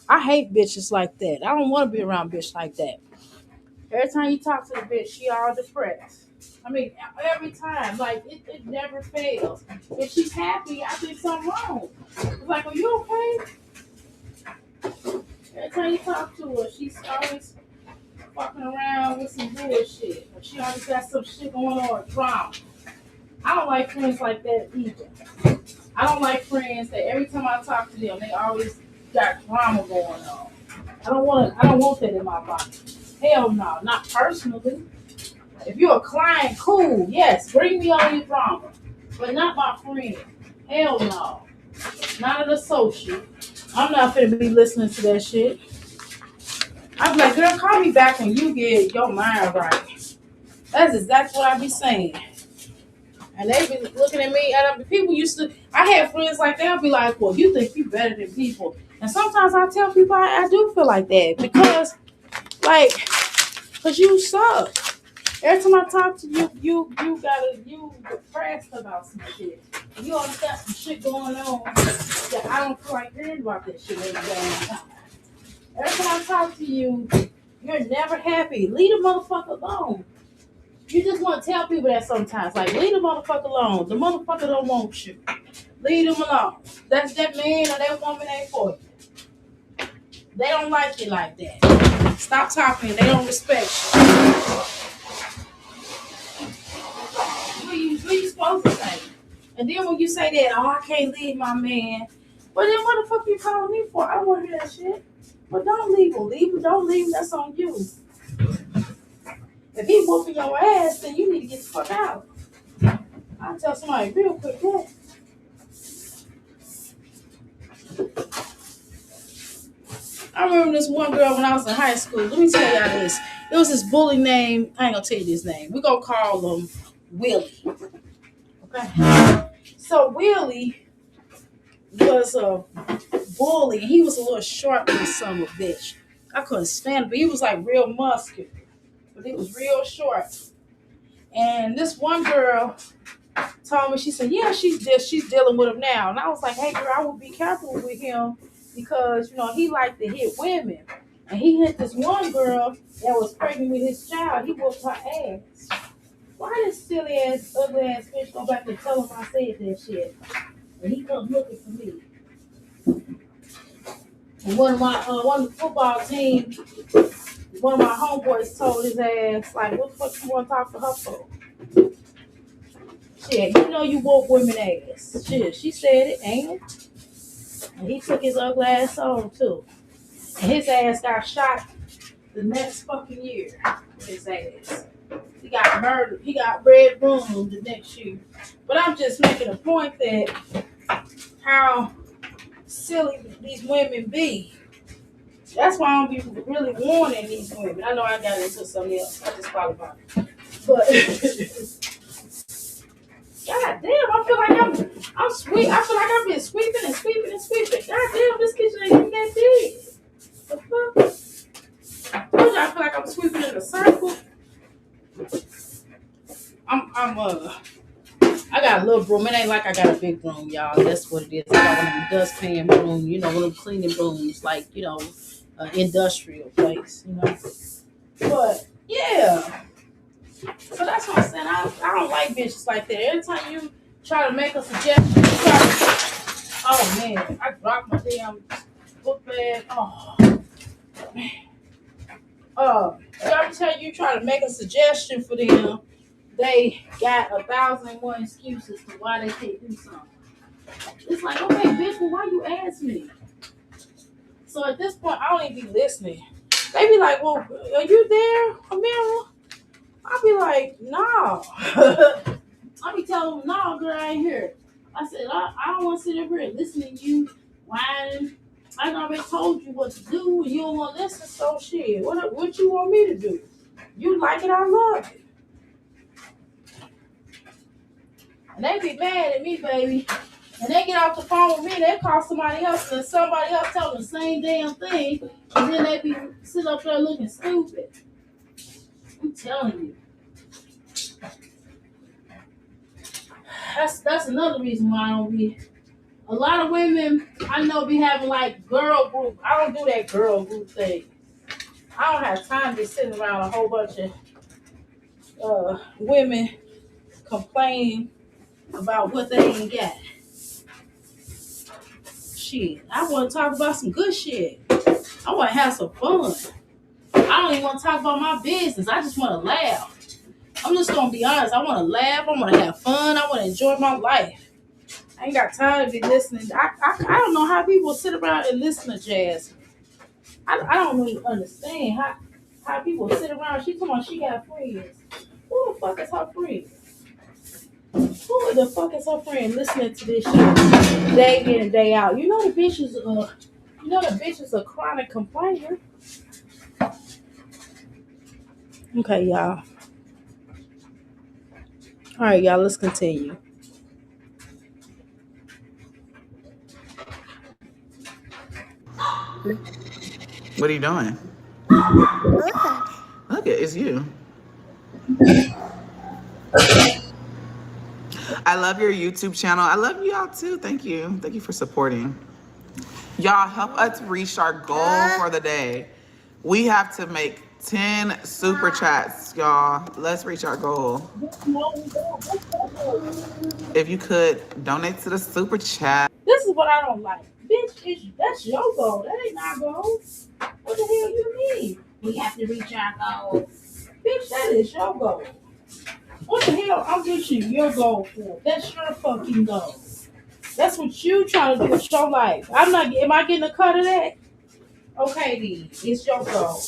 I hate bitches like that. I don't want to be around bitch like that. Every time you talk to the bitch, she all depressed. I mean, every time. Like, it never fails. If she's happy, I think something wrong. It's like, are you okay? Every time you talk to her, she's always fucking around with some bullshit. Or she always got some shit going on, drama. I don't like friends like that either. I don't like friends that every time I talk to them, they always got drama going on. I don't want that in my body. Hell no, not personally. If you're a client, cool. Yes, bring me all your drama. But not my friend. Hell no. Not an associate. I'm not finna be listening to that shit. I'm like, girl, call me back when you get your mind right. That's exactly what I be saying. And they be looking at me, and people used to, I had friends like that, I'll be like, well, you think you better than people. And sometimes I tell people I do feel like that because, like, because you suck. Every time I talk to you, you depressed about some shit. You always got some shit going on that I don't feel like hearing about that shit every day. Every time I talk to you, you're never happy. Leave the motherfucker alone. You just want to tell people that sometimes. Like, leave the motherfucker alone. The motherfucker don't want you. Leave them alone. That's that man or that woman ain't for you. They don't like you like that. Stop talking. They don't respect you. What you supposed to say? And then when you say that, oh, I can't leave my man. Well, then what the fuck you calling me for? I don't want to hear that shit. But don't leave him. Leave him. Don't leave him. That's on you. If he whooping your ass, then you need to get the fuck out. I'll tell somebody real quick that. I remember this one girl when I was in high school. Let me tell y'all this. There was this bully named, I ain't gonna tell you his name. We're gonna call him Willie. Okay. So Willie was a bully. He was a little short little son of a bitch. I couldn't stand him, but he was like real muscular. But he was real short. And this one girl told me, she said, yeah, she's dealing with him now. And I was like, hey girl, I would be careful with him because, you know, he liked to hit women. And he hit this one girl that was pregnant with his child. He whooped her ass. Why this silly ass, ugly ass bitch go back and tell him I said that shit? And he comes looking for me. And one of the football team, one of my homeboys told his ass, like, what the fuck you want to talk to her for? Shit, you know you whoop women ass. Shit, she said it, ain't it? And he took his ugly ass on too. And his ass got shot the next fucking year. His ass. He got murdered. He got red room the next year. But I'm just making a point that how silly these women be. That's why I don't be really warning these women. I know I got into something else. I just thought about it. But God damn, I feel like I'm sweet. I feel like I've been sweeping and sweeping and sweeping. God damn, this kitchen ain't even that big. The fuck? I told you I feel like I'm sweeping in a circle. I got a little broom. It ain't like I got a big broom, y'all. That's what it is. I got one of them dustpan broom, you know, one of them cleaning brooms, like, you know, industrial place, you know. But yeah. So that's what I'm saying. I don't like bitches like that. Every time you try to make a suggestion, oh man, I dropped my damn book bag. Oh man. Every time you try to make a suggestion for them, they got 1,001 excuses to why they can't do something. It's like, okay, bitch, well, why you ask me? So at this point, I don't even be listening. They be like, well, are you there, Amira? I'll be like, no. I'll be telling them, no, girl, I ain't here. I said, I don't want to sit up here and listen to you whining. I already told you what to do, and you don't want to listen, so shit. What you want me to do? You like it, I love it. And they be mad at me, baby. And they get off the phone with me, they call somebody else, and somebody else tell them the same damn thing, and then they be sitting up there looking stupid. I'm telling you. That's another reason why I don't be. A lot of women I know be having like girl group. I don't do that girl group thing. I don't have time to be sitting around a whole bunch of women complaining about what they ain't got. Shit, I want to talk about some good shit. I want to have some fun. I don't even want to talk about my business. I just want to laugh. I'm just going to be honest. I want to laugh. I want to have fun. I want to enjoy my life. I ain't got time to be listening. I don't know how people sit around and listen to Jazzy. I don't really understand how people sit around. She come on, she got friends. Who the fuck is her friend? Who the fuck is her friend listening to this shit day in and day out? You know the bitch is a chronic complainer. Okay, y'all. All right, y'all. Let's continue. What are you doing? Look, it's you. I love your YouTube channel. I love y'all too. Thank you. Thank you for supporting. Y'all help us reach our goal for the day. We have to make 10 super chats, y'all. Let's reach our goal. If you could donate to the super chat. This is what I don't like. Bitch, that's your goal. That ain't my goal. What the hell you mean? We have to reach our goal. Bitch, that is your goal. What the hell I'm reaching your goal for? That's your fucking goal. That's what you trying to do with your life. Am I getting a cut of that? Okay then. It's your goal.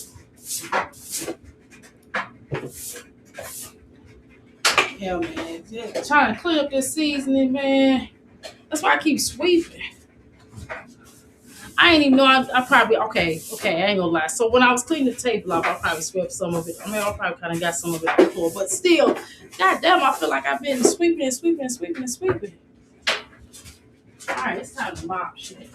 Yeah, man. Trying to clean up this seasoning, man. That's why I keep sweeping. I ain't even know I probably okay, I ain't gonna lie. So when I was cleaning the table off, I probably swept some of it. I mean, I probably kind of got some of it before, but still, goddamn, I feel like I've been sweeping and sweeping and sweeping and sweeping. All right, it's time to mop shit.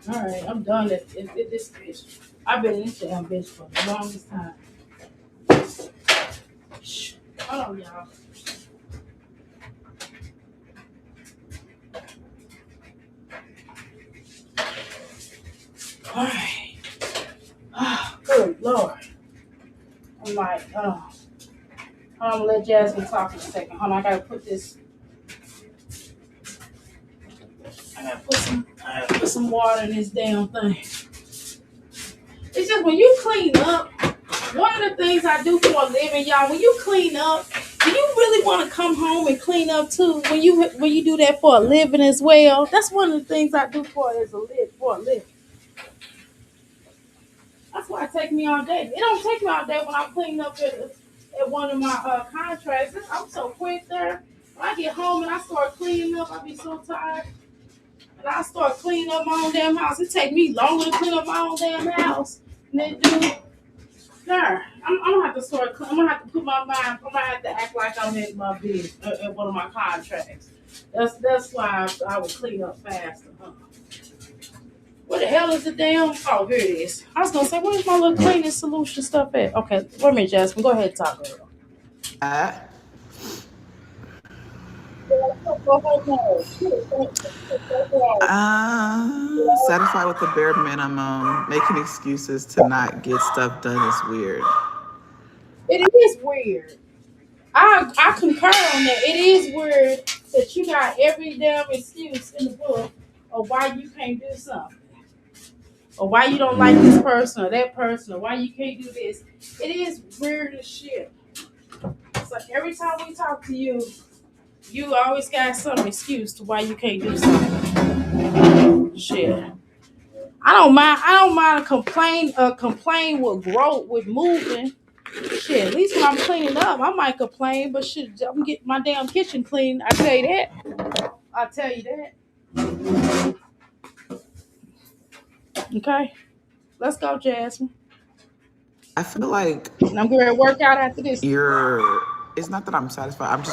All right, I'm done at this bitch. I've been in this damn bitch for the longest time. Shh. Hold on, y'all. All right. Oh, good Lord. I'm like, oh. I'm gonna let Jasmine talk in a second. Hold on, I gotta put some water in this damn thing. It's just when you clean up, one of the things I do for a living, y'all, when you clean up, do you really want to come home and clean up too? When you do that for a living as well, that's one of the things I do for a living. That's why it takes me all day. It don't take me all day when I'm cleaning up at one of my contracts. I'm so quick there. When I get home and I start cleaning up, I be so tired. And I start cleaning up my own damn house. It take me longer to clean up my own damn house than it do. Sure, I'm gonna have to start. I'm gonna have to put my mind. I'm gonna have to act like I'm at my bid at one of my contracts. That's why I would clean up faster. Huh? Where the hell is the damn? Oh, here it is. I was gonna say, where's my little cleaning solution stuff at? Okay, wait a minute, Jasmine. Go ahead and talk, girl. Satisfied with the bare minimum. Making excuses to not get stuff done is weird. It is weird. I concur on that. It is weird that you got every damn excuse in the book of why you can't do something. Or why you don't like this person or that person, or why you can't do this. It is weird as shit. It's like every time we talk to you, you always got some excuse to why you can't do something. Shit. I don't mind a complain with growth with moving. Shit, at least when I'm cleaning up, I might complain, but shit, I'm getting my damn kitchen clean. I tell you that. I tell you that. Okay. Let's go, Jasmine. I feel like And I'm going to work out after this. it's not that I'm satisfied.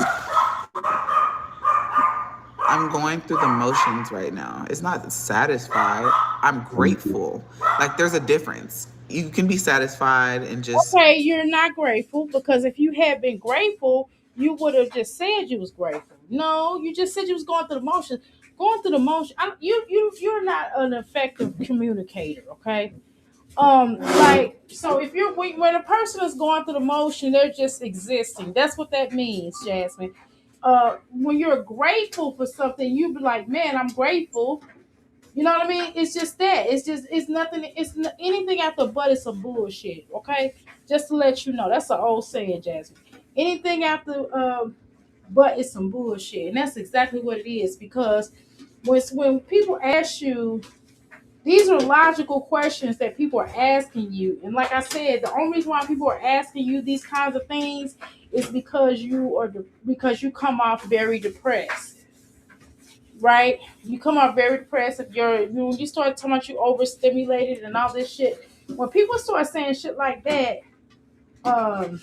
I'm going through the motions right now. It's not satisfied. I'm grateful. Like there's a difference. You can be satisfied and just. Okay, you're not grateful because if you had been grateful, you would have just said you was grateful. No, you just said you was going through the motions. Going through the motion. You're not an effective communicator. Okay. Like so, if when a person is going through the motion, they're just existing. That's what that means, Jasmine. When you're grateful for something, you be like, man, I'm grateful. You know what I mean? It's just that. It's nothing. Anything after but is some bullshit. Okay, just to let you know, that's an old saying, Jasmine. Anything after but is some bullshit, and that's exactly what it is because when people ask you, these are logical questions that people are asking you. And like I said, the only reason why people are asking you these kinds of things is because because you come off very depressed, right? You come off very depressed. If you start talking about you overstimulated and all this shit. When people start saying shit like that, um,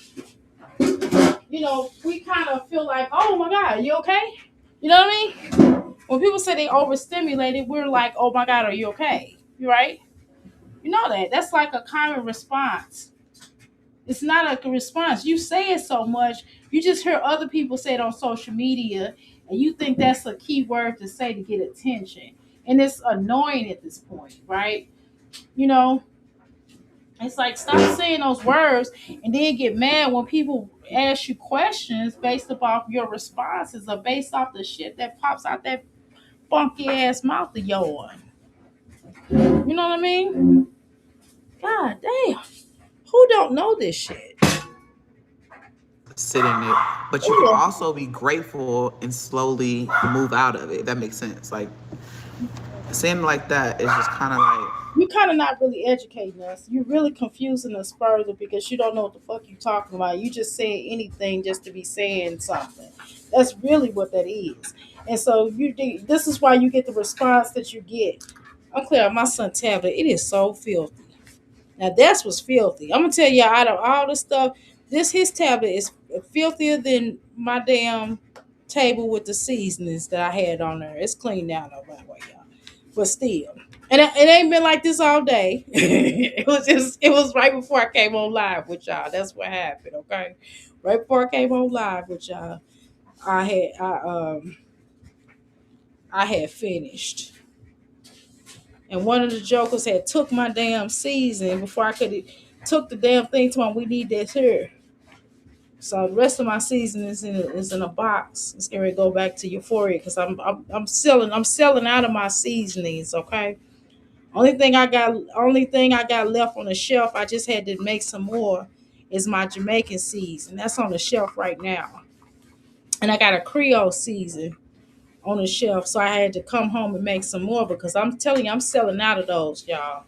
we kind of feel like, oh my God, you okay? You know what I mean? When people say they overstimulated, we're like, oh my God, are you okay? You right? You know that. That's like a common response. It's not a response. You say it so much, you just hear other people say it on social media, and you think that's a key word to say to get attention. And it's annoying at this point, right? You know, it's like stop saying those words and then get mad when people ask you questions based off your responses or based off the shit that pops out that funky ass mouth of yours. You know what I mean? God damn. Who don't know this shit? Sit in it, but you can also be grateful and slowly move out of it. That makes sense. Like saying like that is just kind of like You kind of not really educating us. You're really confusing us further because you don't know what the fuck you talking about. You just saying anything just to be saying something. That's really what that is. And so this is why you get the response that you get. I'm clear on my son's tablet. It is so filthy. Now that's what's filthy. I'm gonna tell you, out of all the stuff, his tablet is filthier than my damn table with the seasonings that I had on there. It's clean now though, by the way, y'all. But still, and it ain't been like this all day. It was right before I came on live with y'all. That's what happened. Okay, right before I came on live with y'all, I had finished. And one of the jokers had took my damn season before I could took the damn thing to him. We need this here. So the rest of my season is in a box. It's gonna go back to Euphoria because I'm selling out of my seasonings. Okay. Only thing I got left on the shelf. I just had to make some more. Is my Jamaican season. That's on the shelf right now. And I got a Creole season on the shelf. So I had to come home and make some more because I'm telling you, I'm selling out of those, y'all.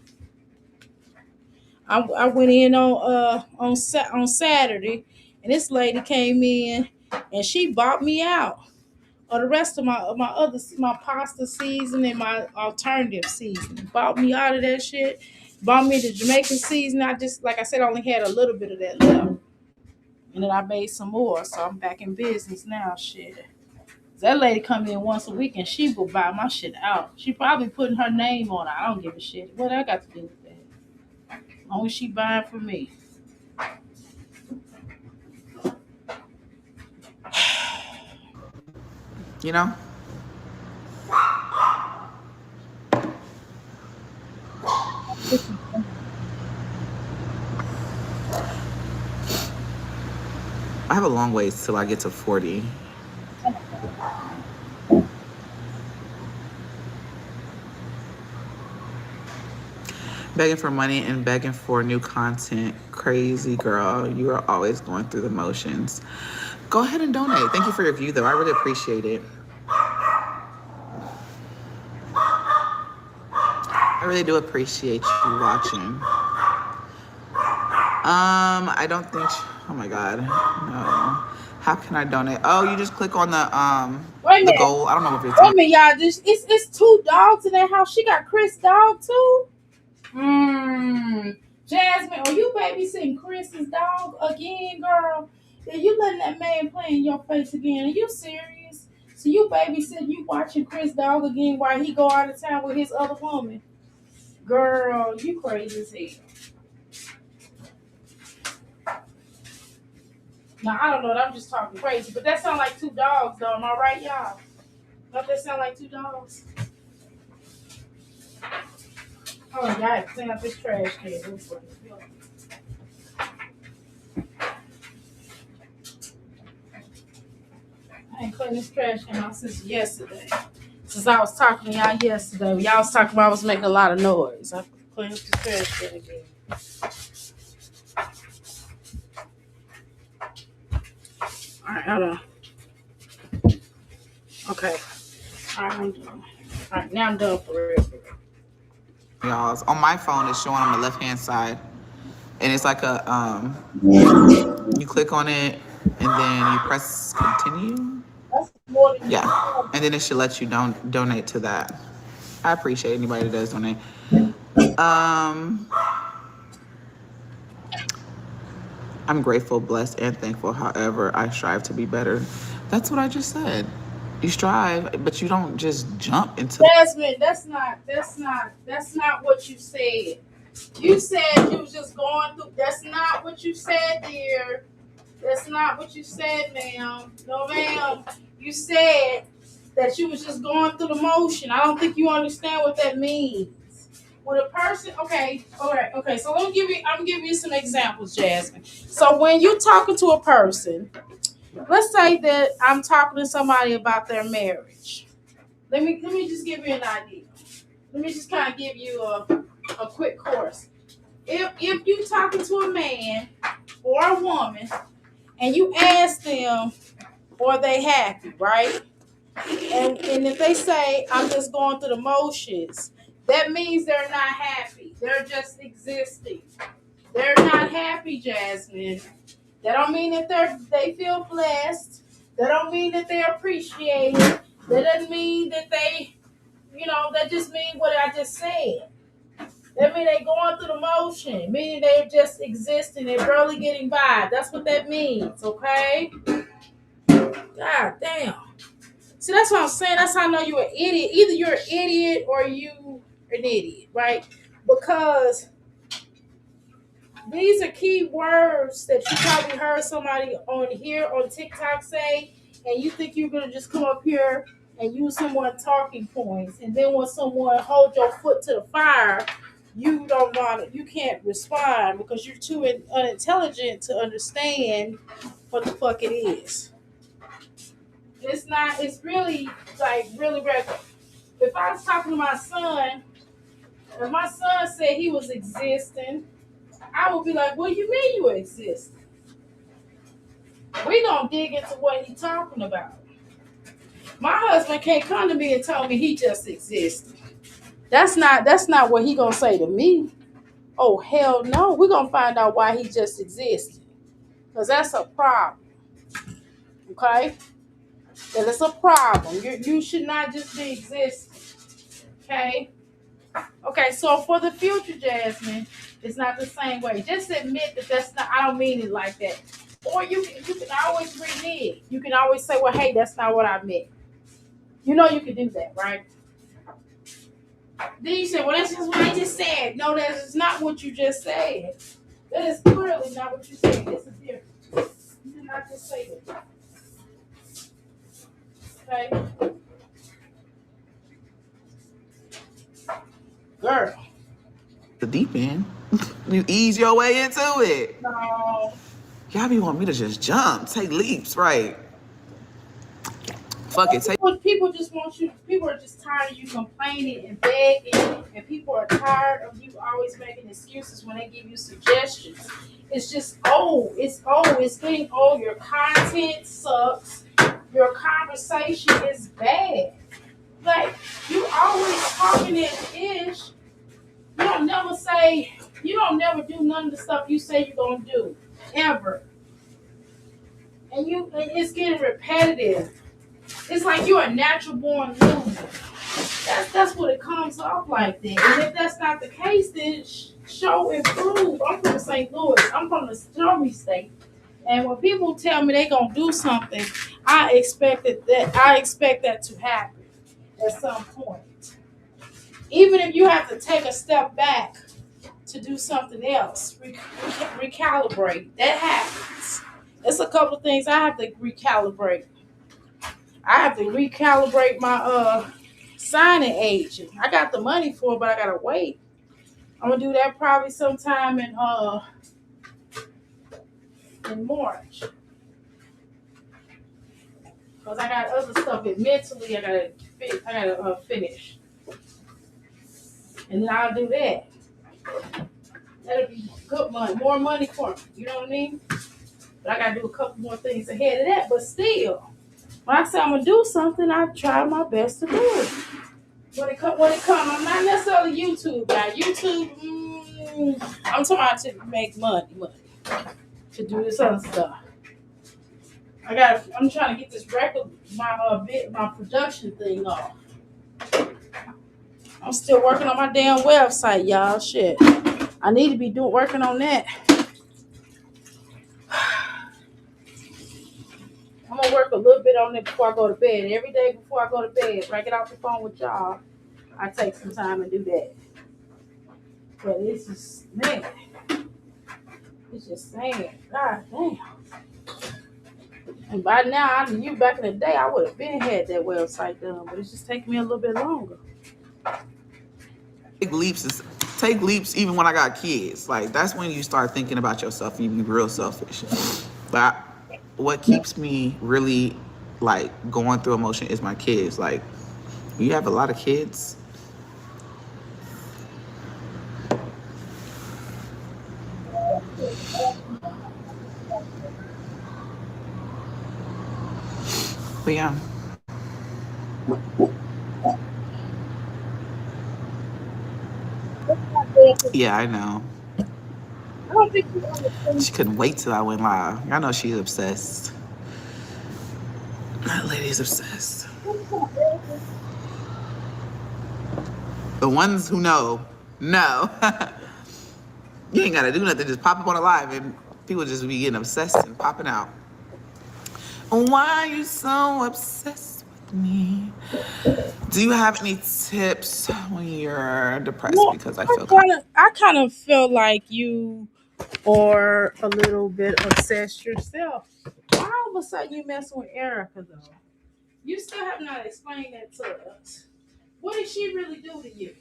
I went in on Saturday, and this lady came in, and she bought me out of the rest of my pasta season and my alternative season. Bought me out of that shit. Bought me the Jamaican season. I just like I said, I only had a little bit of that left, and then I made some more. So I'm back in business now. Shit. That lady come in once a week and she will buy my shit out. She probably putting her name on it. I don't give a shit. What I got to do with that? As long as she buying for me. you know. I have a long ways till I get to 40. Begging for money and begging for new content. Crazy girl. You are always going through the motions. Go ahead and donate. Thank you for your view, though. I really appreciate it. I really do appreciate you watching. I don't think. Oh my God. No. How can I donate? Oh, you just click on the goal. I don't know if it's. Wait a minute, y'all. It's two dogs in that house. She got Chris' dog too. Jasmine, are you babysitting Chris's dog again, girl? Are you letting that man play in your face again? Are you serious? So you babysitting, you watching Chris' dog again while he go out of town with his other woman? Girl, you crazy as hell. Now, I don't know. I'm just talking crazy. But that sound like two dogs, though. Am I right, y'all? Don't that sound like two dogs? Oh, y'all clean up this trash can. I ain't cleaned this trash can out since yesterday. Since I was talking to y'all yesterday. Y'all was talking about I was making a lot of noise. I cleaned up this trash can again. All right, hold on. Okay. All right, I'm done. All right, now I'm done for real. Y'all, on my phone, it's showing on the left hand side, and it's like a you click on it, and then you press continue. That's more than Yeah, and then it should let you donate to that. I appreciate anybody that does donate. I'm grateful, blessed, and thankful. However, I strive to be better. That's what I just said. You strive, but you don't just jump into. Jasmine, that's not what you said. You said you was just going through. That's not what you said, dear. That's not what you said, ma'am. No, ma'am. You said that you was just going through the motion. I don't think you understand what that means. When a person, okay, all right, okay. So I'm gonna give you some examples, Jasmine. So when you're talking to a person, let's say that I'm talking to somebody about their marriage. Let me just give you an idea. Let me just kind of give you a quick course. If you talking to a man or a woman and you ask them, are they happy, right? And if they say, I'm just going through the motions, that means they're not happy. They're just existing. They're not happy, Jasmine. That don't mean that they feel blessed. That don't mean that they appreciate it. That doesn't mean that that just means what I just said. That means they're going through the motion, meaning they're just existing, they're barely getting by. That's what that means, okay? God damn. See, that's what I'm saying. That's how I know you're an idiot. Either you're an idiot or you an idiot, right? Because these are key words that you probably heard somebody on here on TikTok say, and you think you're gonna just come up here and use someone talking points, and then when someone holds your foot to the fire, you don't want you can't respond because you're too unintelligent to understand what the fuck it is. It's not. It's really like really regular. If I was talking to my son, if my son said he was existing, I would be like, "What do you mean you exist?" We gonna dig into what he talking about. My husband can't come to me and tell me he just exists. That's not what he gonna say to me. Oh hell no, we're gonna find out why he just exists. Cause that's a problem. Okay? That is a problem. You should not just be existing. Okay? Okay, so for the future, Jasmine, it's not the same way. Just admit that that's not. I don't mean it like that. Or you can always renege. You can always say, well, hey, that's not what I meant. You know you can do that, right? Then you say, well, that's just what I just said. No, that is not what you just said. That is clearly not what you said. This is different. You did not just say that. Okay? Girl. The deep end. You ease your way into it. No. Y'all be wanting me to just jump, take leaps, right? Fuck it, take. People just want you. People are just tired of you complaining and begging, and people are tired of you always making excuses when they give you suggestions. It's just old. It's old. It's getting old. Your content sucks. Your conversation is bad. Like you always talking as ish. You don't never say. You don't never do none of the stuff you say you're gonna do ever. And it's getting repetitive. It's like you're a natural born loser. That's what it comes off like that. And if that's not the case, then show improve. I'm from St. Louis. I'm from the Stormy State. And when people tell me they're gonna do something, I expect that to happen at some point. Even if you have to take a step back to do something else, recalibrate. That happens. There's a couple of things I have to recalibrate. I have to recalibrate my signing agent. I got the money for it, but I gotta wait. I'm gonna do that probably sometime in March. Cause I got other stuff that mentally I gotta finish. And then I'll do that. That'll be good money, more money for me. You know what I mean? But I gotta do a couple more things ahead of that. But still, when I say I'm gonna do something, I try my best to do it. when it comes, I'm not necessarily YouTube guy. YouTube, I'm talking about to make money, to do this other stuff. I'm trying to get this record, my production thing off. I'm still working on my damn website, y'all. Shit, I need to be working on that. I'm gonna work a little bit on it before I go to bed. Every day before I go to bed, when I get off the phone with y'all, I take some time and do that. But it's just, man, it's just saying, God damn. And by now, back in the day, I would have been had that website done, but it's just taking me a little bit longer. Take leaps even when I got kids. Like, that's when you start thinking about yourself and you be real selfish. But what keeps me really like going through emotion is my kids. Like, you have a lot of kids. But yeah. Yeah, I know. I don't think you understand. She couldn't wait till I went live. I know she's obsessed. That lady's obsessed. The ones who know. You ain't gotta do nothing. Just pop up on a live and people just be getting obsessed and popping out. Why are you so obsessed with me? Do you have any tips when you're depressed? Well, Because I kind of feel like you are a little bit obsessed yourself. Why all of a sudden you messing with Erica though? You still have not explained that to us. What did she really do to you?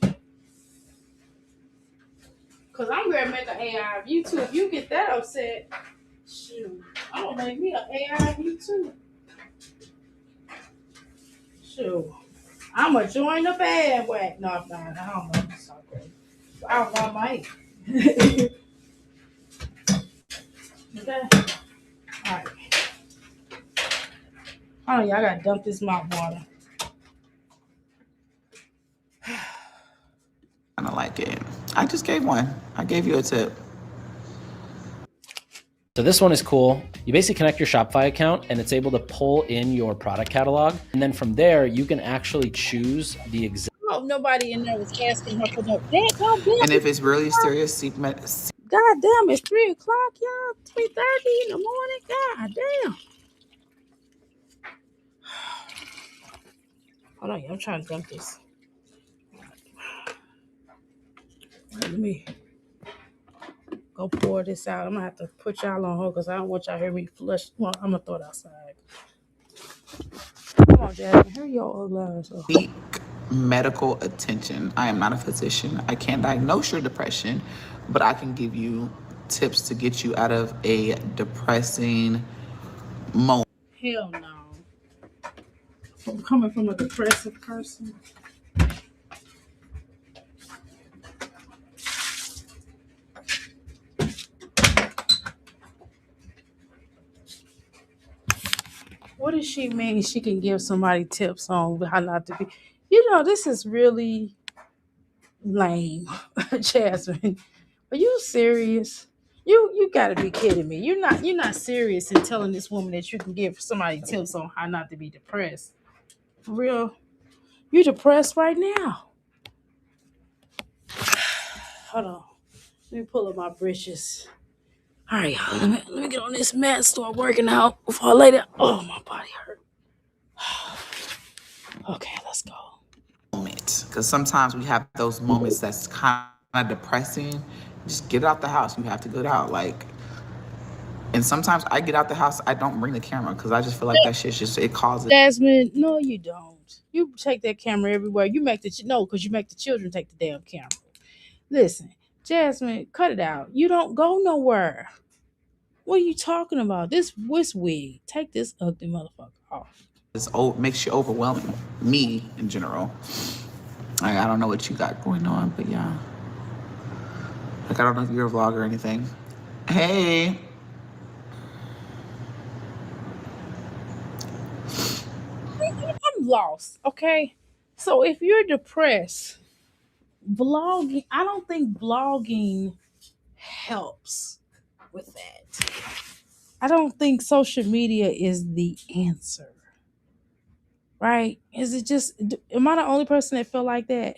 Cause I'm gonna make an AI of you too. If you get that upset, shoot, I'm gonna make me an AI of you too. Shoot, I'm gonna join the bandwagon. No, I'm not. I don't know. It's okay. I might. Okay. All right. Oh yeah, I gotta dump this mouth water. I don't like it. I just gave one. I gave you a tip. So this one is cool. You basically connect your Shopify account and it's able to pull in your product catalog. And then from there, you can actually choose the exact. Oh, nobody in there was asking her for no. And if it's really serious, God damn, it's 3:00, y'all. 3:30 in the morning. God damn. Hold on, I'm trying to dump this. Let me go pour this out. I'm gonna have to put y'all on hold because I don't want y'all to hear me flush. Well, I'm gonna throw it outside. Come on, Jasmine. Hurry your ugly ass up. seek medical attention. I am not a physician. I can't diagnose your depression, but I can give you tips to get you out of a depressing moment. Hell no. I'm coming from a depressive person. What does she mean she can give somebody tips on how not to be? You know, this is really lame, Jasmine. Are you serious? You gotta be kidding me. You're not serious in telling this woman that you can give somebody tips on how not to be depressed. For real? You depressed right now. Hold on. Let me pull up my britches. All right, y'all. Let me get on this mat and start working out before I lay down. Oh, my body hurt. Okay, let's go. Because sometimes we have those moments that's kind of depressing. Just get out the house. You have to get out. Like, and sometimes I get out the house, I don't bring the camera because I just feel like that shit it causes. Jasmine, no, you don't. You take that camera everywhere. You make because you make the children take the damn camera. Listen, Jasmine, cut it out. You don't go nowhere. What are you talking about? This wig. Take this ugly motherfucker off. Makes you overwhelming. Me in general. Like, I don't know what you got going on, but yeah. Like, I don't know if you're a vlog or anything. Hey. I'm lost, okay? So if you're depressed, vlogging, I don't think vlogging helps with that. I don't think social media is the answer. Right? Is it just am I the only person that feel like that?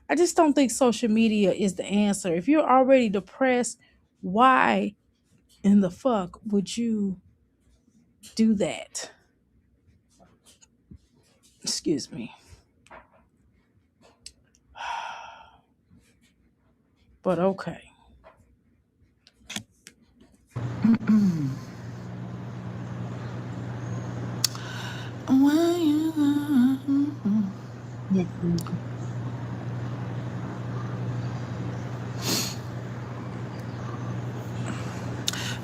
I just don't think social media is the answer. If you're already depressed, why in the fuck would you do that? Excuse me. But okay.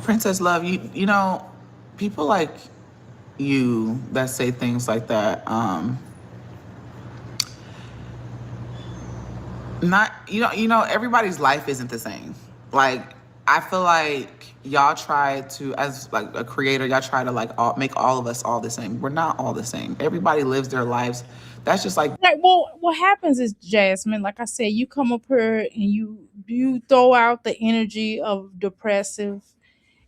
Princess Love, you know, people like you that say things like that, not everybody's life isn't the same. Like, I feel like y'all try to, as like a creator, y'all try to like make all of us all the same. We're not all the same. Everybody lives their lives. That's just like Right. Well, what happens is, Jasmine, like I said, you come up here and you throw out the energy of depressive,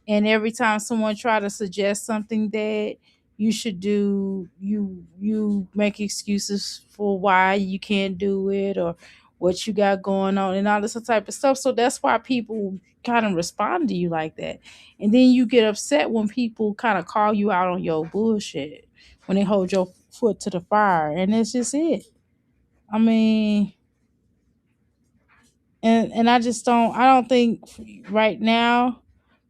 and every time someone try to suggest something that you should do, you make excuses for why you can't do it or what you got going on and all this type of stuff. So that's why people kind of respond to you like that, and then you get upset when people kind of call you out on your bullshit, when they hold your foot to the fire, and that's just it. I mean, and I don't think right now,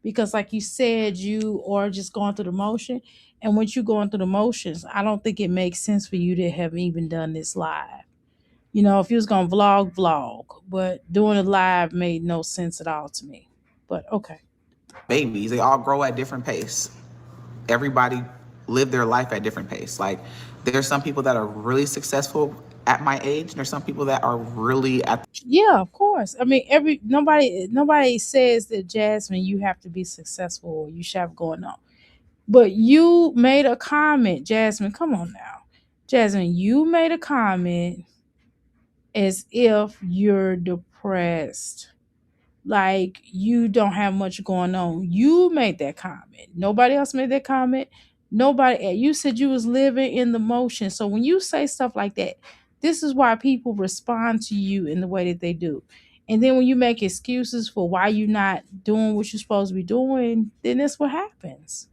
because like you said, you are just going through the motion, and once you going through the motions, I don't think it makes sense for you to have even done this live. If you was gonna vlog, but doing it live made no sense at all to me. But okay. babies. They all grow at different pace. Everybody live their life at different pace. Like, there's some people that are really successful at my age, and there's some people that are really at Yeah, of course. I mean, nobody says that, Jasmine, you have to be successful or you should have going on. But you made a comment, Jasmine. Come on now. Jasmine, you made a comment as if you're depressed. Like you don't have much going on. You made that comment. Nobody else made that comment. Nobody, you said you was living in the motion. So when you say stuff like that, this is why people respond to you in the way that they do. And then when you make excuses for why you're not doing what you're supposed to be doing, then that's what happens.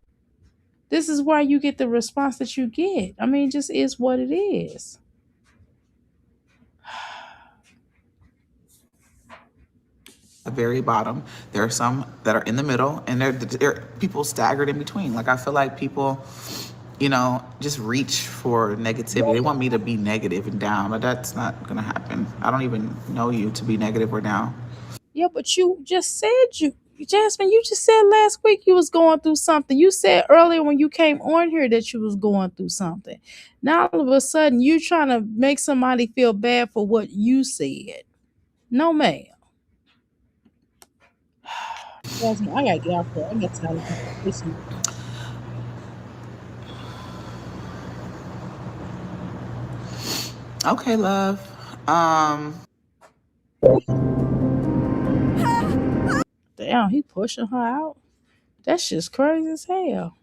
This is why you get the response that you get. I mean, it just is what it is. the very bottom. There are some that are in the middle, and there are people staggered in between. Like, I feel like people, just reach for negativity. They want me to be negative and down, but that's not gonna happen. I don't even know you to be negative or down. Yeah, but you just said Jasmine, you just said last week you was going through something. You said earlier when you came on here that you was going through something. Now all of a sudden you trying to make somebody feel bad for what you said. No, ma'am. Jasmine, I gotta get off here. I got tired of people pushing. Okay, love. Damn, he pushing her out. That's just crazy as hell.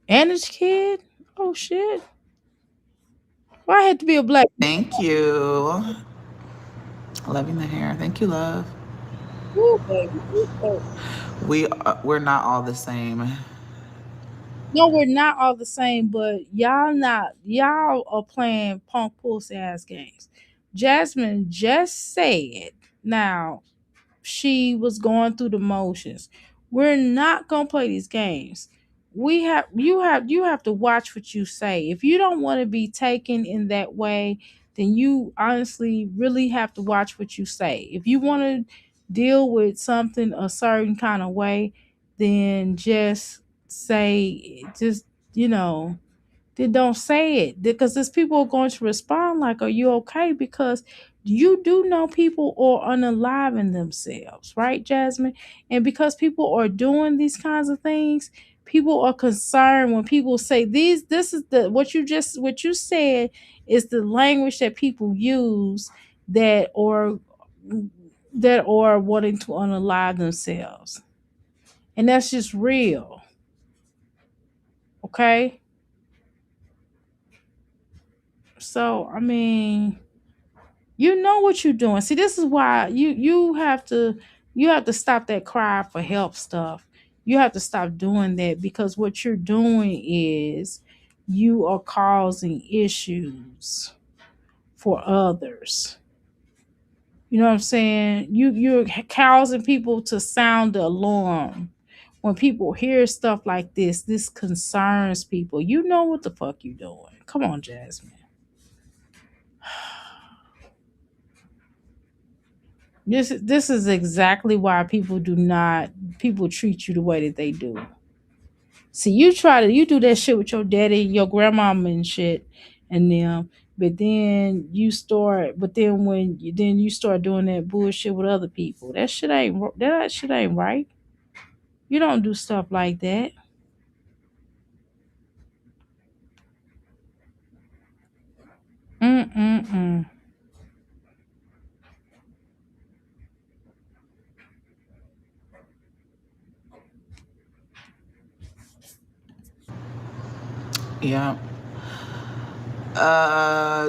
And his kid? Oh shit. Why I had to be a black man? Thank you. Loving the hair. Thank you, love. Ooh, baby. Ooh, baby. We're not all the same. No, we're not all the same, but y'all are playing punk pussy ass games. Jasmine just said now she was going through the motions. We're not gonna play these games. You have to watch what you say. If you don't want to be taken in that way, then you honestly really have to watch what you say. If you want to deal with something a certain kind of way, then just you know then don't say it, because these people are going to respond like, are you okay? Because you do know people are unaliving themselves, right, Jasmine? And because people are doing these kinds of things, people are concerned when people say these. This is the what you said is the language that people use that are wanting to unalive themselves, and that's just real, okay? So I mean, you know what you're doing. See, this is why you have to stop that cry for help stuff. You have to stop doing that because what you're doing is you are causing issues for others. You know what I'm saying? You're causing people to sound the alarm. When people hear stuff like this concerns people. You know what the fuck you doing. Come on, Jasmine. This is exactly why people treat you the way that they do. See, you do that shit with your daddy, your grandmama and shit, and them, but then then you start doing that bullshit with other people. That shit ain't right. You don't do stuff like that. Mm. Yeah.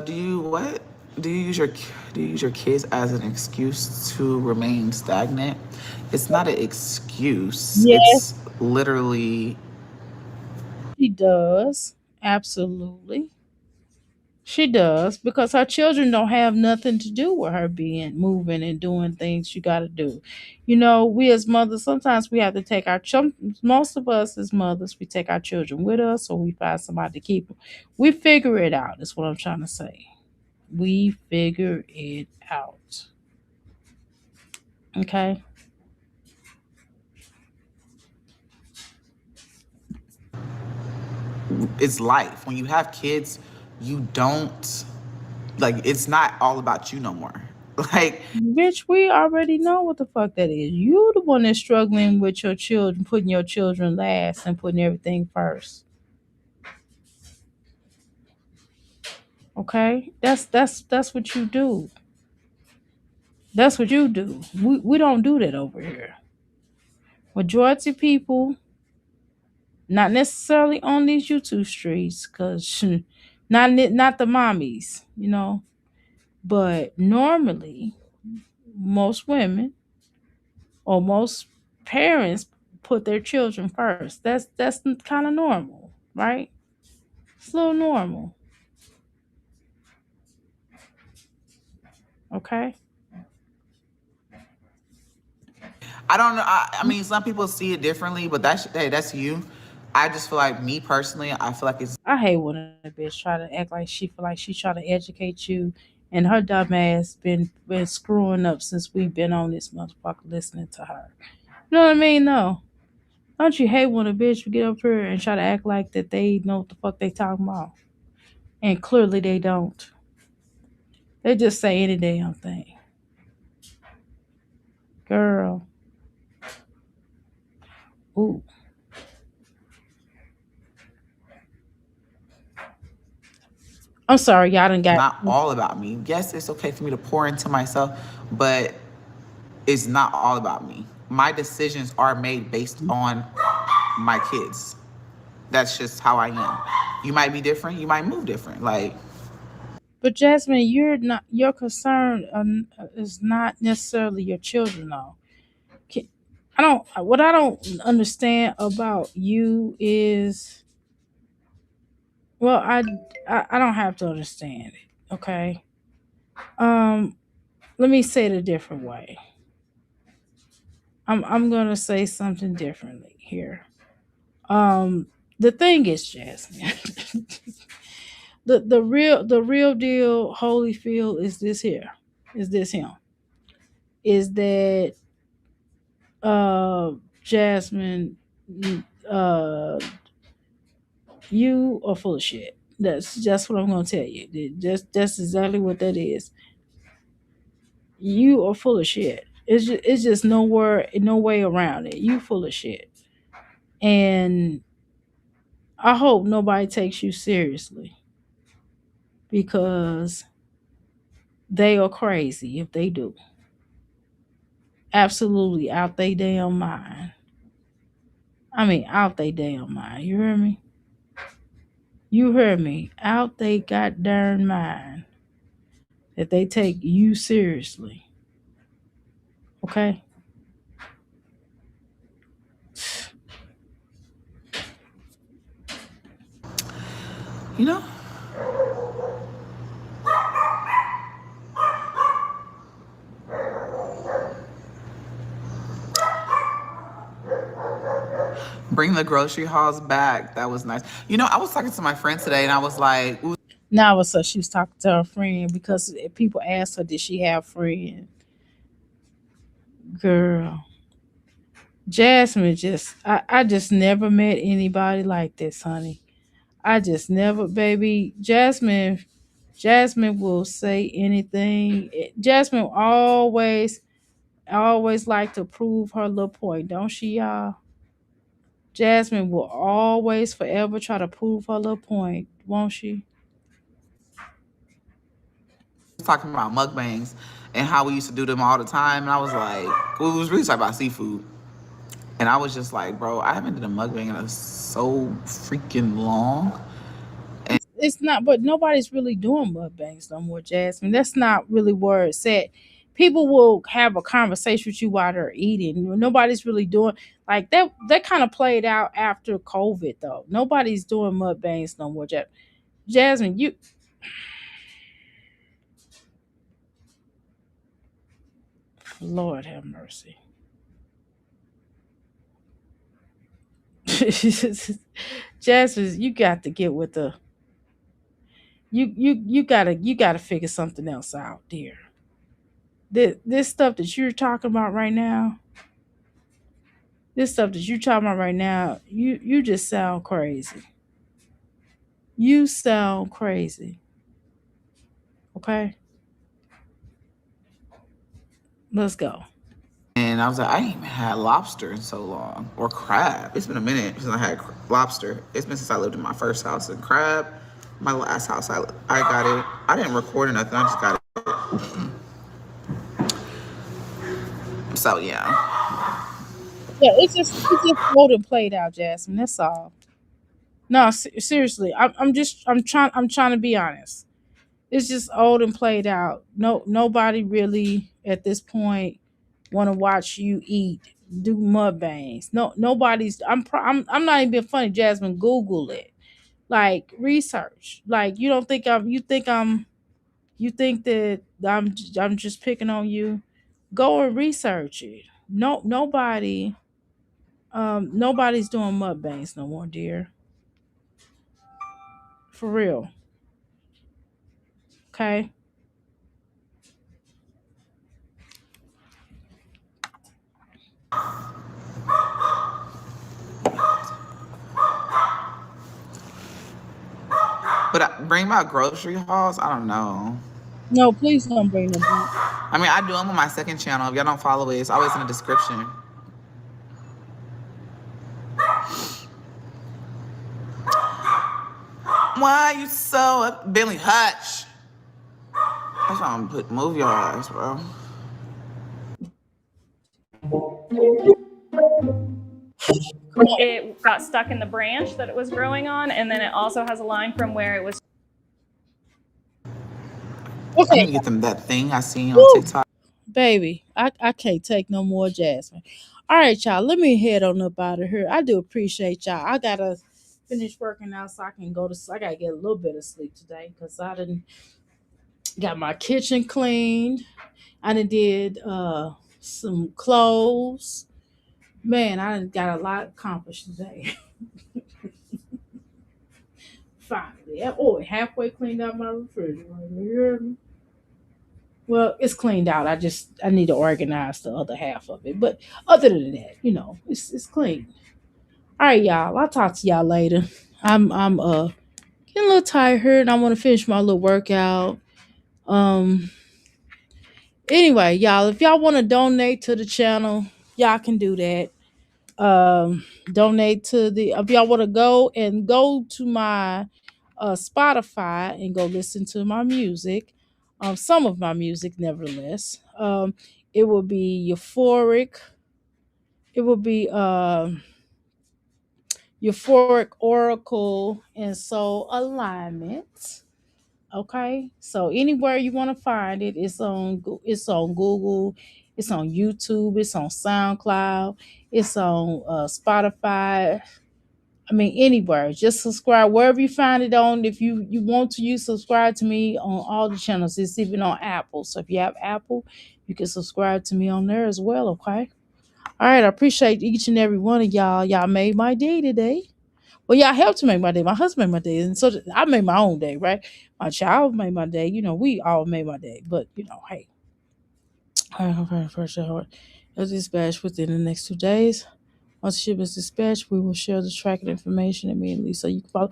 Do you what? Do you use your do you use your kids as an excuse to remain stagnant? It's not an excuse. Yes, It's literally she does. Absolutely. She does because her children don't have nothing to do with her being moving and doing things you got to do. You know, we as mothers sometimes we have to take most of us as mothers we take our children with us or we find somebody to keep them. We figure it out. Is what I'm trying to say. We figure it out. Okay. it's life. When you have kids, you don't like it's not all about you no more. Like Bitch, we already know what the fuck that is. You the one that's struggling with your children, putting your children last and putting everything first. Okay? That's what you do. That's what you do. We don't do that over here. Majority of people, not necessarily on these YouTube streets, cause not the mommies, you know, but normally most women or most parents put their children first. That's kind of normal, right? It's a little normal, okay? I don't know. I mean, some people see it differently, but that's you. I just feel like me personally, I feel like it's I hate when a bitch try to act like she feel like she try to educate you, and her dumb ass been screwing up since we've been on this motherfucker listening to her. You know what I mean? No, don't you hate when a bitch get up here and try to act like that they know what the fuck they talking about, and clearly they don't. They just say any damn thing, girl. Ooh, I'm sorry, y'all done got. not all about me. Yes, it's okay for me to pour into myself, but it's not all about me. My decisions are made based on my kids. That's just how I am. You might be different. You might move different. Like But Jasmine, you're not. Your concern is not necessarily your children, though. Can- I don't. What I don't understand about you is, well, I don't have to understand it. Okay. Um. Let me say it a different way. I'm gonna say something differently here. Um. The thing is, Jasmine, the real deal Holyfield is this here. Is this him? Is that uh Jasmine, uh you are full of shit. That's just what I'm gonna tell you. That's exactly what that is. You are full of shit. It's just no way around it. You full of shit. And I hope nobody takes you seriously because they are crazy if they do. Absolutely out they damn mind. I mean, out they damn mind. You hear me? You heard me. Out they goddamn mind that they take you seriously. Okay? You know, bring the grocery hauls back. That was nice. You know, I was talking to my friend today and I was like, ooh, Now it's so she was talking to her friend because if people asked her, did she have friends? Girl. Jasmine I just never met anybody like this, honey. I just never, baby. Jasmine will say anything. Jasmine always like to prove her little point, don't she, y'all? Jasmine will always forever try to prove her little point, won't she? talking about mukbangs and how we used to do them all the time. And I was like, we was really talking about seafood. And I was just like, bro, I haven't done a mukbang in so freaking long. It's not, but nobody's really doing mukbangs no more, Jasmine. That's not really where it's at. People will have a conversation with you while they're eating. Nobody's really doing like that. That kind of played out after COVID, though. Nobody's doing mukbangs no more, Jasmine. You, Lord have mercy. Jasmine, you got to get with the you gotta figure something else out, dear. This stuff that you're talking about right now, you just sound crazy. You sound crazy. Okay? Let's go. And I was like, I ain't even had lobster in so long, or crab. It's been a minute since I had lobster. It's been since I lived in my first house. And crab, my last house, I got it. I didn't record or nothing. I just got it. So yeah. Yeah, it's just old and played out, Jasmine. That's all. No, seriously. I'm trying to be honest. It's just old and played out. No, nobody really at this point want to watch you eat, do mukbangs. No, nobody's. I'm not even being funny, Jasmine. Google it, like research. Like you don't think I'm. You think that I'm just picking on you. Go and research it. No, nobody's doing mukbangs no more, dear. For real. Okay. But bring my grocery hauls, I don't know. No, please don't bring them back. I mean, I do them on my second channel. If y'all don't follow it, it's always in the description. Why you so up, Billy Hutch? That's why I'm put move your eyes, bro. It got stuck in the branch that it was growing on, and then it also has a line from where it was. I need to get them that thing I seen on TikTok. Baby, I can't take no more Jasmine. All right, y'all. Let me head on up out of here. I do appreciate y'all. I gotta finish working out so I can go to. I gotta get a little bit of sleep today because I didn't got my kitchen cleaned. I done did some clothes. Man, I done got a lot accomplished today. Finally, halfway cleaned out my refrigerator. You hear me? Well, it's cleaned out. I need to organize the other half of it. But other than that, it's clean. All right, y'all. I'll talk to y'all later. I'm getting a little tired and I want to finish my little workout. Um Anyway, y'all, if y'all want to donate to the channel, y'all can do that. Donate to the if y'all want to go to my Spotify and go listen to my music. Some of my music, nevertheless. It will be euphoric. It will be euphoric oracle and soul alignment. Okay, so anywhere you want to find it, it's on Google, it's on YouTube, it's on SoundCloud, it's on Spotify. I mean, anywhere. Just subscribe wherever you find it on. If you want to, you subscribe to me on all the channels. It's even on Apple. So if you have Apple, you can subscribe to me on there as well. Okay. All right. I appreciate each and every one of y'all. Y'all made my day today. Well, y'all helped to make my day. My husband made my day, and so I made my own day, right? My child made my day. We all made my day. But hey, all right, okay, first shot. As dispatched within the next 2 days. Once the ship is dispatched, we will share the tracking information immediately so you can follow.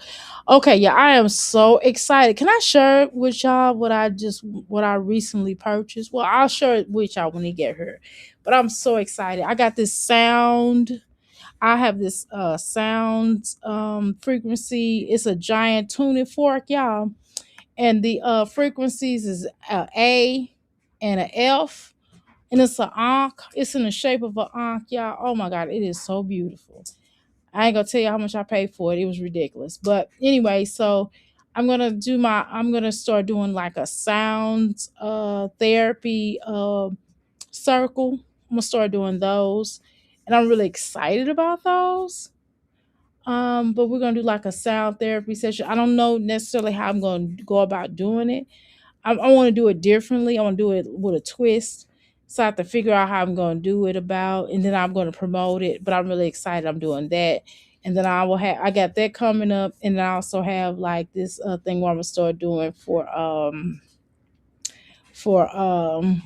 Okay, yeah, I am so excited. Can I share with y'all what I recently purchased? Well, I'll share it with y'all when it get here. But I'm so excited. I got this sound. I have this sound frequency. It's a giant tuning fork, y'all. And the frequencies is A and a F. And it's an ankh. It's in the shape of an ankh, y'all. Oh my God, it is so beautiful. I ain't gonna tell you how much I paid for it. It was ridiculous. But anyway, so I'm gonna start doing like a sound therapy circle. I'm gonna start doing those. And I'm really excited about those. But we're gonna do like a sound therapy session. I don't know necessarily how I'm gonna go about doing it. I want to do it differently. I want to do it with a twist. So I have to figure out how I'm going to do it and then I'm going to promote it. But I'm really excited. I'm doing that. And then I got that coming up. And I also have like this thing where I'm going to start doing for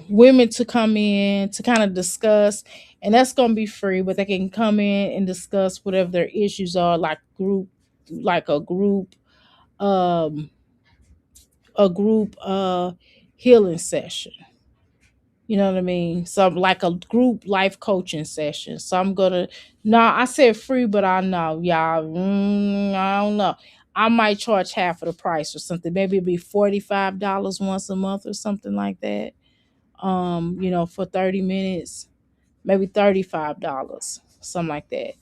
women to come in to kind of discuss. And that's going to be free, but they can come in and discuss whatever their issues are, like um, a group healing session. You know what I mean? So like a group life coaching session. So I'm gonna I said free, but I know y'all. I don't know. I might charge half of the price or something. Maybe it'd be $45 once a month or something like that. For 30 minutes, maybe $35, something like that.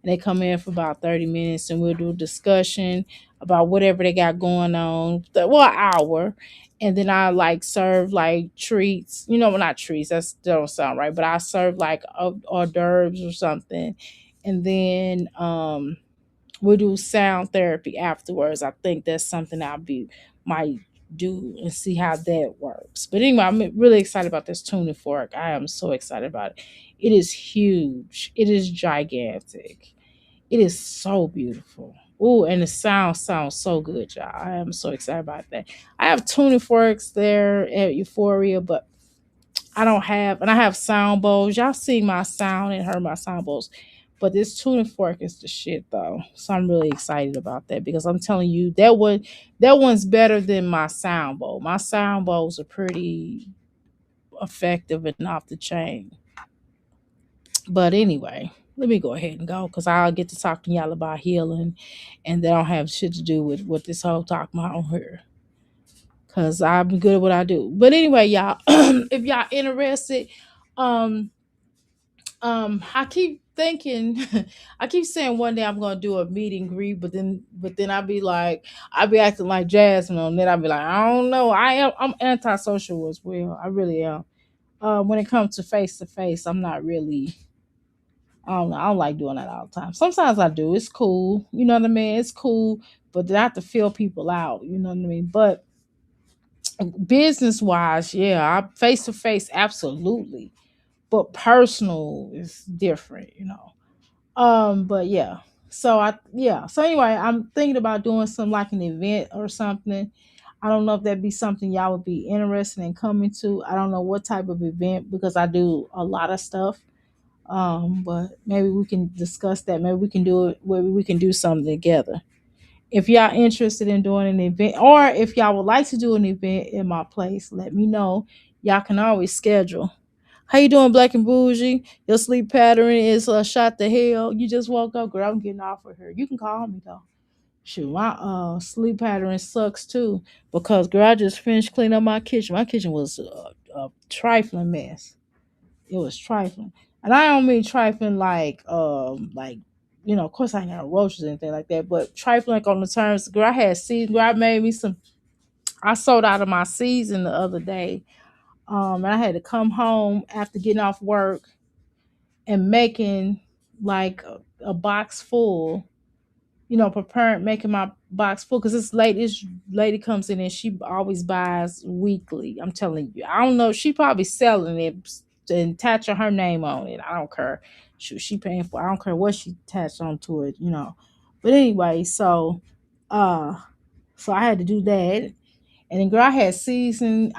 And they come in for about 30 minutes and we'll do a discussion about whatever they got going on. Well, an hour. And then I like serve like treats. Well, not treats. That don't sound right. But I serve like hors d'oeuvres or something. And then we'll do sound therapy afterwards. I think that's something might do and see how that works. But anyway, I'm really excited about this tuning fork. I am so excited about it. It is huge. It is gigantic. It is so beautiful. Oh, and the sound sounds so good, y'all. I am so excited about that. I have tuning forks there at Euphoria, but I have sound bowls. Y'all see my sound and heard my sound bowls. But this tuning fork is the shit though. So I'm really excited about that because I'm telling you that one's better than my sound bowl. My sound bowls are pretty effective and off the chain. But anyway, let me go ahead and go because I'll get to talk to y'all about healing and they don't have shit to do with what this whole talk about on here. Cause I'm good at what I do. But anyway, y'all, if y'all interested, um, I keep thinking, I keep saying one day I'm gonna do a meet and greet, but then I'll be acting like Jasmine, and then I'll be like, I don't know, I'm antisocial as well. I really am. When it comes to face, I'm not really. I don't know. I don't like doing that all the time. Sometimes I do. It's cool. You know what I mean? It's cool, but then I have to feel people out. You know what I mean? But business wise, yeah, face to face, absolutely. But personal is different, but yeah. So anyway, I'm thinking about doing some like an event or something. I don't know if that'd be something y'all would be interested in coming to. I don't know what type of event because I do a lot of stuff. But maybe we can discuss that. Maybe we can do it. Maybe we can do something together. If y'all interested in doing an event, or if y'all would like to do an event in my place, let me know. Y'all can always schedule. How you doing, Black and Bougie? Your sleep pattern is shot to hell. You just woke up, girl. I'm getting off of here. You can call me though. Shoot, my sleep pattern sucks too because girl, I just finished cleaning up my kitchen. My kitchen was a trifling mess. It was trifling, and I don't mean trifling like of course I ain't got no roaches or anything like that, but trifling like on the terms. Girl, I had season. Girl, I made me some. I sold out of my season the other day. And I had to come home after getting off work and making like a box full, preparing, making my box full because this lady comes in and she always buys weekly. I'm telling you, I don't know. She probably selling it and attaching her name on it. I don't care. She paying for. I don't care what she attached onto it. But anyway, uh, so I had to do that. And then girl, I had seasoning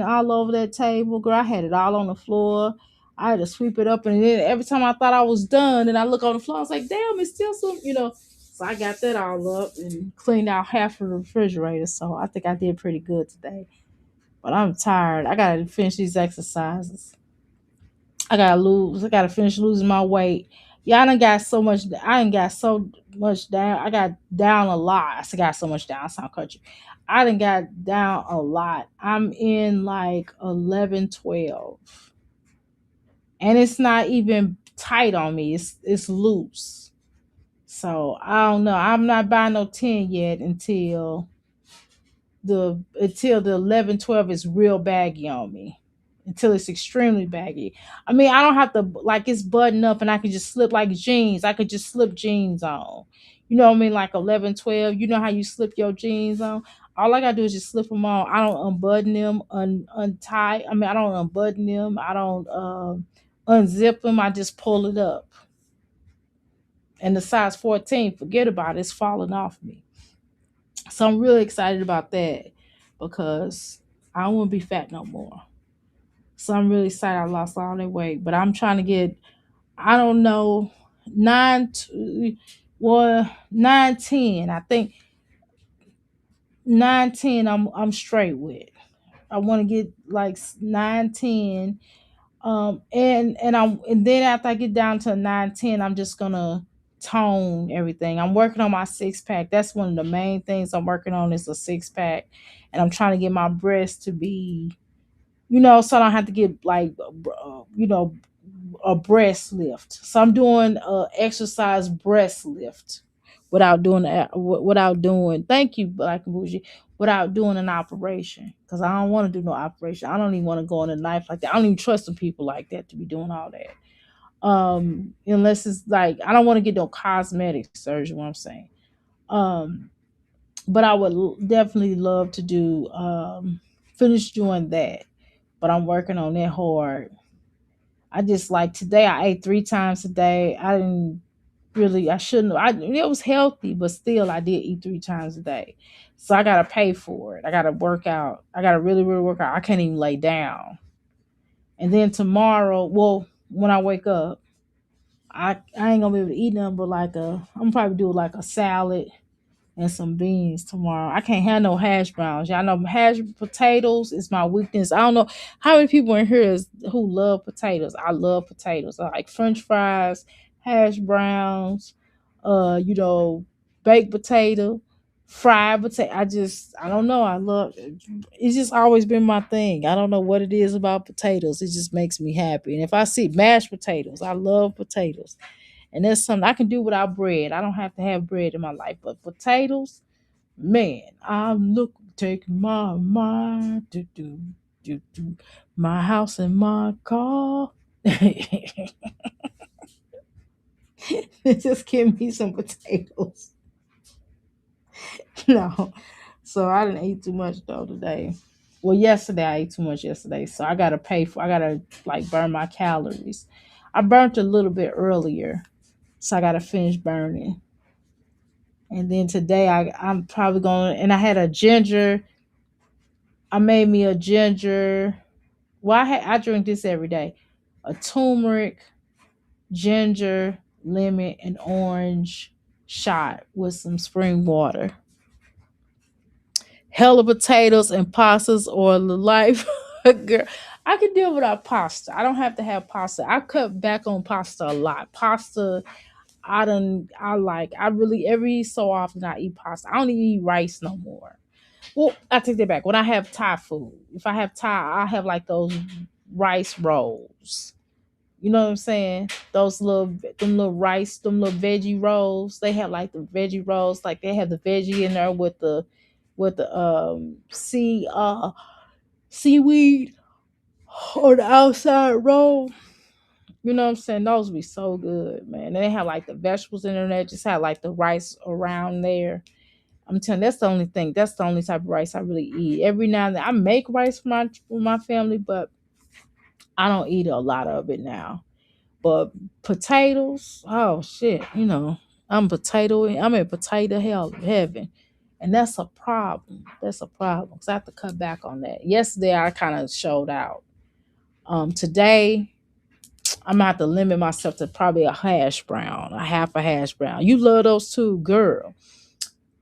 all over that table. Girl, I had it all on the floor. I had to sweep it up. And then every time I thought I was done and I look on the floor, I was like, damn, it's still some. So I got that all up and cleaned out half of the refrigerator. So I think I did pretty good today. But I'm tired. I gotta finish these exercises. I gotta finish losing my weight. Yeah, I done got so much down. I got down a lot. I still got so much down. I sound country. I done got down a lot. I'm in like 11, 12. And it's not even tight on me. It's loose. So I don't know. I'm not buying no 10 yet until the 11, 12 is real baggy on me, until it's extremely baggy. I mean, I don't have to like it's buttoned up and I can just slip like jeans. I could just slip jeans on. You know what I mean? Like 11, 12. You know how you slip your jeans on? All I gotta do is just slip them on. I don't unbutton them, untie. I mean, I don't unbutton them. I don't unzip them. I just pull it up. And the size 14, forget about it. It's falling off me. So I'm really excited about that because I don't want to be fat no more. So I'm really excited I lost all that weight. But I'm trying to get, I don't know, 9, 10. I think 9, 10 I'm straight with. I want to get like 9, 10. And then after I get down to 9, 10, I'm just gonna tone everything. I'm working on my 6-pack. That's one of the main things I'm working on is a 6-pack. And I'm trying to get my breasts to be, so I don't have to get like a breast lift. So I'm doing a exercise breast lift without doing thank you, Black and Bougie, without doing an operation. Because I don't want to do no operation. I don't even want to go on a knife like that. I don't even trust the people like that to be doing all that. Unless it's like I don't want to get no cosmetic surgery, what I'm saying. But I would definitely love to do finish doing that. But I'm working on that hard. I just like today I ate 3 times a day. I shouldn't it was healthy, but still I did eat 3 times a day. So I gotta pay for it. I gotta work out. I gotta really, really work out. I can't even lay down. And then tomorrow, well, when I wake up, I ain't gonna be able to eat nothing but I'm gonna probably do like a salad and some beans tomorrow. I can't have no hash browns. Y'all know hash potatoes is my weakness. I don't know how many people in here who love potatoes. I love potatoes. I like French fries, hash browns, baked potato, fried potato. I don't know. It's just always been my thing. I don't know what it is about potatoes. It just makes me happy. And if I see mashed potatoes, I love potatoes. And that's something I can do without bread. I don't have to have bread in my life. But potatoes, man, taking my mind to do my house and my car. Just give me some potatoes. No. So I didn't eat too much though today. Well, yesterday I ate too much yesterday. So I gotta like burn my calories. I burnt a little bit earlier. So I gotta finish burning. And then today I'm probably going and I had a ginger. I made me a ginger. Well, I drink this every day. A turmeric, ginger, lemon, and orange shot with some spring water. Hella potatoes and pastas or the life. Girl, I can deal without pasta. I don't have to have pasta. I cut back on pasta a lot. Pasta, I really, every so often I eat pasta. I don't even eat rice no more. Well, I take that back. When I have Thai food, if I have Thai, I have like those rice rolls. You know what I'm saying? Them little veggie rolls. They have like the veggie rolls, like they have the veggie in there with the seaweed on the outside roll. You know what I'm saying? Those be so good, man. And they have like the vegetables in there. They just have like the rice around there. I'm telling you, that's the only thing. That's the only type of rice I really eat. Every now and then I make rice for my family, but I don't eat a lot of it now. But potatoes, oh shit, I'm in potato hell heaven. And that's a problem. That's a problem. Because I have to cut back on that. Yesterday I kind of showed out. Today I'm gonna have to limit myself to probably a hash brown, a half a hash brown. You love those too, girl.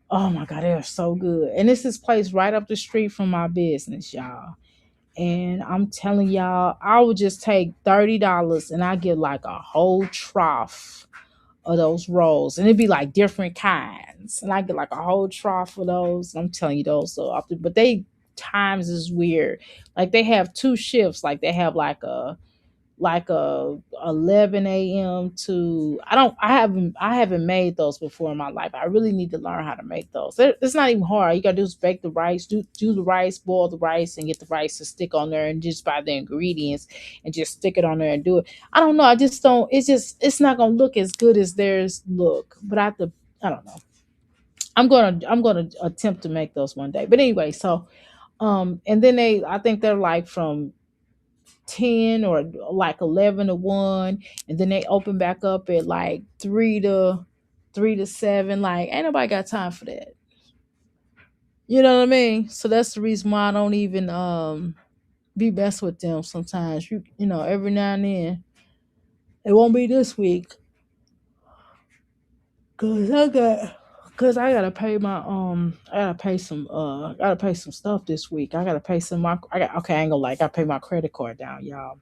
Oh my god, they're so good. And this is place right up the street from my business, y'all. And I'm telling y'all, I would just take $30 and I get like a whole trough of those rolls. And it'd be like different kinds. And I get like a whole trough of those. I'm telling you, those so often. But they times is weird. Like they have two shifts. Like they have like a 11 a.m. to I haven't made those before in my life. I really need to learn how to make those. It's not even hard. All you gotta do is bake the rice, do the rice, boil the rice, and get the rice to stick on there, and just buy the ingredients and just stick it on there and do it. I don't know. I just don't. It's not gonna look as good as theirs look. But I don't know. I'm gonna attempt to make those one day. But anyway, so and then I think they're like from 10 or like 11 to 1, and then they open back up at like 3 to 7. Like ain't nobody got time for that. You know what I mean? So that's the reason why I don't even be best with them sometimes. Every now and then. It won't be this week cuz I gotta pay some stuff this week. I gotta pay some my I got okay, I ain't gonna lie, I gotta pay my credit card down, y'all.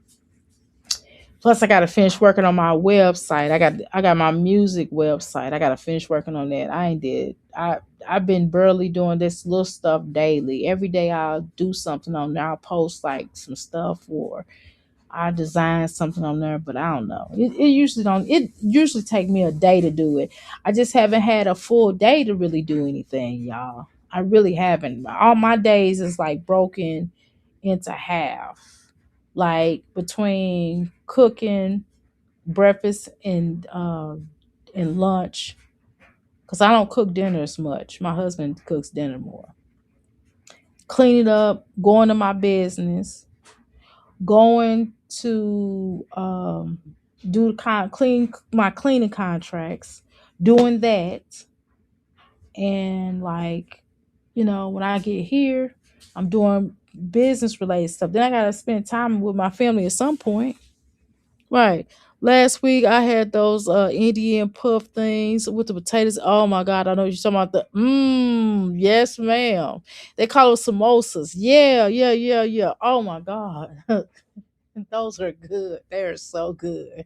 Plus, I gotta finish working on my website. I got my music website. I gotta finish working on that. I ain't did. I've been barely doing this little stuff daily. Every day I'll do something on there. I'll post like some stuff or I design something on there, but I don't know. It usually don't. It usually take me a day to do it. I just haven't had a full day to really do anything, y'all. I really haven't. All my days is like broken into half, like between cooking breakfast and lunch, because I don't cook dinner as much. My husband cooks dinner more. Clean it up, going to my business, going to do clean my cleaning contracts, doing that, and like when I get here, I'm doing business related stuff. Then I gotta spend time with my family at some point. Right. Last week I had those Indian puff things with the potatoes. Oh my god, I know you're talking about yes, ma'am. They call them samosas. Yeah, yeah, yeah, yeah. Oh my god. Those are good. They're so good.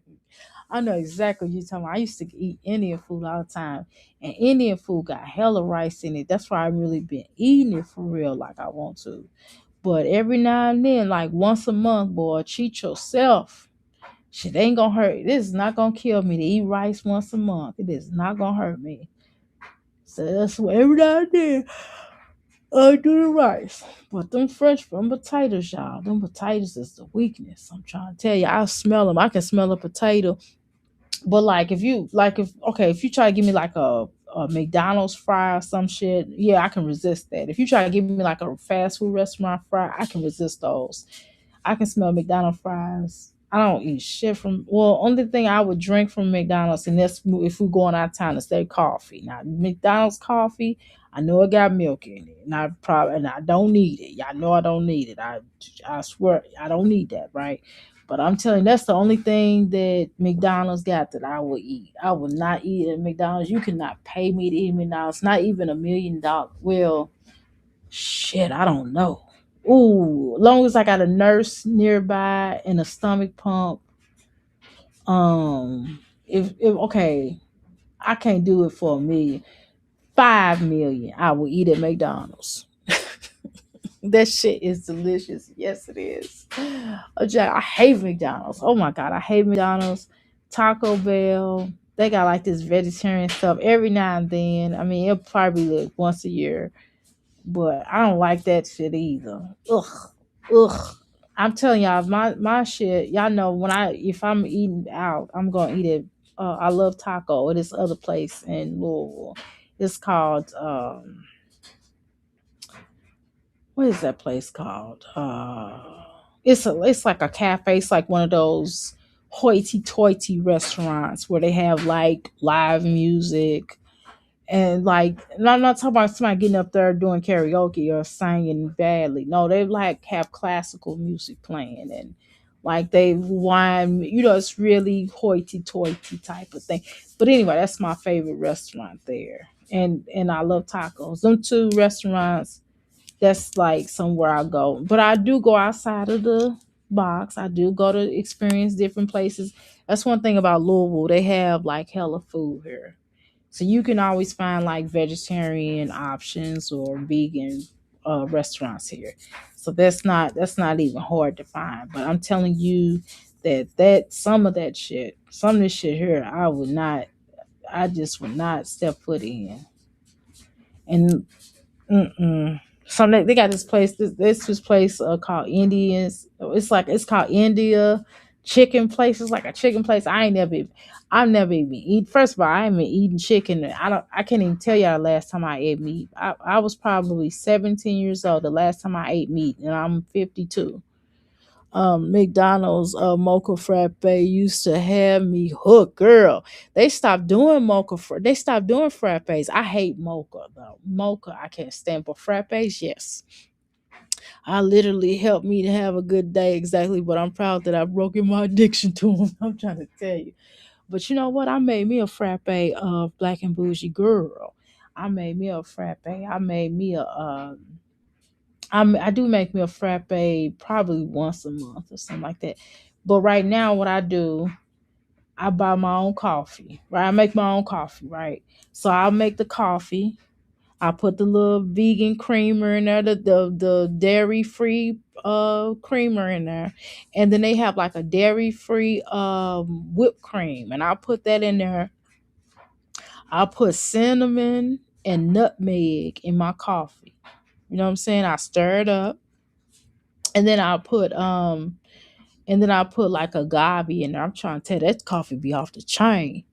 I know exactly what you're talking about. I used to eat Indian food all the time. And Indian food got hella rice in it. That's why I really been eating it for real like I want to. But every now and then, like once a month, boy, treat yourself. Shit ain't gonna hurt. This is not gonna kill me to eat rice once a month. It is not gonna hurt me. So that's why every now and then I do the rice. But them potatoes, y'all. Them potatoes is the weakness. I'm trying to tell you. I smell them. I can smell a potato. But if you try to give me like a McDonald's fry or some shit, yeah, I can resist that. If you try to give me like a fast food restaurant fry, I can resist those. I can smell McDonald's fries. I don't eat shit from. Well, only thing I would drink from McDonald's, and that's if we're going out of town, is their coffee. Now, McDonald's coffee, I know it got milk in it, and I don't need it. Y'all know I don't need it. I swear I don't need that, right? But I'm telling you, that's the only thing that McDonald's got that I will eat. I will not eat at McDonald's. You cannot pay me to eat McDonald's. Not even $1 million. Well, shit, I don't know. Ooh, long as I got a nurse nearby and a stomach pump. If okay, I can't do it for a million. 5 million, I will eat at McDonald's. That shit is delicious. Yes, it is. I hate McDonald's. Oh my god, I hate McDonald's. Taco Bell. They got like this vegetarian stuff every now and then. I mean, it'll probably like once a year, but I don't like that shit either. Ugh, ugh. I'm telling y'all, my shit. Y'all know when if I'm eating out, I'm gonna eat it. I love taco at this other place in Louisville. It's called what is that place called? It's like a cafe. It's like one of those hoity-toity restaurants where they have like live music and like. And I'm not talking about somebody getting up there doing karaoke or singing badly. No, they like have classical music playing and like they wine. It's really hoity-toity type of thing. But anyway, that's my favorite restaurant there, and I love tacos. Them two restaurants, that's like somewhere I go. But I do go outside of the box. I do go to experience different places. That's one thing about Louisville. They have like hella food here. So you can always find like vegetarian options or vegan restaurants here. So that's not even hard to find. But I'm telling you that some of this shit here, I just would not step foot in. And mm-mm. So they got this place. This place called Indians. It's called India Chicken Place. It's like a chicken place. I've never even eat. First of all, I ain't been eating chicken. I can't even tell y'all the last time I ate meat. I was probably 17 years old the last time I ate meat, and I'm 52. McDonald's mocha frappe used to have me hooked, girl. They stopped doing frappes. I hate mocha though. Mocha I can't stand, but frappes, yes. I literally helped me to have a good day, exactly, but I'm proud that I've broken my addiction to them. I'm trying to tell you. But you know what? I made me a frappe of black and bougie girl. I made me a frappe. I made me a I do make me a frappe probably once a month or something like that. But right now, what I do, I buy my own coffee. Right, I make my own coffee. Right, so I'll make the coffee. I put the little vegan creamer in there, the dairy free creamer in there, and then they have like a dairy free whipped cream, and I put that in there. I put cinnamon and nutmeg in my coffee. You know what I'm saying? I stir it up, and then I'll put like agave in there. I'm trying to tell you, that coffee be off the chain.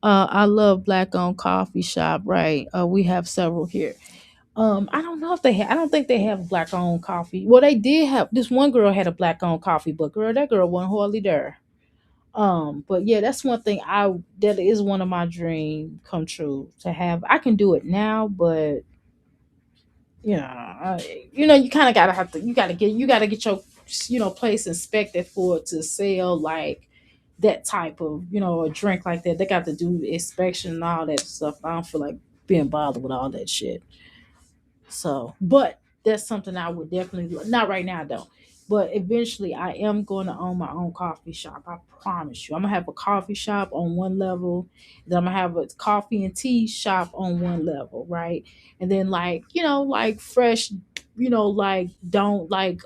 I love black owned coffee shop, right? We have several here. I don't know if I don't think they have black owned coffee. Well, they did have this one girl had a black owned coffee, but girl, that girl wasn't hardly there. But yeah, that's one thing that is one of my dream come true to have. I can do it now, but you kind of gotta you gotta get your place inspected for it to sell like that type of a drink like that. They got to do inspection and all that stuff. I don't feel like being bothered with all that shit. So, but that's something I would definitely not right now though. But eventually, I am going to own my own coffee shop. I promise you. I'm gonna have a coffee shop on one level, then I'm gonna have a coffee and tea shop on one level, right? And then like fresh, don't like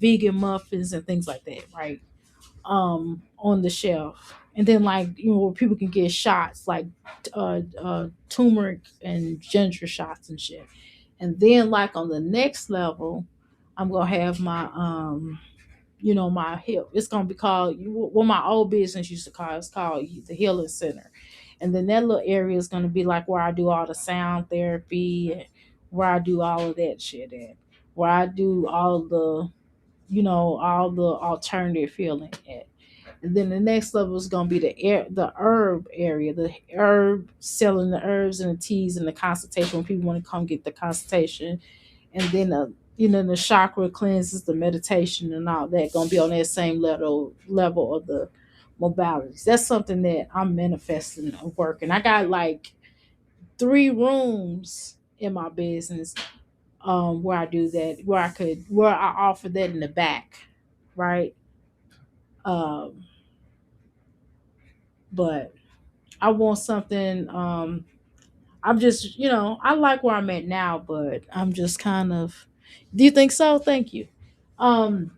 vegan muffins and things like that, right? On the shelf. And then where people can get shots like turmeric and ginger shots and shit. And then like on the next level, I'm gonna have my my hip. It's gonna be called what my old business used to call. It's called the Healing Center. And then that little area is gonna be like where I do all the sound therapy and where I do all of that shit at. Where I do all the alternative healing at. And then the next level is gonna be the herb area, the herb selling the herbs and the teas and the consultation when people want to come get the consultation. And then the chakra cleanses, the meditation and all that gonna be on that same level of the modalities. That's something that I'm manifesting and working. I got like 3 rooms in my business where I do that, where I offer that in the back, right? Um, but I want something. I'm just, I like where I'm at now, but I'm just kind of. Do you think so? Thank you. Um,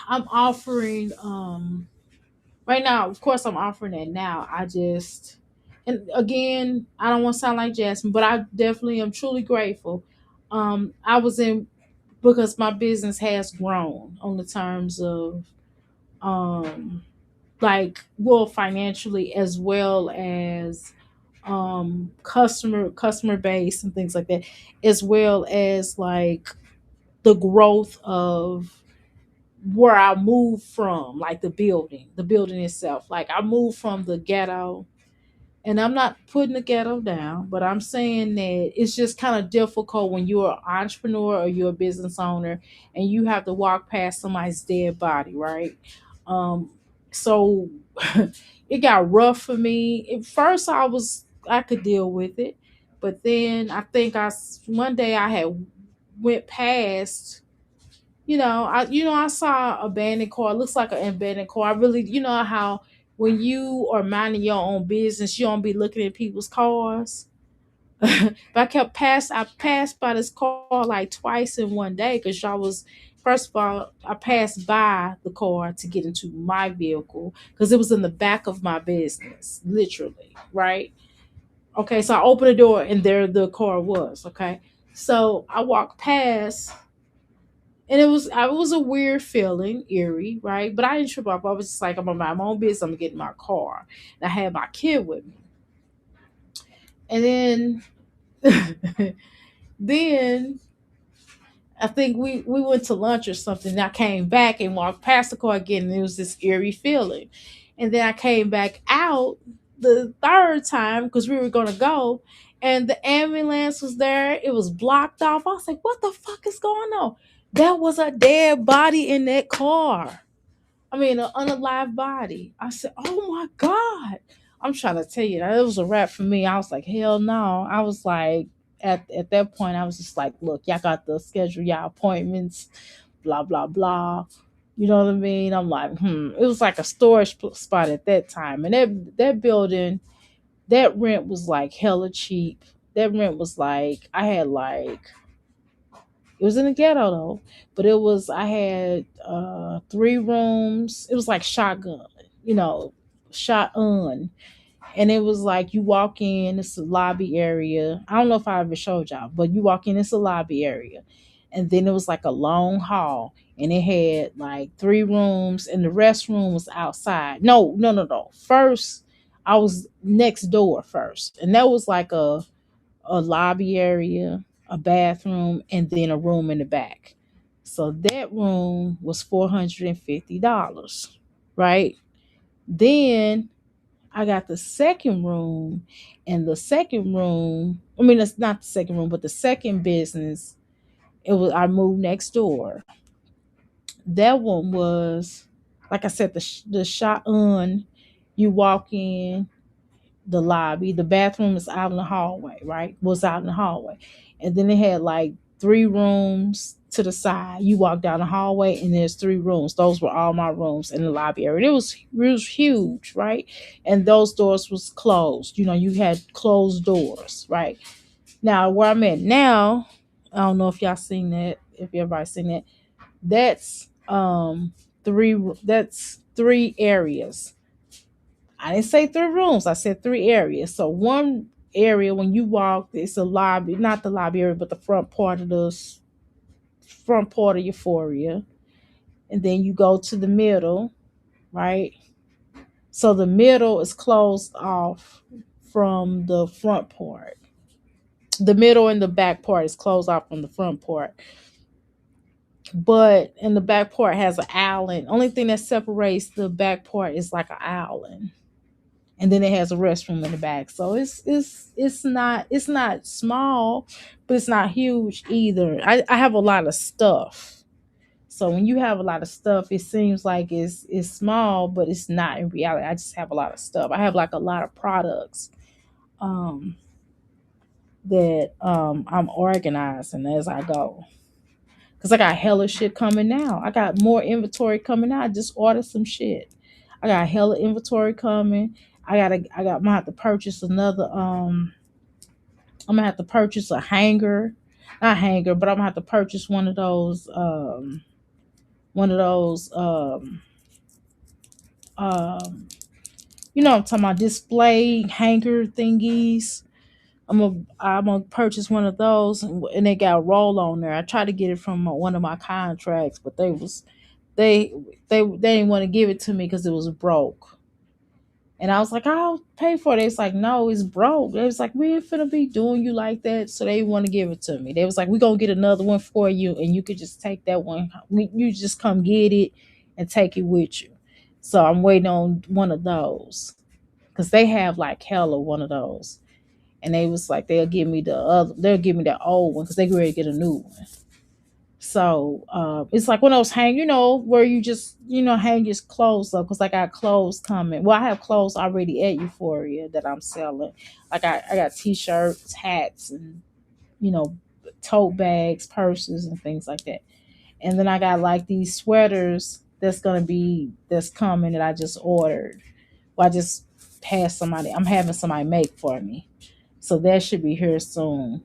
I'm offering right now. Of course, I'm offering it now. And again, I don't want to sound like Jasmine, but I definitely am truly grateful. I was in because my business has grown on the terms of um like, well, financially, as well as customer base and things like that, as well as like the growth of where I moved from, like the building itself. Like, I moved from the ghetto, and I'm not putting the ghetto down, but I'm saying that it's just kind of difficult when you're an entrepreneur or you're a business owner and you have to walk past somebody's dead body, right? Um, so it got rough for me. At first, I could deal with it, but then I think one day I had went past. I saw a abandoned car. It looks like an abandoned car. I really, how when you are minding your own business, you don't be looking at people's cars. But I passed by this car like twice in one day because y'all was. First of all, I passed by the car to get into my vehicle because it was in the back of my business, literally, right? Okay, so I opened the door and there the car was. Okay, so I walked past and it was a weird feeling, eerie, right? But I didn't trip up. I was just like, I'm gonna mind my own business. I'm gonna get in my car. And I had my kid with me. And then I think we went to lunch or something. And I came back and walked past the car again, and it was this eerie feeling. And then I came back out the third time because we were gonna go, and the ambulance was there. It was blocked off. I was like, "What the fuck is going on?" There was a dead body in that car. I mean, an unalive body. I said, "Oh my God." I'm trying to tell you, that it was a wrap for me. I was like, hell no. I was like, at that point, I was just like, look, y'all got to schedule y'all appointments, blah, blah, blah. You know what I mean? I'm like, It was like a storage spot at that time. And that building, that rent was like hella cheap. That rent was like, I had like, it was in the ghetto though, but I had 3 rooms. It was like shotgun, shotgun. And it was like you walk in, it's a lobby area. I don't know if I ever showed y'all, but you walk in, it's a lobby area. And then it was like a long hall, and it had like 3 rooms, and the restroom was outside. No, no, no, no. First, I was next door first, and that was like a lobby area, a bathroom, and then a room in the back. So that room was $450, right? Then I got the second room, and the second room, I mean, it's not the second room, but the second business, I moved next door. That one was, like I said, the shotgun. You walk in, the lobby. The bathroom is out in the hallway, right? Was out in the hallway. And then it had like 3 rooms to the side. You walk down the hallway and there's 3 rooms. Those were all my rooms in the lobby area. It was huge, right? And those doors was closed. You had closed doors, right? Now where I'm at now, I don't know if y'all seen that, if everybody seen that. That's three areas. I didn't say 3 rooms. I said 3 areas. So one area, when you walk, it's a lobby, not the lobby area, but the front part of Euphoria. And then you go to the middle, right? So the middle is closed off from the front part. The middle and the back part is closed off from the front part. But in the back part has an island. Only thing that separates the back part is like an island, and then it has a restroom in the back. So it's not small, but it's not huge either. I have a lot of stuff. So when you have a lot of stuff, it seems like it's small, but it's not in reality. I just have a lot of stuff. I have like a lot of products. Um that I'm organizing as I go. Cause I got hella shit coming now. I got more inventory coming out. I just ordered some shit. I got hella inventory coming. I'm gonna have to purchase another I'm gonna have to purchase a hanger. Not hanger, but I'm gonna have to purchase one of those um you know what I'm talking about, display hanger thingies. I'm gonna purchase one of those, and they got roll on there. I tried to get it from one of my contracts, but they they didn't want to give it to me because it was broke. And I was like, I'll pay for it. It's like, no, it's broke. They was like, we ain't finna be doing you like that. So they want to give it to me. They was like, we gonna get another one for you, and you could just take that one. You just come get it and take it with you. So I'm waiting on one of those because they have like hella one of those. And they was like, they'll give me that old one because they ready to get a new one. So it's like one of those hang, where you just, hang your clothes up. Cause I got clothes coming. Well, I have clothes already at Euphoria that I'm selling. Like I got t-shirts, hats, and you know, tote bags, purses, and things like that. And then I got like these sweaters that's coming that I just ordered. Well, I just I'm having somebody make for me. So that should be here soon.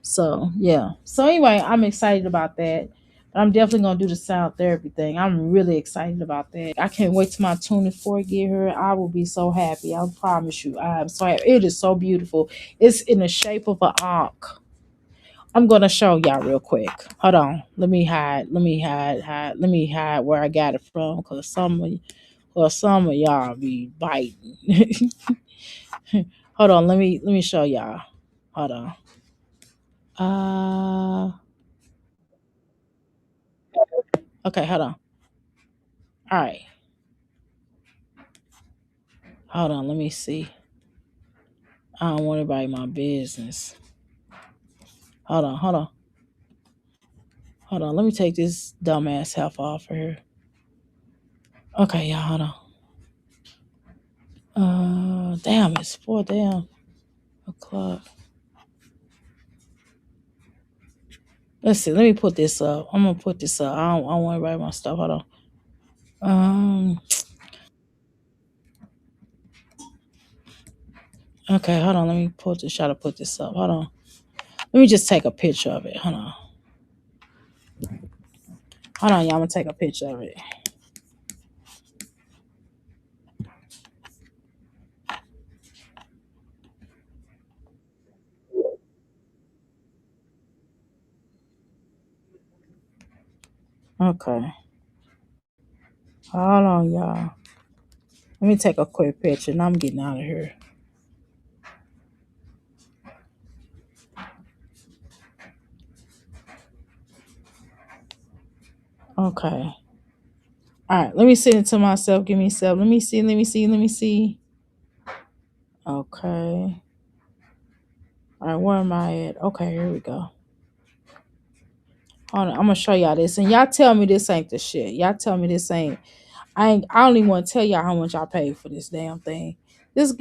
So yeah. So anyway, I'm excited about that. But I'm definitely gonna do the sound therapy thing. I'm really excited about that. I can't wait till my tuning fork get here. I will be so happy. I promise you. I'm so happy. It is so beautiful. It's in the shape of an ankh. I'm gonna show y'all real quick. Hold on. Let me hide. Let me hide where I got it from. Cause some of y'all be biting. Hold on. Let me show y'all. Hold on. Okay, hold on. All right. Hold on, let me see. I don't want anybody in my business. Hold on. Hold on. Let me take this dumbass half off of here. Okay, y'all, hold on. Damn, it's 4 damn o'clock. Let's see. Let me put this up. I'm gonna put this up. I don't want to write my stuff. Hold on. Um. Okay, hold on. Let me try to put this up. Hold on. Let me just take a picture of it. Hold on. Hold on, y'all. I'm gonna take a picture of it. Okay. Hold on, y'all. Let me take a quick picture, and I'm getting out of here. Okay. All right, let me send it to myself. Give me a sec. Let me see. Let me see. Let me see. Okay. All right, where am I at? Okay, here we go. Hold on, I'm gonna show y'all this, and y'all tell me this ain't the shit. Y'all tell me this ain't. I don't even want to tell y'all how much I paid for this damn thing. This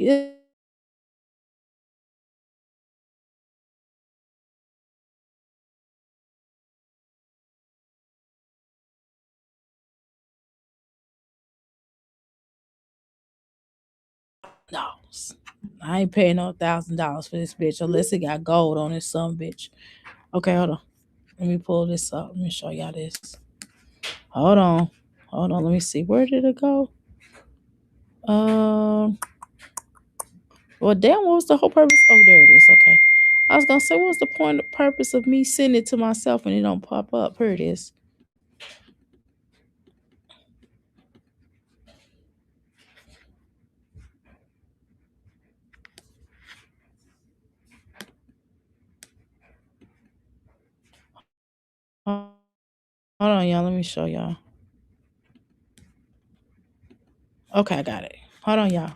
no, I ain't paying no $1,000 for this bitch unless it got gold on it, some bitch. Okay, hold on. Let me pull this up. Let me show y'all this. Hold on. Hold on. Let me see. Where did it go? Well, damn, what was the whole purpose? Oh, there it is. Okay. I was gonna say, what was the purpose of me sending it to myself and it don't pop up? Here it is. Hold on, y'all. Let me show y'all. Okay, I got it. Hold on, y'all.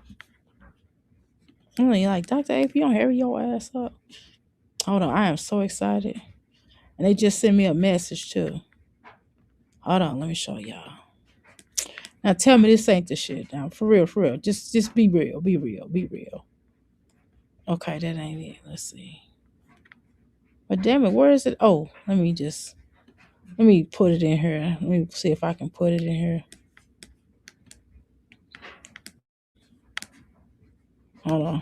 I'm like, Dr. AP, you don't hurry your ass up. Hold on, I am so excited. And they just sent me a message too. Hold on, let me show y'all. Now tell me this ain't the shit. Now, for real, for real. Just be real, be real, be real. Okay, that ain't it. Let's see. But damn it, where is it? Oh, let me put it in here. Let me see if I can put it in here. Hold on.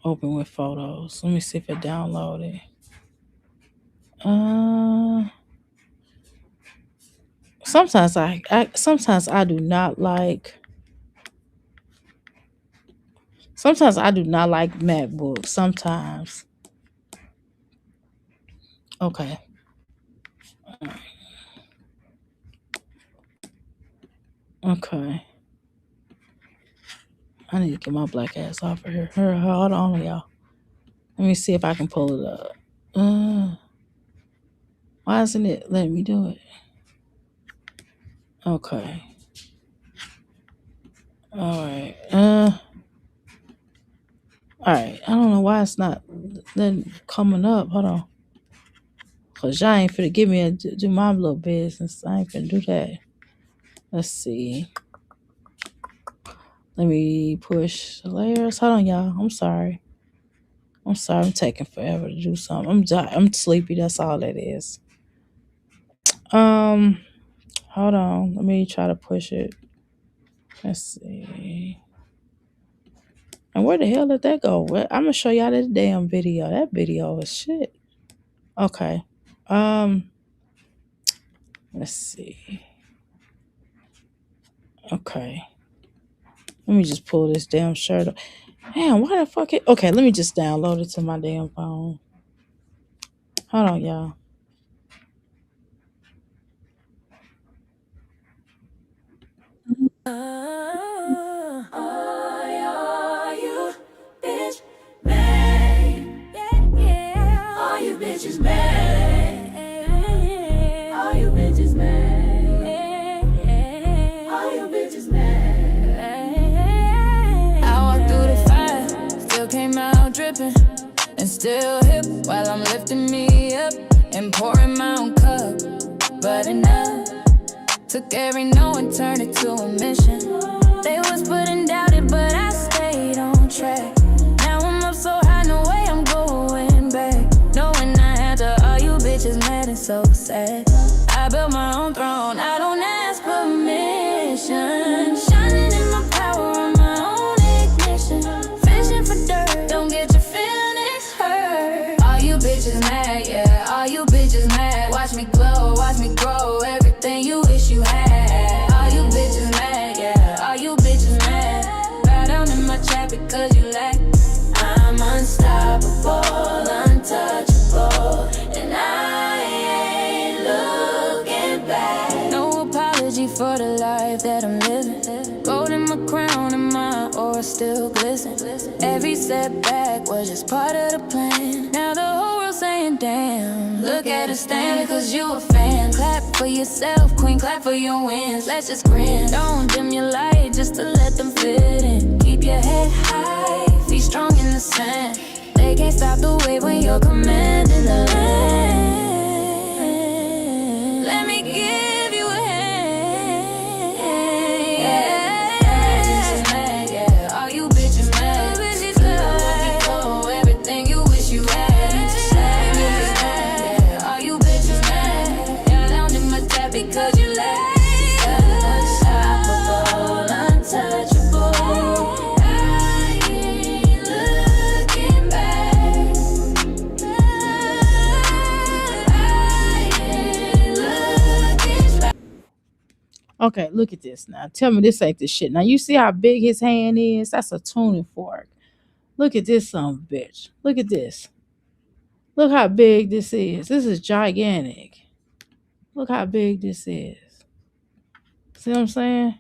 Open with photos. Let me see if it downloaded. Sometimes I do not like. Sometimes I do not like MacBooks. Sometimes. Okay. Okay. I need to get my black ass off of here. Hold on, y'all. Let me see if I can pull it up. Why isn't it letting me do it? Okay. All right. All right. I don't know why it's not then coming up. Hold on. Cause y'all ain't finna give me a do my little business. I ain't finna do that. Let's see. Let me push the layers. Hold on, y'all. I'm sorry. I'm taking forever to do something. I'm sleepy. That's all that is. Hold on. Let me try to push it. Let's see. And where the hell did that go? I'm gonna show y'all this damn video. That video is shit. Okay. Let's see. Okay. Let me just pull this damn shirt up. Damn, why the fuck it? Okay, let me just download it to my damn phone. Hold on, y'all. Are you bitch made? Are you bitches made? Are you bitches made? Are you bitches made? I walked through the fire, still came out dripping, and still hip while I'm lifting me up and pouring my own cup. But enough, took every no and turned it to a mission. They was putting doubted, but I stayed on track. Now I'm up so high, no way I'm going back. Knowing I had to, all you bitches mad and so sad. I built my own throne, I don't ask permission. Shining in my power on my own ignition. Fishing for dirt, don't get your feelings hurt. All you bitches mad, yeah, all you bitches mad. Watch me glow, watch me grow, everything you wish you had. All you bitches mad, yeah, all you bitches mad. Bow down in my chat because you lack. I'm unstoppable, untouchable, and I ain't looking back. No apology for the life that I'm living. Gold in my crown and my aura still glisten. Every setback was just part of the plan. Now the whole world saying damn, look at us stand cause you a fan. Clap for yourself, queen, clap for your wins. Let's just grin, don't dim your light just to let them fit in. Keep your head high, feet strong in the sand. They can't stop the wave when you're commanding the land. Let me give you a hand, yeah. All you bitches mad, glow, everything you wish you had. All you bitches mad, yeah, down in my tap because you lack. Unstoppable, untouchable, I ain't looking back. I ain't looking back. Okay, look at this now. Tell me this ain't the shit. Now you see how big his hand is? That's a tuning fork. Look at this son of a bitch. Look at this. Look how big this is. This is gigantic. Look how big this is. See what I'm saying?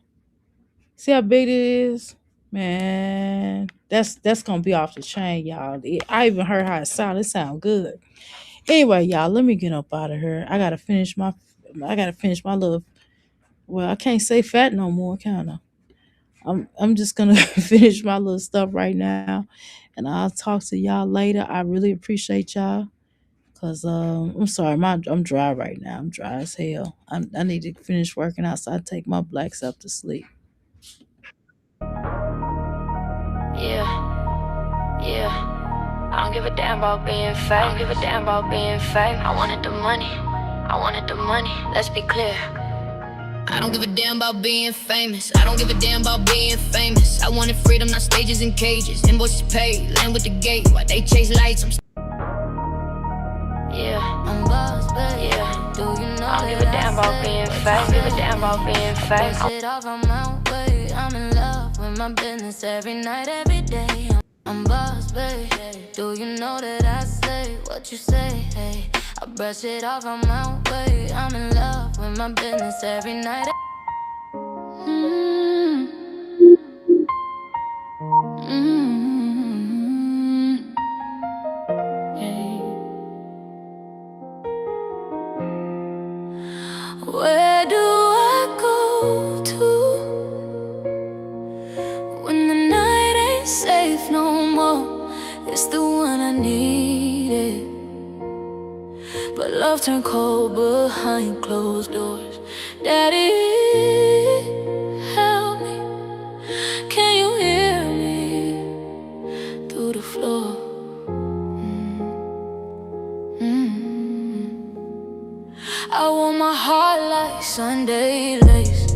See how big it is? Man, that's gonna be off the chain, y'all. I even heard how it sound. It sound good. Anyway, y'all, let me get up out of here. I gotta finish my little. Well, I can't say fat no more, kinda. I'm just gonna finish my little stuff right now, and I'll talk to y'all later. I really appreciate y'all. Cause I'm sorry, I'm dry right now. I'm dry as hell. I need to finish working out so I take my black self to sleep. Yeah, yeah. don't give a damn about being fake. I don't give a damn about being fake. I wanted the money. I wanted the money. Let's be clear. I don't give a damn about being famous. I don't give a damn about being famous. I wanted freedom, not stages and cages. Invoices paid, land with the gate. While they chase lights, I'm boss, baby. Yeah. Do you know I don't give a damn about being fake. I don't give a damn about being fake. Brush it off, I'm out, baby. I'm in love with my business every night, every day. I'm boss, baby. Do you know that I say what you say? Hey, I brush it off, I'm out, baby. I'm in love with my business every night. Where do I go to when the night ain't safe no more? It's the one I needed, but love turned cold behind closed doors. Daddy, help me. Can you hear me through the floor? I wore my heart like Sunday lace.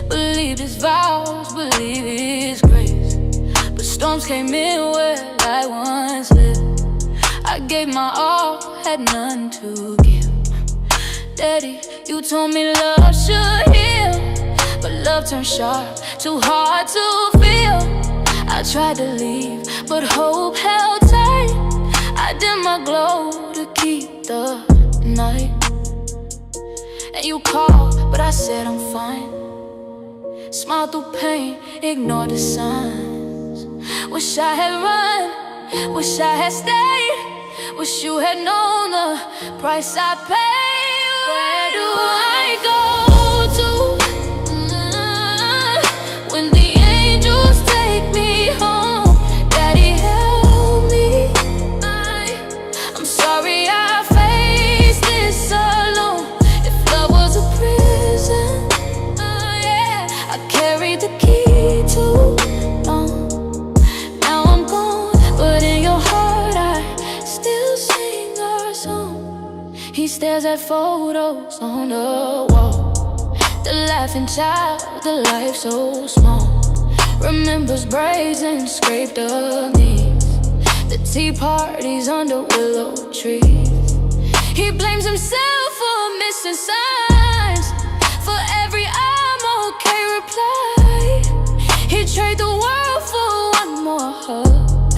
Believed his vows, believe his grace. But storms came in where I once lived. I gave my all, had none to give. Daddy, you told me love should heal, but love turned sharp, too hard to feel. I tried to leave, but hope held tight. I dimmed my glow to keep the night. And you called, but I said I'm fine. Smiled through pain, ignored the signs. Wish I had run, wish I had stayed. Wish you had known the price I paid. Where do I go to when the angels take me home? Daddy, help me. I'm sorry I faced this alone. Was a prison, I carried the key too long. Now I'm gone, but in your heart I still sing our song. He stares at photos on the wall, the laughing child, the life so small. Remembers braids and scraped up knees, the tea parties under willow trees. He blames himself for missing signs, for every I'm okay reply. He'd trade the world for one more hug,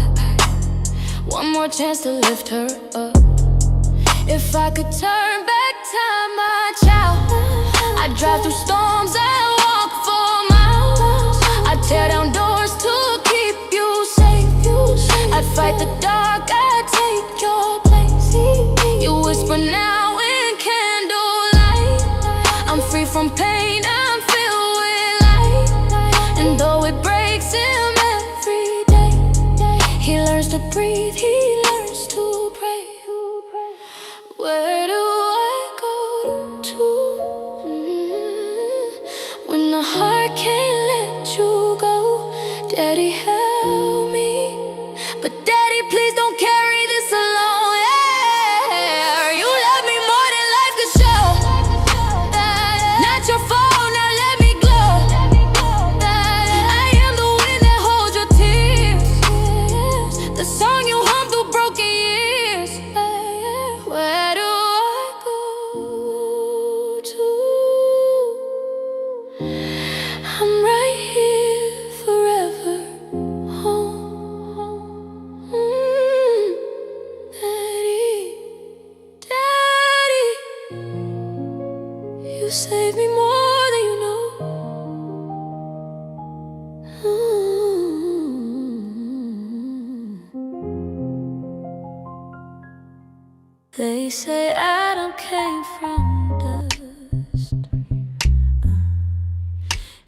one more chance to lift her up. If I could turn back time, my child, I'd drive through storms, I'd walk for miles. I'd tear down doors to keep you safe. I'd fight the dark, I'd take your place. You whisper now in candlelight. I'm free from pain, I'm filled with light. And though it breaks him every day, he learns to breathe, he learns to pray. Where do I go to when the heart can't let you go? Daddy, help me. But Daddy, please don't carry this alone. Yeah. You love me more than life could show. Not your fault, now let me glow. I am the wind that holds your tears, the song you hum through broken years. Where do I go to? I'm right here forever. Daddy, you save me more than you know. They say Adam came from dust,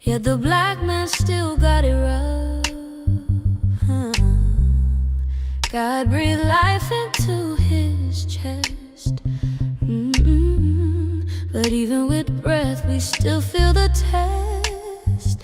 yet the black man still got it rough. God breathed life into his chest. But even with breath, we still feel the test.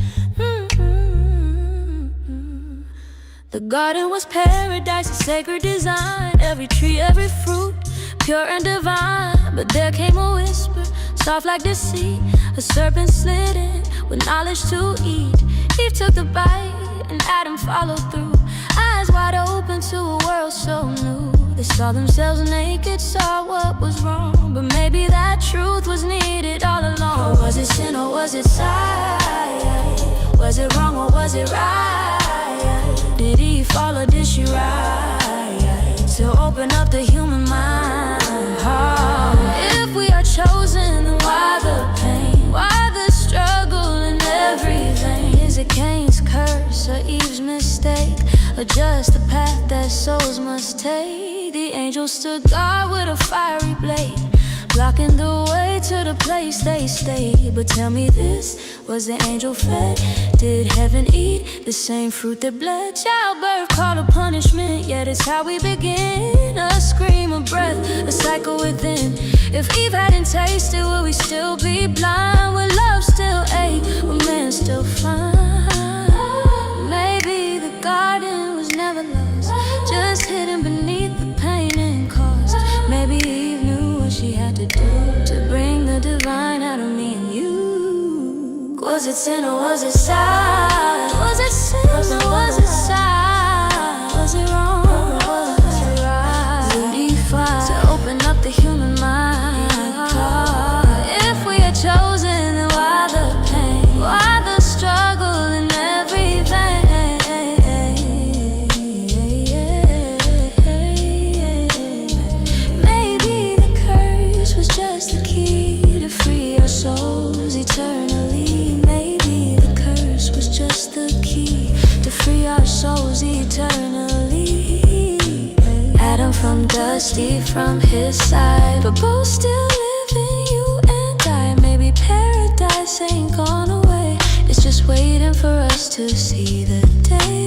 The garden was paradise, a sacred design. Every tree, every fruit, pure and divine. But there came a whisper, soft like deceit. A serpent slid in with knowledge to eat. Eve took the bite and Adam followed through. Eyes wide open to a world so new. They saw themselves naked, saw what was wrong. But maybe that truth was needed all along. Or was it sin or was it sight? Was it wrong or was it right? Did Eve fall or did she rise to open up the human mind? If we are chosen, then why the pain? Why the struggle and everything? Is it Cain's curse or Eve's mistake? Or just the path that souls must take? The angel stood guard with a fiery blade, blocking the way to the place they stayed. But tell me this, was the angel fed? Did heaven eat the same fruit that bled? Childbirth called a punishment, yet it's how we begin. A scream of breath, a cycle within. If Eve hadn't tasted, would we still be blind? Would love still ache? Would man still find? Maybe the garden was never lost, just hidden beneath the pain and cost. Maybe Eve knew what she had to do to bring the divine out of me and you. Was it sin or was it sight? Was it sin or was it sight? Was it wrong or was it right? Did Eve fight to open up the human mind? If we had chosen, then why the pain? Why the struggle and everything? Maybe the curse was just the key to free our souls eternally. Maybe the curse was just the key to free our souls eternally. Adam from dust, Eve from his side, but both still living, you and I. Maybe paradise ain't gone away, it's just waiting for us to see the day.